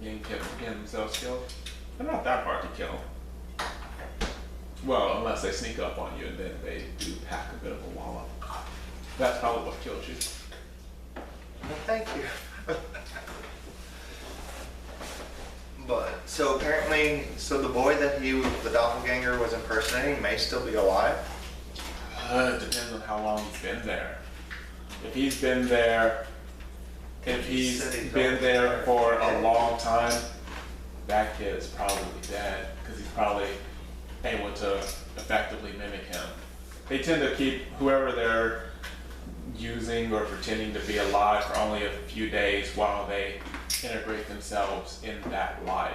getting themselves killed. They're not that hard to kill. Well, unless they sneak up on you and then they do pack a bit of a wallop. That's probably what killed you. Well, thank you. But, so apparently, the boy that the doppelganger was impersonating may still be alive? It depends on how long he's been there. If he's been there for a long time, that kid is probably dead, because he's probably able to effectively mimic him. They tend to keep whoever they're using or pretending to be alive for only a few days while they integrate themselves in that light.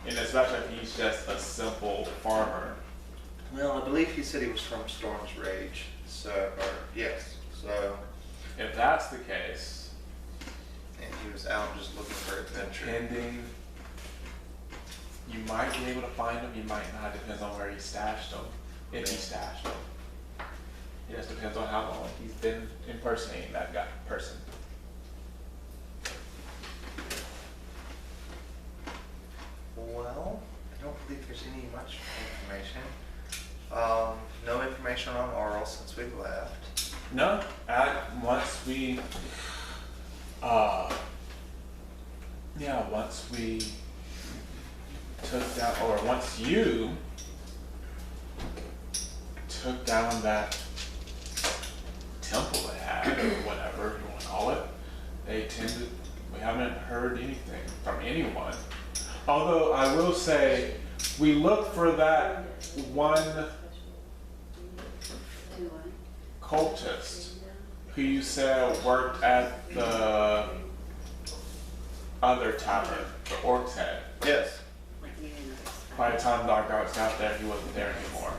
And especially if he's just a simple farmer. Well, I believe he said he was from Storm's Rage. So, or yes. So, If that's the case, and he was out just looking for adventure. depending, you might be able to find him, you might not. Depends on where he stashed them. If he stashed them. It just depends on how long he's been impersonating that guy, person. Well, I don't believe there's any much information. No information on Oral since we left. No, once we took down, or once you took down that temple they had, or whatever you want to call it, we haven't heard anything from anyone. Although I will say, we looked for that one cultist who you said worked at the other tavern, the Orc's Head. Yes. By the time Dark Arts got there, he wasn't there anymore.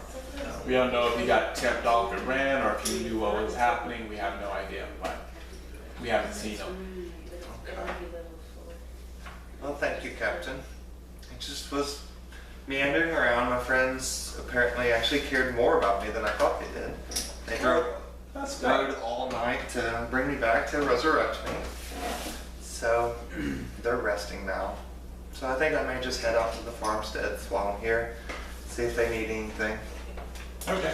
We don't know if he got tipped off and ran or if he knew what was happening. We have no idea, but we haven't seen him. Well, thank you, Captain. It just was meandering around. My friends apparently actually cared more about me than I thought they did. They drove all night to bring me back to resurrect me. So they're resting now. So I think I may just head out to the farmsteads while I'm here, see if they need anything. Okay.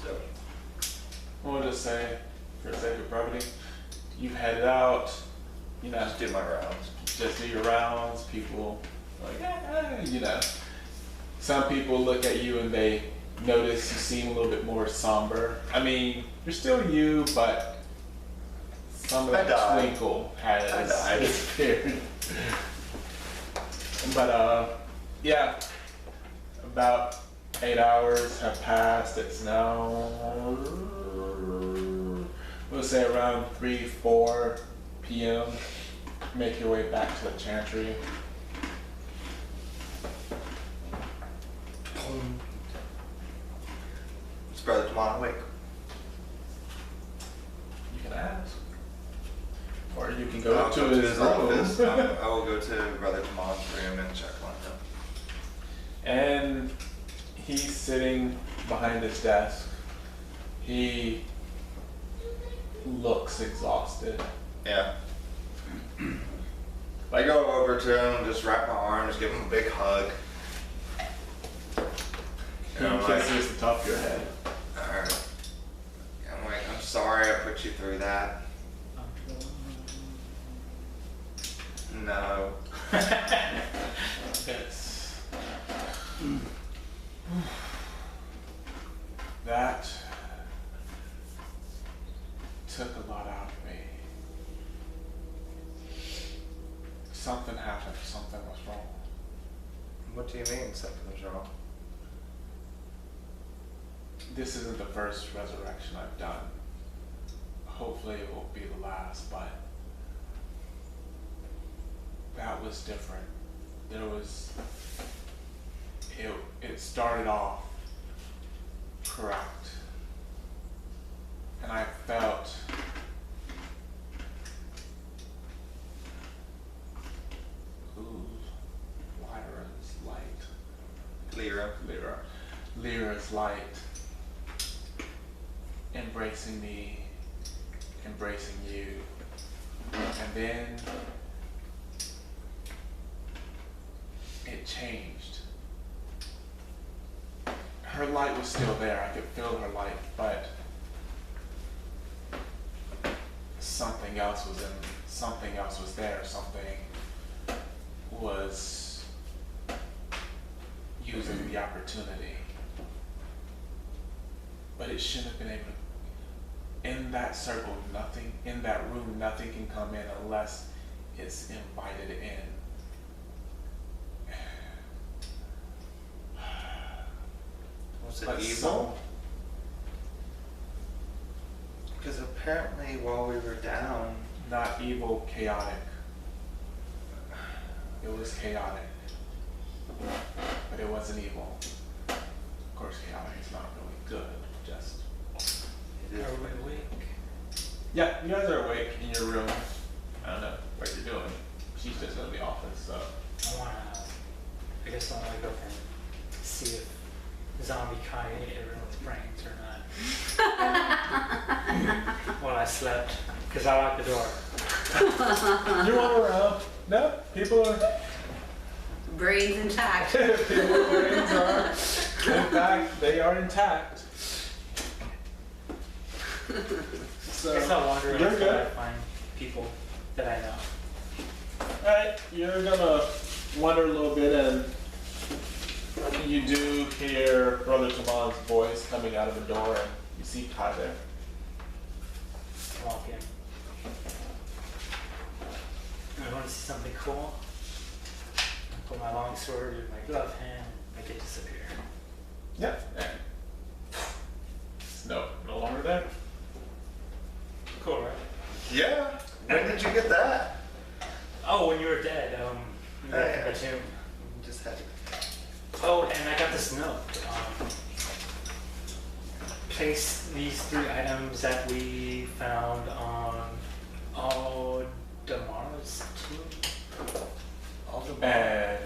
So We'll just say, for the sake of brevity, you headed out, just do my rounds. just do your rounds. People some people look at you and they notice you seem a little bit more somber. I mean, you're still you, but some of that twinkle has disappeared. But yeah, about 8 hours have passed. It's now, we'll say around 3-4 p.m. Make your way back to the chantry. Is Brother Tamon awake? You can ask. Or you can go to his office. room. I will go to Brother Tamon's room and check on him. And he's sitting behind his desk. He looks exhausted. Yeah. I go over to him, just wrap my arms, give him a big hug. He And I'm like, kisses the top of your head. alright. I'm like, I'm sorry I put you through that. No. It's that took a lot out of me. Something happened, something was wrong. What do you mean something was wrong? This isn't the first resurrection I've done. Hopefully it won't be the last, but that was different. It started off correct. And I felt Lyra's light embracing me, embracing you, and then it changed. Her light was still there, I could feel her light, but something else was there, something was using the opportunity. But it shouldn't have been able to. In that circle, nothing, in that room, nothing can come in unless it's invited in. Was it But evil? Because apparently while we were down, Not evil, chaotic. It was chaotic. But it wasn't evil. Of course, chaotic is not really good, just... it is. Are we awake? Yeah, you guys are awake in your room. I don't know what you're doing. She's just in the office, so... I guess I wanna go and see if zombie Kai ate everyone's brains or not. While I slept, because I locked the door. You want around? No, people are... Brains intact. People's brains are... In fact, they are intact. I So, guess I'll wander you're until I good. find people that I know. Alright, you're gonna wander a little bit and you do hear Brother Taman's voice coming out of the door and you see Kai there. Walk in. I want to see something cool. I put my long sword in my glove hand, make it disappear. Yep. And it's no longer there. Cool, right? Yeah. When did you get that? Oh, when you were dead, you got yeah. the tomb. Just had to. Oh, and I got this note. Place these 3 items that we found on Aldemara's tomb. And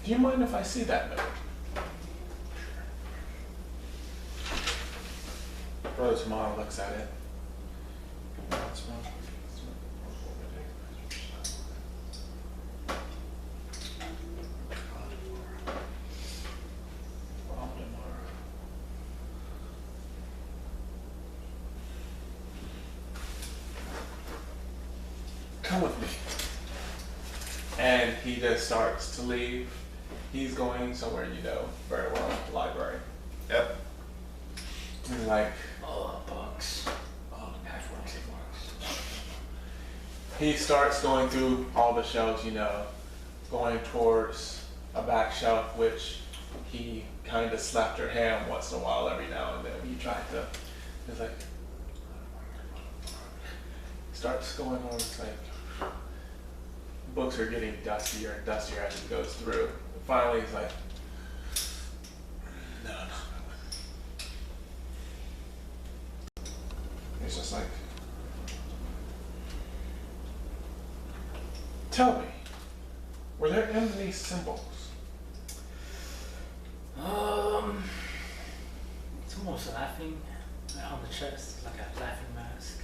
do you mind if I see that note? Brother Taman looks at it. Come with me. And he just starts to leave. He's going somewhere you know very well, the library. Yep. And like, Oh, books. Oh, Half-Orc books. he starts going through all the shelves, you know, going towards a back shelf, which he kind of slapped her hand once in a while every now and then. He tried to, he's like, starts going on, it's like, books are getting dustier and dustier as it goes through. Finally, he's like, no. He's just like, tell me, were there any symbols? It's almost laughing on the chest, like a laughing mask.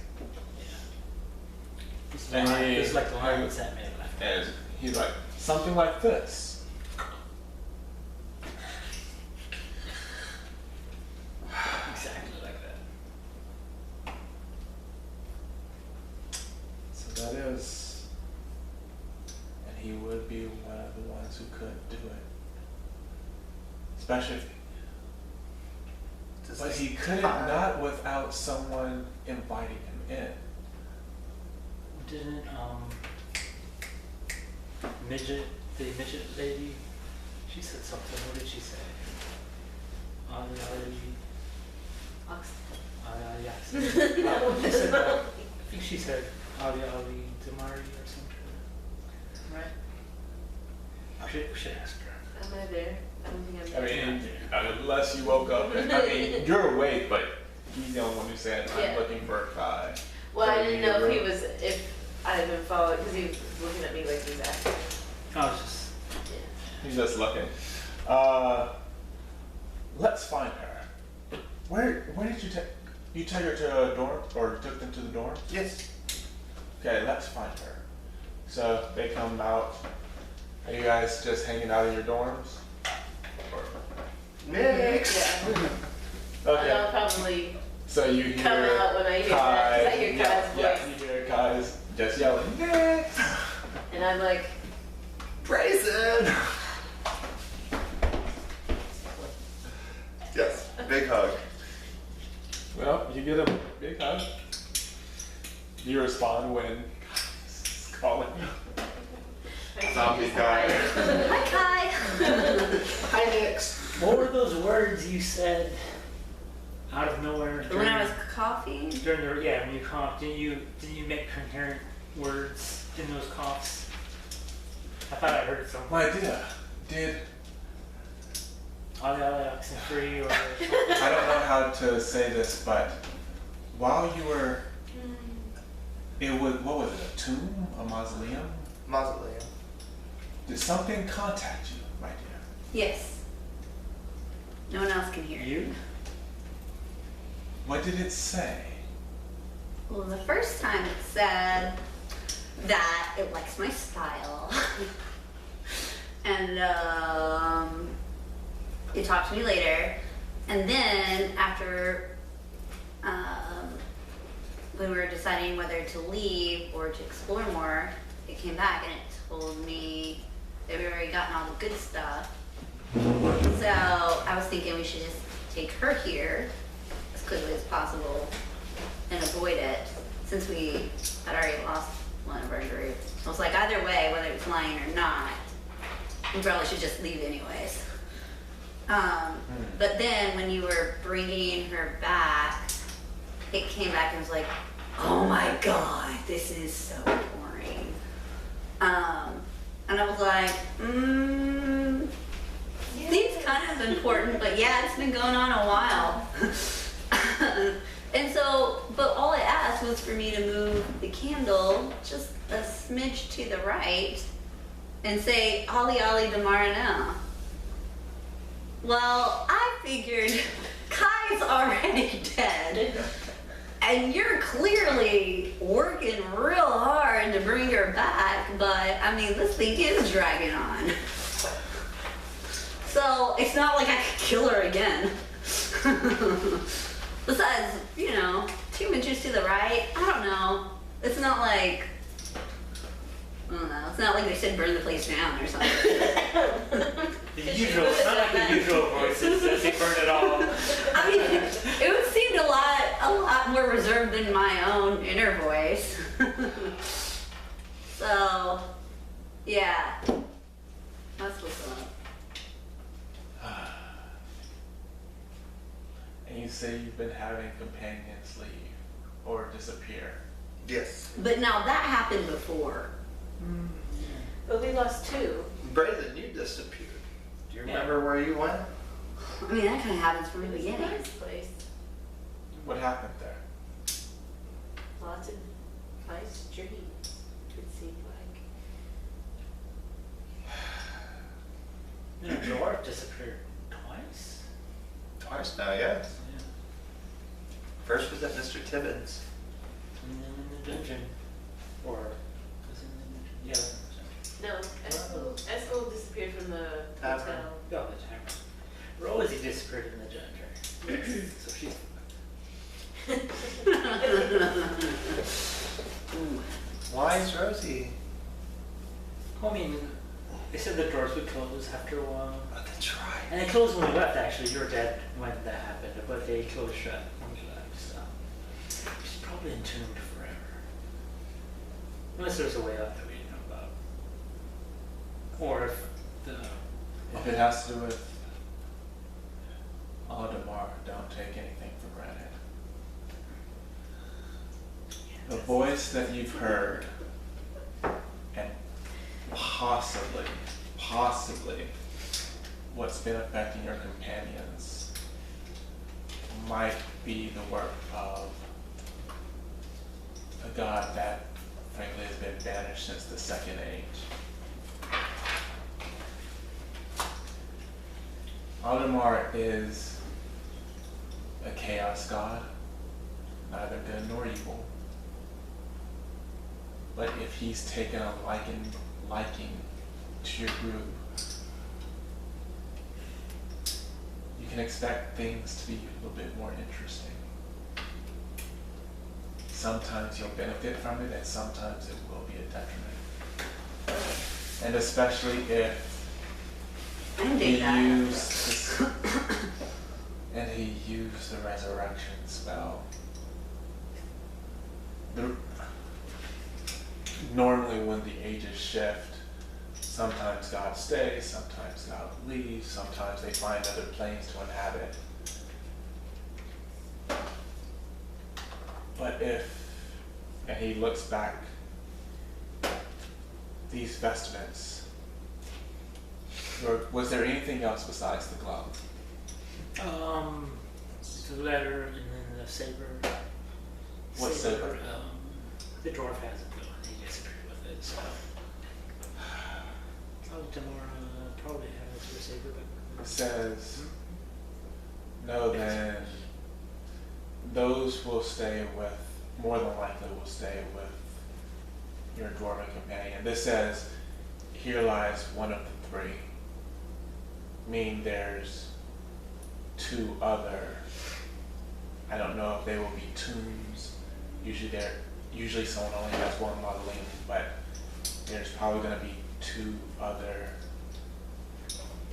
Yeah. And It's like lines that made it laugh. And he's like, something like this. Exactly like that. So that is, and he would be one of the ones who could do it. Especially if, but he couldn't not without someone inviting him in. Didn't the midget lady, she said something. What did she say? She said that. I think she said Ali Damari or something. Right? We should ask her. Am I there? I don't think I'm I there. mean, unless you woke up, and, I mean, you're awake, but he's the only one who said, I'm Yeah. looking for a Kai. Well, I From didn't your know if he room. was, if I had been followed, because he was looking at me like he was asking. I was just. Yeah. He's just looking. Let's find her. Where did you take, you took her to a dorm, or took them to the dorm? Yes. Okay, let's find her. So they come out. Are you guys just hanging out in your dorms? Or- Next. Yeah. Okay. I'll probably So you come hear out when I hear that, because I hear yeah, Kai's yeah, voice. you hear Kai's just yelling, next! And I'm like, Brazen. Yes. Big hug. Well, you get a big hug. You respond when Kai's calling you. Zombie guy. Hi, Kai. Hi, Nix. What were those words you said out of nowhere? when I was during- coughing? During the, yeah, when you cough, didn't you make coherent words in those coughs? I thought I heard something. My idea. Did Oxen free or I don't know how to say this, but while you were, what was it? A tomb? A mausoleum? Mausoleum. Did something contact you, my dear? Yes. No one else can hear. you? What did it say? Well, the first time it said that it likes my style. And it talked to me later. And then after when we were deciding whether to leave or to explore more, it came back and it told me that we already gotten all the good stuff. So I was thinking we should just take her here as quickly as possible and avoid it, since we had already lost one of our groups. I was like, either way, whether it's lying or not, we probably should just leave anyways. But then when you were bringing her back, it came back and was like, oh my god, this is so boring. And I was like, seems kind of important, but yeah, it's been going on a while. And so, but all it asked was for me to move the candle just a smidge to the right and say, Ollie Ollie Damarana. Well, I figured Kai's already dead, and you're clearly working real hard to bring her back, but I mean, this thing is dragging on. So it's not like I could kill her again. Besides, you know, 2 inches to the right, I don't know. It's not like, I don't know, it's not like they said burn the place down or something. The usual, it's not like the usual voices that they burn it all. I mean, it would seem a lot more reserved than my own inner voice. So, yeah, that's what's up. And you say you've been having companions leave or disappear. Yes. But now that happened before. But we lost 2. Brazen, you disappeared. Do you remember where you went? I mean, that kind of happens from the It was a beginning. nice place. What happened there? Lots of nice dreams, it seemed like. You know, Dwarf disappeared twice. Twice now, yes. First was at Mr. Tibbins. And then in the dungeon. Or, was it in the dungeon? Yeah, it was in the dungeon. No, Eskel disappeared from the Tavern. hotel. Oh, the tavern. Rosie disappeared in the dungeon. So she's. Why is Rosie? Well, I mean, they said the doors would close after a while. Oh, that's right. And they closed when we left, actually. You were dead when that happened, but they closed shut when we left, so. She's probably entombed forever. Unless there's a way out that we didn't know about. Or if the. If it has to do with Audemars, don't take anything for granted. The voice that you've heard, and possibly, what's been affecting your companions, might be the work of a god that, frankly, has been banished since the Second Age. Audemars is a chaos god, neither good nor evil. But if he's taken a liking to your group, you can expect things to be a little bit more interesting. Sometimes you'll benefit from it, and sometimes it will be a detriment. And especially if he used the resurrection spell. Normally when the ages shift, sometimes God stays, sometimes God leaves, sometimes they find other planes to inhabit. But if, and he looks back, these vestments, was there anything else besides the glove? The letter and then the saber. What saber? The dwarf has it though. He gets screwed with it, so. Tamara probably has her saber, but. It says, no, then those will stay with, more than likely will stay with your dwarven companion. This says, here lies one of the three. Meaning there's two other, I don't know if they will be tombs. Usually someone only has one mausoleum, but there's probably gonna be two other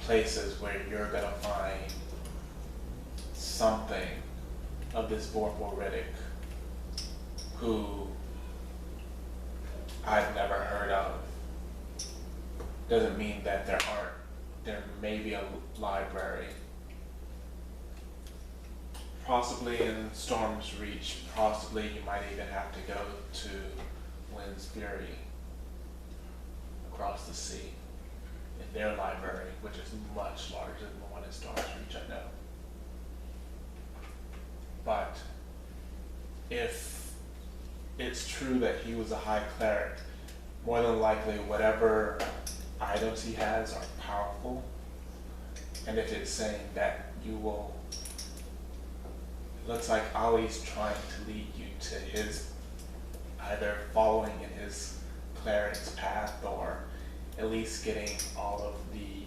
places where you're gonna find something of this Radook who I've never heard of. Doesn't mean that there may be a library. Possibly in Storm's Reach, possibly you might even have to go to Wind's Fury across the sea in their library, which is much larger than the one in Storm's Reach, I know. But if it's true that he was a high cleric, more than likely whatever items he has are powerful. And if it's saying that you will, it looks like Ali's trying to lead you to his, either following in his cleric's path or at least getting all of the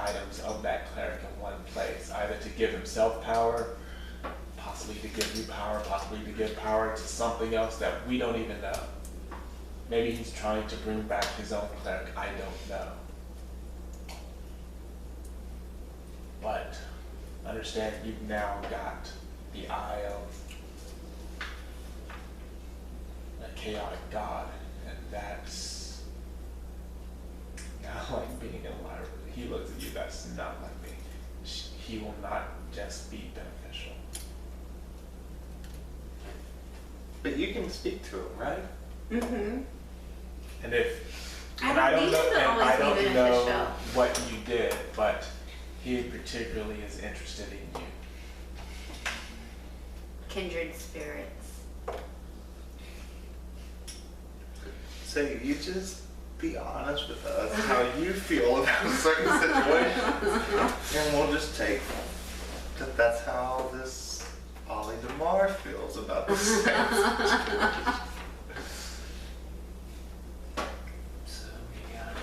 items of that cleric in one place, either to give himself power, possibly to give you power, possibly to give power to something else that we don't even know. Maybe he's trying to bring back his own cleric, I don't know. But understand you've now got the eye of a chaotic god, and that's not like being in a library. He looks at you, that's not like me. He will not just be beneficial. But you can speak to him, right? Mm-hmm. And if, I and don't I don't need know, him to and always I be don't know beneficial. what you did, but he particularly is interested in you. Kindred spirits. So you just be honest with us how you feel about certain situations, and we'll just take that that's how this Ollie DeMar feels about the same situation. So we got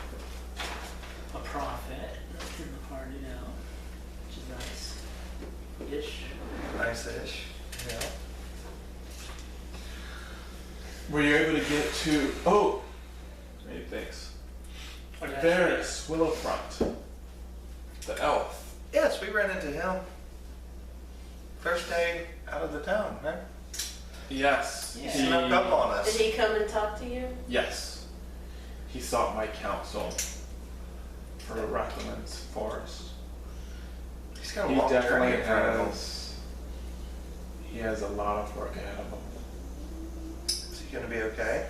a prophet in the party now, which is nice-ish. Nice-ish, yeah. Were you able to get to, oh, many thanks. Varys Willowfront, the elf. Yes, we ran into him. First day out of the town, right? Yes. Yeah. He snuck up on us. Did he come and talk to you? Yes. He sought my counsel for Rathman's forest. He's got a He long journey definitely in front of him. he has a lot of work ahead of him. Is he gonna be okay?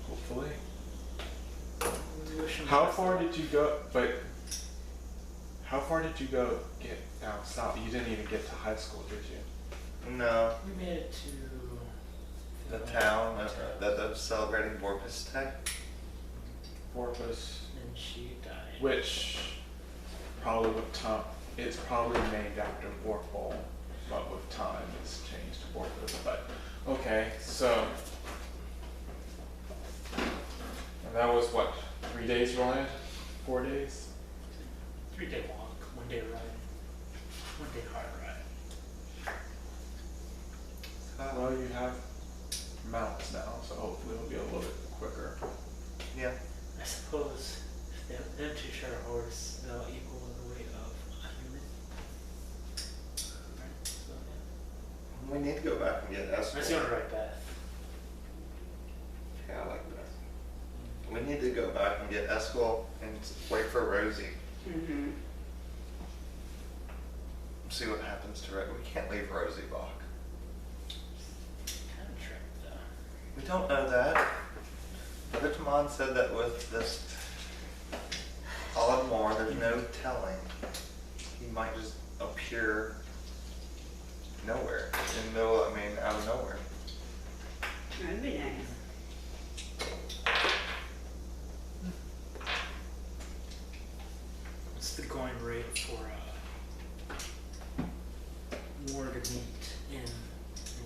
Hopefully. We wish him How best. far did you go, how far did you go get down south? You didn't even get to high school, did you? No. We made it to The town that was celebrating Borpus Day. Porpoise, and she died. which probably with time, it's probably named after Vorpal, but with time it's changed to Porpoise. But okay, so and that was what, 3 days ride? 4 days? 3-day walk, 1-day ride, 1-day hard ride. Well, you have mounts now, so hopefully it'll be a little bit quicker. Yeah. I suppose if them two share a horse, they'll equal the weight of a human. Right? So yeah. We need to go back and get Eskel. Unless you want to ride Beth. Yeah, I like that. We need to go back and get Eskel and wait for Rosie. Mm-hmm. See what happens to Rosie. We can't leave Rosie Bocq. don't know that. Brother Taman said that with this Olimar, there's no telling. He might just appear nowhere, in the middle, out of nowhere. That'd be nice. What's the going rate for ward meat in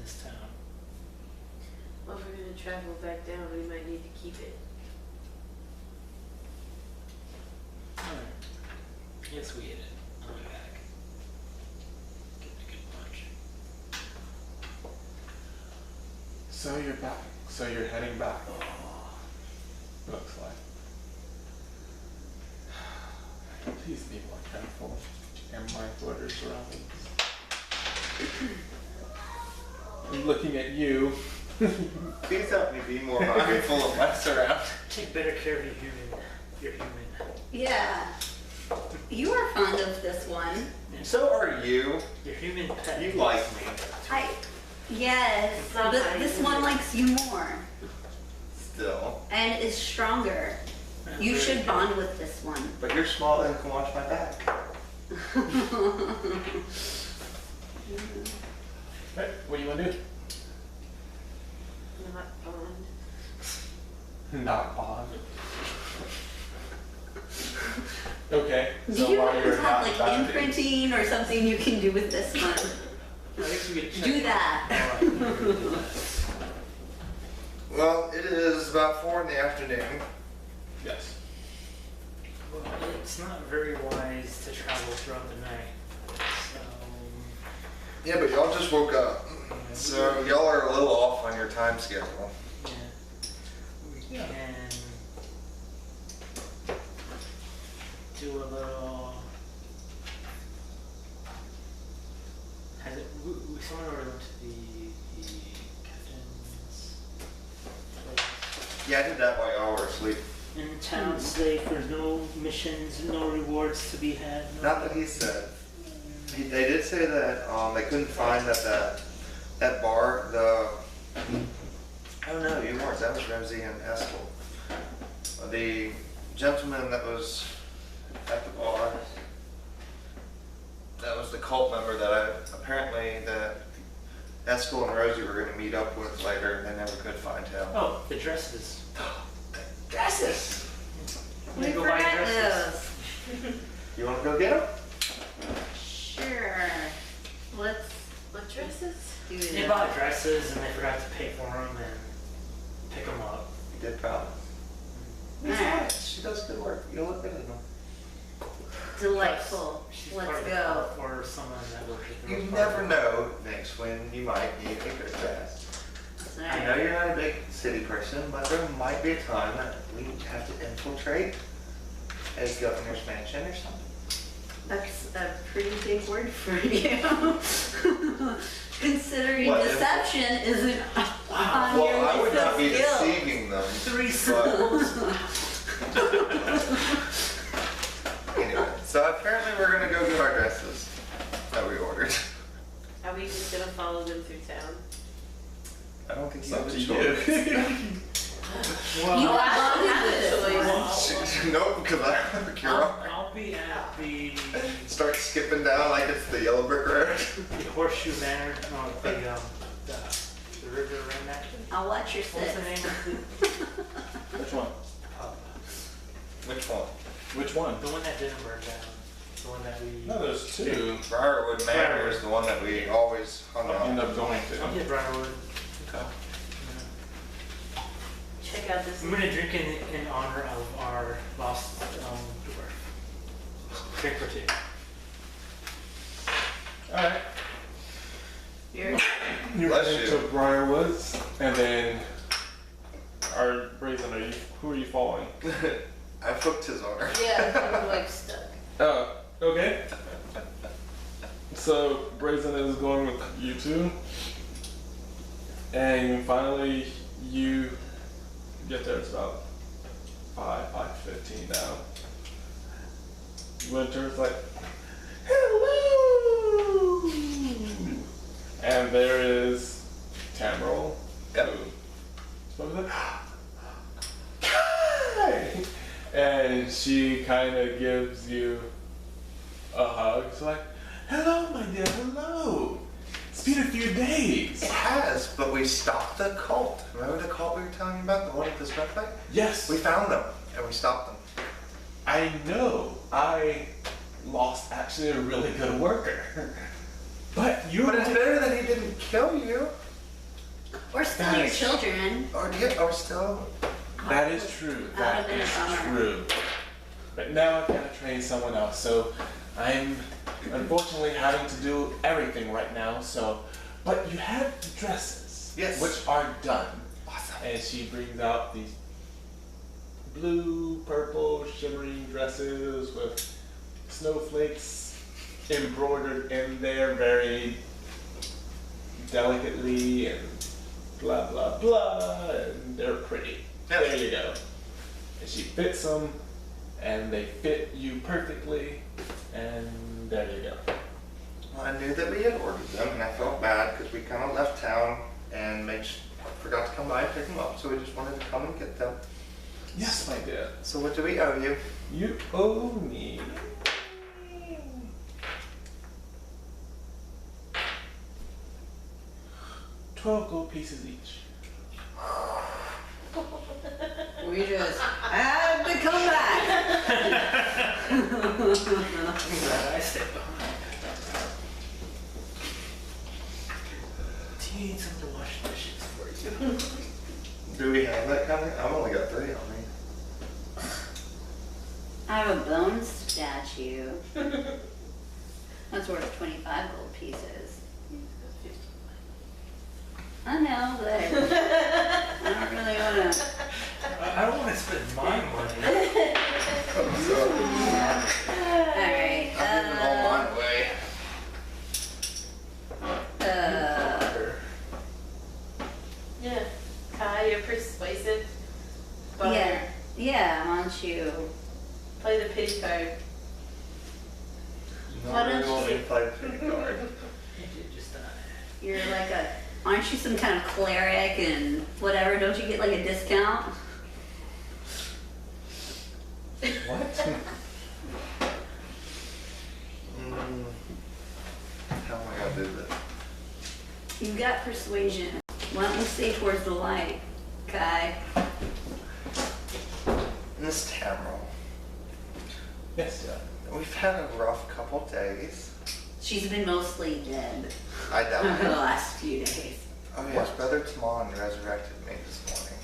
this town? Well, if we're gonna travel back down, we might need to keep it. Alright. Yes, we ate it. I'll be back. Get a good bunch. So you're back. So you're heading back. Looks like. Please be more careful and mindful of your surroundings. I'm looking at you. Please help me be more mindful of my surroundings. Take better care of your human. Your human. Yeah. You are fond of this one. So are you. Your human pet. You like me. Yes, It's not but mine. this one likes you more Still. and is stronger. You Very should good. bond with this one. But you're small and can watch my back. Right, what do you want to do? Not bond. Not bond. Okay. Do So you while guys you're have not like bonding- imprinting or something you can do with this one? I guess we could check Do that. Well, it is about 4 in the afternoon. Yes. Well, it's not very wise to travel throughout the night. So, Yeah, but y'all just woke up. So y'all are a little off on your time schedule. yeah. We can do a little. Has it? Someone already went to the captain's place. Yeah, I did that while y'all were asleep. In the town safe, there's no missions, no rewards to be had. No. Not that he said. They did say that they couldn't find that bar. Oh no, you weren't. That was Ramsey and Eskel. The gentleman that was at the bar. That was the cult member that apparently that Eskel and Rosie were going to meet up with later. They never could find him. Oh, the dresses. Dresses. I'm We gonna go buy forgot dresses. those. You want to go get them? Sure. Let's What dresses? do They that. bought dresses and they forgot to pay for them and pick them up. You did promise. Alright. She does good work. You'll look good in them. Delightful. She's Let's part of the go. cult or someone that works with You her. never know, next when you might need a good dress. I know you're not a big city person, but there might be a time that we have to infiltrate a governor's mansion or something. That's a pretty big word for you. Considering What, deception isn't on Well, your I would list not of be skills. deceiving them. 3 but- syllables. Anyway, so apparently we're gonna go get our dresses that we ordered. Are we just gonna follow them through town? I don't think It's you up have to a you. choice. Well, You Well, are bonded I with have a this one. Nope, because I have a cure. I'll be at the Start skipping down like it's the yellow brick road. Horseshoe Manor, no, the river around that. I'll watch your What's the six. name of Which one? the pub? Which one? Which one? The one that didn't burn down. The one that we. No, there's two. Briarwood Manor is the one that we always hung I'll end out. up going I'll to. hit Briarwood. Okay. Check out this. I'm gonna drink in honor of our lost dwarf. Drink for 2. Alright. You're, You're Bless heading you. to Briarwoods, and then our Brazen, who are you following? I hooked his arm. yeah, I'm like stuck. Oh, okay. So Brazen is going with you two, and finally you get there. It's about 5:15 now. Winter's like, hello, and there is Tamriel, who Mom's like, Kai! And she kind of gives you a hug. It's like, hello, my dear, hello. It's been a few days. It has, but we stopped the cult. Remember the cult we were telling you about, the one at the smith fight? Yes. We found them, and we stopped them. I know. I lost actually a really good worker. But you. But it's better that he didn't kill you. Or steal your children. Or still. That is true. That is true. But now I've got to train someone else, so I'm unfortunately having to do everything right now. So, but you have the dresses, Yes. which are done. Awesome. And she brings out these blue, purple, shimmering dresses with snowflakes embroidered in there very delicately and blah blah blah, and they're pretty. Yep. There you go. And she fits them, and they fit you perfectly, and there you go. Well, I knew that we had ordered them, and I felt bad because we kind of left town and forgot to come by and pick them up, so we just wanted to come and get them. Yes, my dear. So what do we owe you? You owe me. $12 gold pieces each. We just had to come back. I'm glad I stayed behind. Do you need someone to wash dishes for you? Do we have that coming? I've only got 3 on me. I have a bone statue. That's worth 25 gold pieces. I know, but I don't really want to. I don't want to spend my money. Alright. I'm giving all mine away. Yeah. Kai, you're persuasive. But Yeah, why don't you? play the pity card. No, Why don't we won't you- even play the card. Just You're like aren't you some kind of cleric and whatever? Don't you get like a discount? What? How am I gonna do this? You've got persuasion. Why don't we stay towards the light, Kai? Miss Tamriel, Yes, yeah. we've had a rough couple days. She's been mostly dead I over doubt the it. last few days. Oh yes, Brother Tamon resurrected me this morning.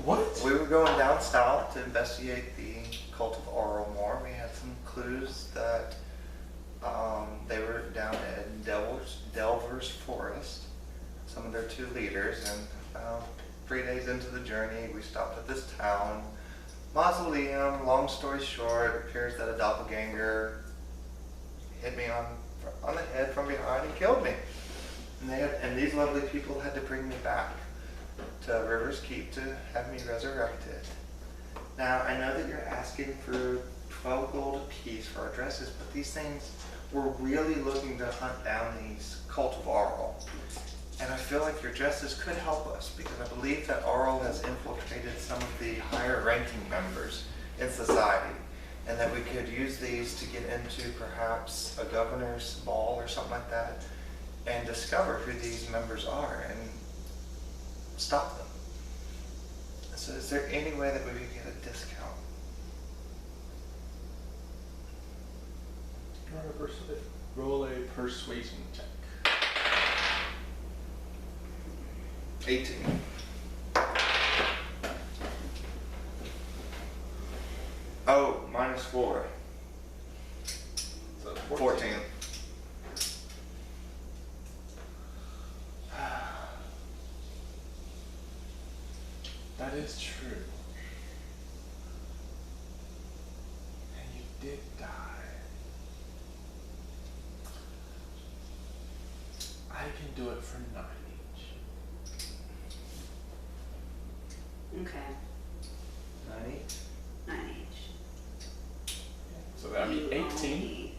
What? We were going down south to investigate the cult of Oral more. We had some clues that they were down at Delver's Forest, some of their 2 leaders, and 3 days into the journey, we stopped at this town. Mausoleum, long story short, it appears that a doppelganger hit me on the head from behind and killed me. And these lovely people had to bring me back to River's Keep to have me resurrected. Now, I know that you're asking for 12 gold apiece for our dresses, but these things, we're really looking to hunt down these cult of Auril. And I feel like your dresses could help us, because I believe that Auril has infiltrated some of the higher ranking members in society, and that we could use these to get into perhaps a governor's ball or something like that, and discover who these members are and stop them. So is there any way that we could get a discount? Roll a persuasion check. 18. Oh, -4. So 14. That is true. And you did die. I can do it for 9 each. Okay, 90. 9 each. So that would be 18.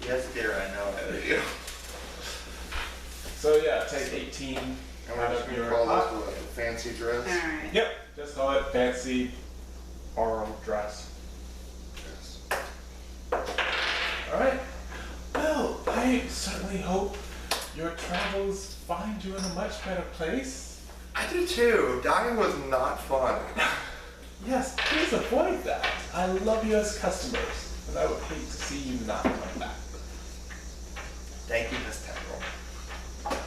Yes, dear, I know I owe you. So yeah, take 18 And we're just gonna call this what, a fancy dress? Alright. Yep, just call it fancy oral dress. Yes. All right. Well, I certainly hope your travels find you in a much better place. I do too. Dying was not fun. Yes, please avoid that. I love you as customers, and I would hate to see you not come back. Thank you, Miss Temple.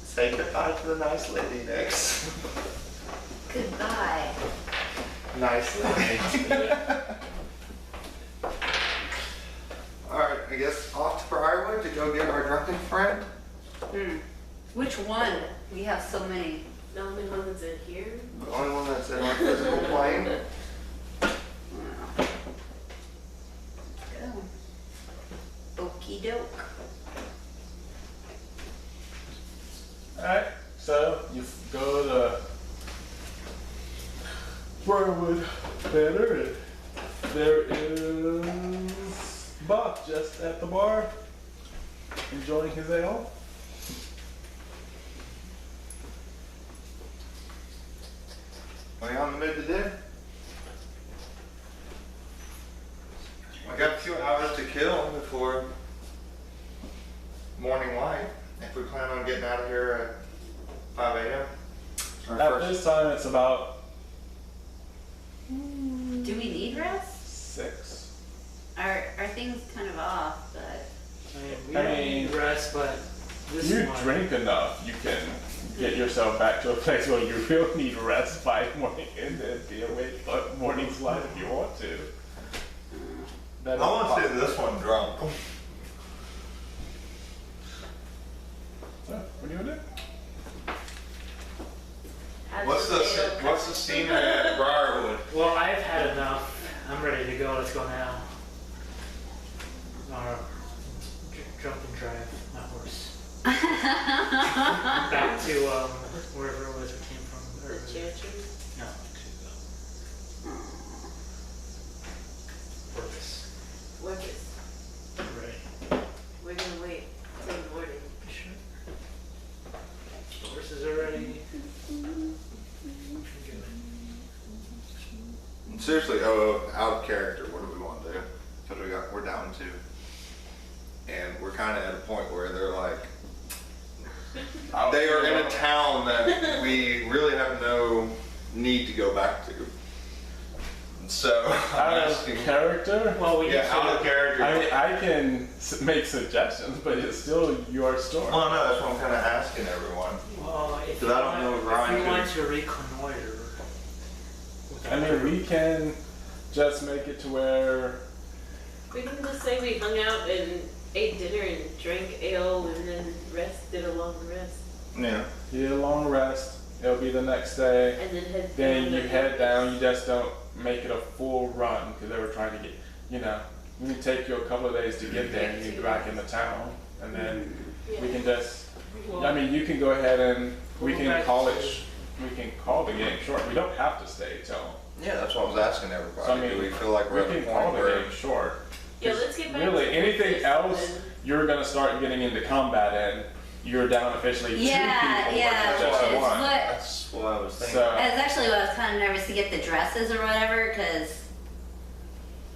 Say goodbye to the nice lady next. Goodbye. Nice lady. Alright, I guess off to Briarwood to go get our drunken friend. Which one? We have so many. The only one that's in here? The only one that's in our physical plane. Go. Okie doke. Alright, so you go to Briarwood Manor, and there is Bocq just at the bar, enjoying his ale. What are you on the mood to do? I got a few hours to kill before morning light. If we plan on getting out of here at 5 a.m. Our At first- this time, it's about Do we need rest? 6. Our thing's kind of off, but I mean, we I don't mean, need rest, but this You one. drink enough, you can get yourself back to a place where you really need rest by morning and then be awake on morning's light if you want to. That I is want to possible. do this one drunk. So, what do you want to do? What's the scenery at Briarwood? Well, I've had enough. I'm ready to go. Let's go now. Or jump and drive my horse. Back to wherever it was we came from. The church? No, to Orvis. Workers. Right. We're gonna wait till the morning. Sure. The horse is already. Seriously, out of character, what do we want to do? Because we're down 2. And we're kind of at a point where they're like, they are in a town that we really have no need to go back to. So, Out I'm of asking, character? Well, we yeah, out of character. I can make suggestions, but it's still your story. Well, no, that's what I'm kind of asking everyone. Well, if Because I don't know if Ryan you could- want to reconnoiter. I mean, we can just make it to where We can just say we hung out and ate dinner and drank ale and then did a long rest. Yeah. you get a long rest, it'll be the next day, And then head down. then you head down, you just don't make it a full run, because they were trying to get, you know, it can take you a couple of days to get there, and you get back into town, and then we can just, I mean, you can go ahead and, we can call it, we can call the game short, we don't have to stay till, Yeah, that's what I was asking everybody. So, I mean, do we feel like we're we at can the call point the where game short. Yeah, let's get back Really, to anything breakfast else, and- you're gonna start getting into combat and you're down officially 2 Yeah, people. yeah, versus which just is one. what- That's what I was thinking. So, That's actually what I was kind of nervous to get the dresses or whatever, because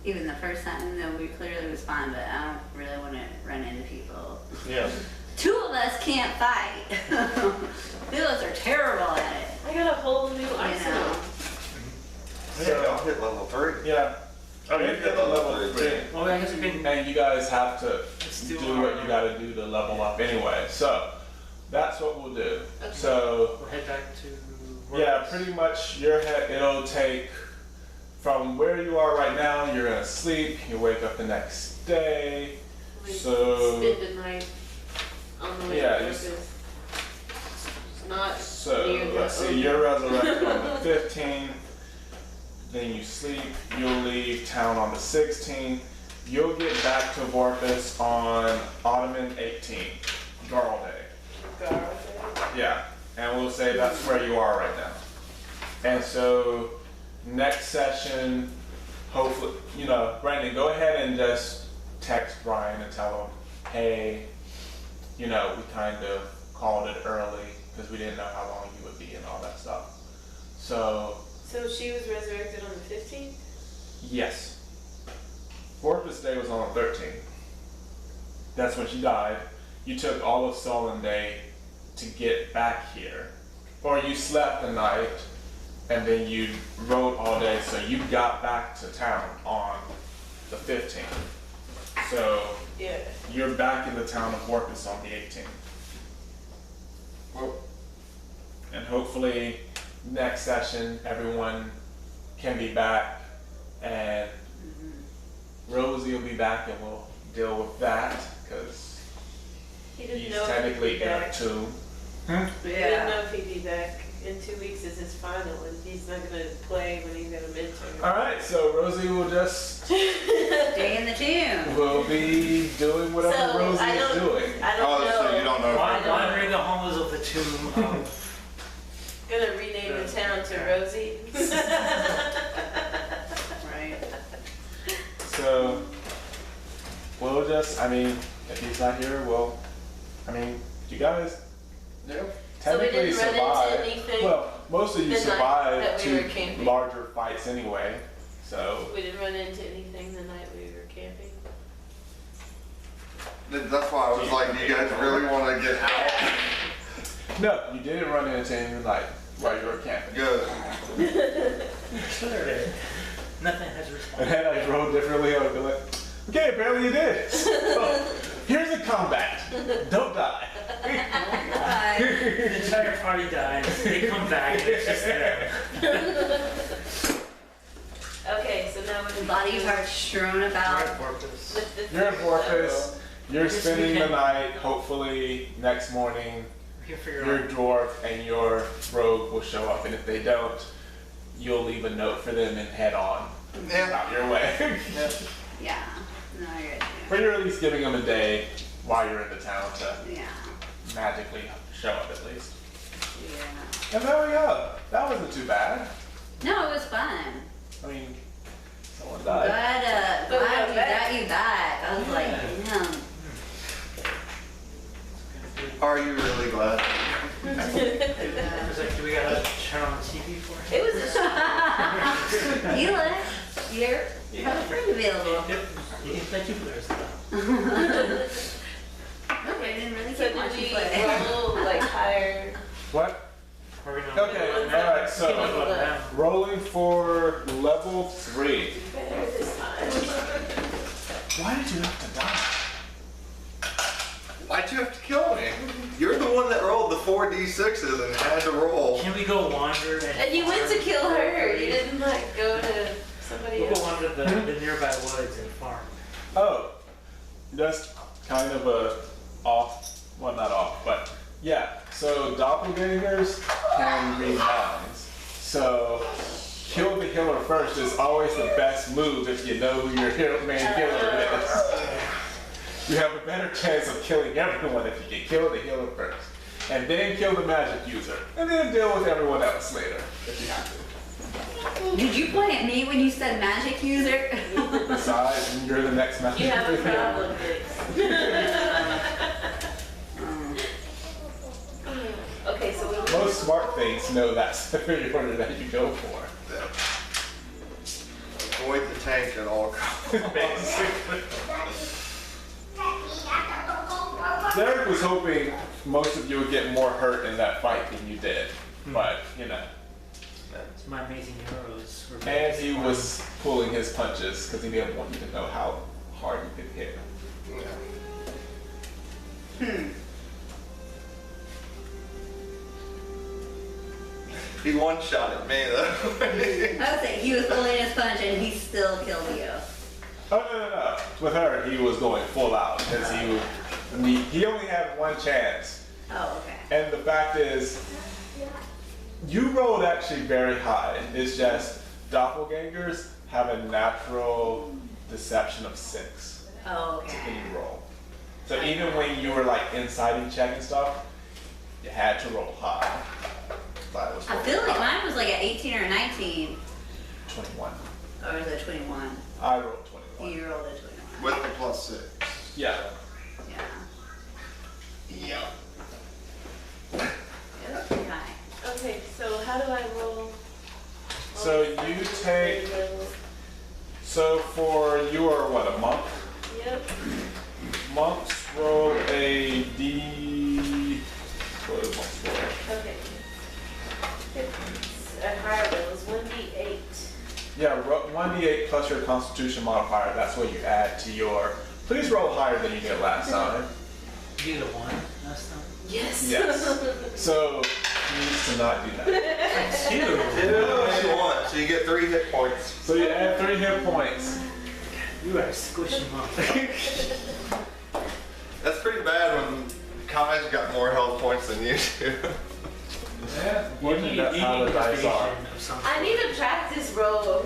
even the first time, though, we clearly was fine, but I don't really want to run into people. yeah. 2 of us can't fight. 2 of us are terrible at it. I got a whole new You arsenal. know. Yeah, I'll hit level 3. yeah. Oh, you Hit hit the level level 3. 3. Well, I guess we can. And you guys have to Let's do do what our- you gotta do to level up anyway. So, that's what we'll do. Okay. So, We'll head back to. yeah, Orvis. pretty much your head, it'll take, from where you are right now, you're gonna sleep, you wake up the next day. We So- spend the night on the way Yeah, to you breakfast. Not So, near the let's see, ocean. you're resurrected on the 15th, then you sleep, you'll leave town on the 16th, you'll get back to Vorpus on Ottoman 18th, Garl Day. Yeah, and we'll say that's where you are right now. And so, next session, hopefully, you know, Brandon, go ahead and just text Brian and tell him, hey, you know, we kind of called it early, because we didn't know how long you would be and all that stuff. So, So she was resurrected on the 15th? yes. Porpoise Day was on the 13th. That's when she died. You took all of Solemn Day to get back here. Or you slept the night and then you rode all day, so you got back to town on the 15th. So Yeah. you're back in the town of Porpoise on the 18th. Well, And hopefully next session everyone can be back and Rosie will be back and we'll deal with that because He didn't he's know if technically he'd be in a back. tomb. He didn't know if he'd be back. In 2 weeks is his final, and he's not gonna play when he's got a midterm. Alright, so Rosie will just Stay in the tomb. will be doing whatever So, Rosie I is don't- doing. I don't oh, know. so you don't know. Wandering the halls of the tomb of. Gonna rename the town to Rosie. Right. So we'll just, I mean, if he's not here, you guys Yep. So we technically didn't run into survived. anything Well, most of you the night survived that we were two camping? larger fights anyway, so. We didn't run into anything the night we were camping. That's why I was like, do you guys really want to get out? No, you didn't run into anything like while you were camping. Good. Sure. Nothing has And responded. then I rolled differently, I would be like, okay, apparently you did. So, here's the combat. Don't die. The entire party dies. They come back and it's just there. Okay, so now we're The body parts strewn about. You're in Porpoise. You're spending the night. Hopefully next morning We can figure your out. dwarf and your rogue will show up, and if they don't, you'll leave a note for them and head on Yeah. out your way. Yeah. No, you're good. But you're at least giving them a day while you're in the town to Yeah. magically show up at least. Yeah. And there we go. That wasn't too bad. No, it was fun. I mean, someone Glad, died. But we glad got you back. got you back. I was like, damn. Are you really glad? It's like, do we gotta turn on the TV for it? It was a Hila, here. Have a friend available. Yep. You can play two players though. Okay, I didn't really So get did much we to play. roll like higher? What? We're gonna. Okay, alright, Keep so it going down. rolling for level 3. Better this time. Why did you have to die? Why'd you have to kill me? You're the one that rolled the 4d6s and had to roll. Can we go wander And you went to kill her. You didn't like go to somebody We'll go else. wander the nearby woods and farm. Oh, that's kind of a off, well not off, but yeah. So doppelgangers can read minds. So kill the healer first is always the best move if you know who your main healer is. You have a better chance of killing everyone if you can kill the healer first. And then kill the magic user. And then deal with everyone else later if you have to. Did you point at me when you said magic user? Besides, you're the next magic You have a user. problem, Vix. Okay, so we Most smart things know that's the order that you go for. Avoid the tank at all costs. Basically. Derek was hoping most of you would get more hurt in that fight than you did, but you know. It's my amazing heroes. And he was pulling his punches because he didn't want you to know how hard you could hit. He one-shotted me though. I would say he was pulling his punch and he still killed you. Oh no. With her, he was going full out because he only had one chance. Oh, okay. And the fact is, you rolled actually very high. It's just doppelgangers have a natural deception of 6 Oh, when okay. you roll. So even when you were like insiding check and stuff, you had to roll high. But it was I rolling feel like high. mine was like at 18 or 19. 21. Or was it 21? I rolled 21. You rolled a 21. With the +6. Yeah. Yeah. Yep. It was Okay, so how do I roll? So you take, so for, you are what, a monk? Yep. Monks roll a D, what do monks roll? Okay. It's a higher level, it's 1d8. Yeah, 1d8 plus your constitution modifier, that's what you add to your, please roll higher than you did last time. You get a 1 last time. Yes. Yes. So, he needs to not do that. Two. Do what you want, so you get 3 hit points. So you add 3 hit points. You are squishing off. That's pretty bad when Kai's got more health points than you do. Yeah, You need that's how the dice are. evasion of some I need sort. to practice roll.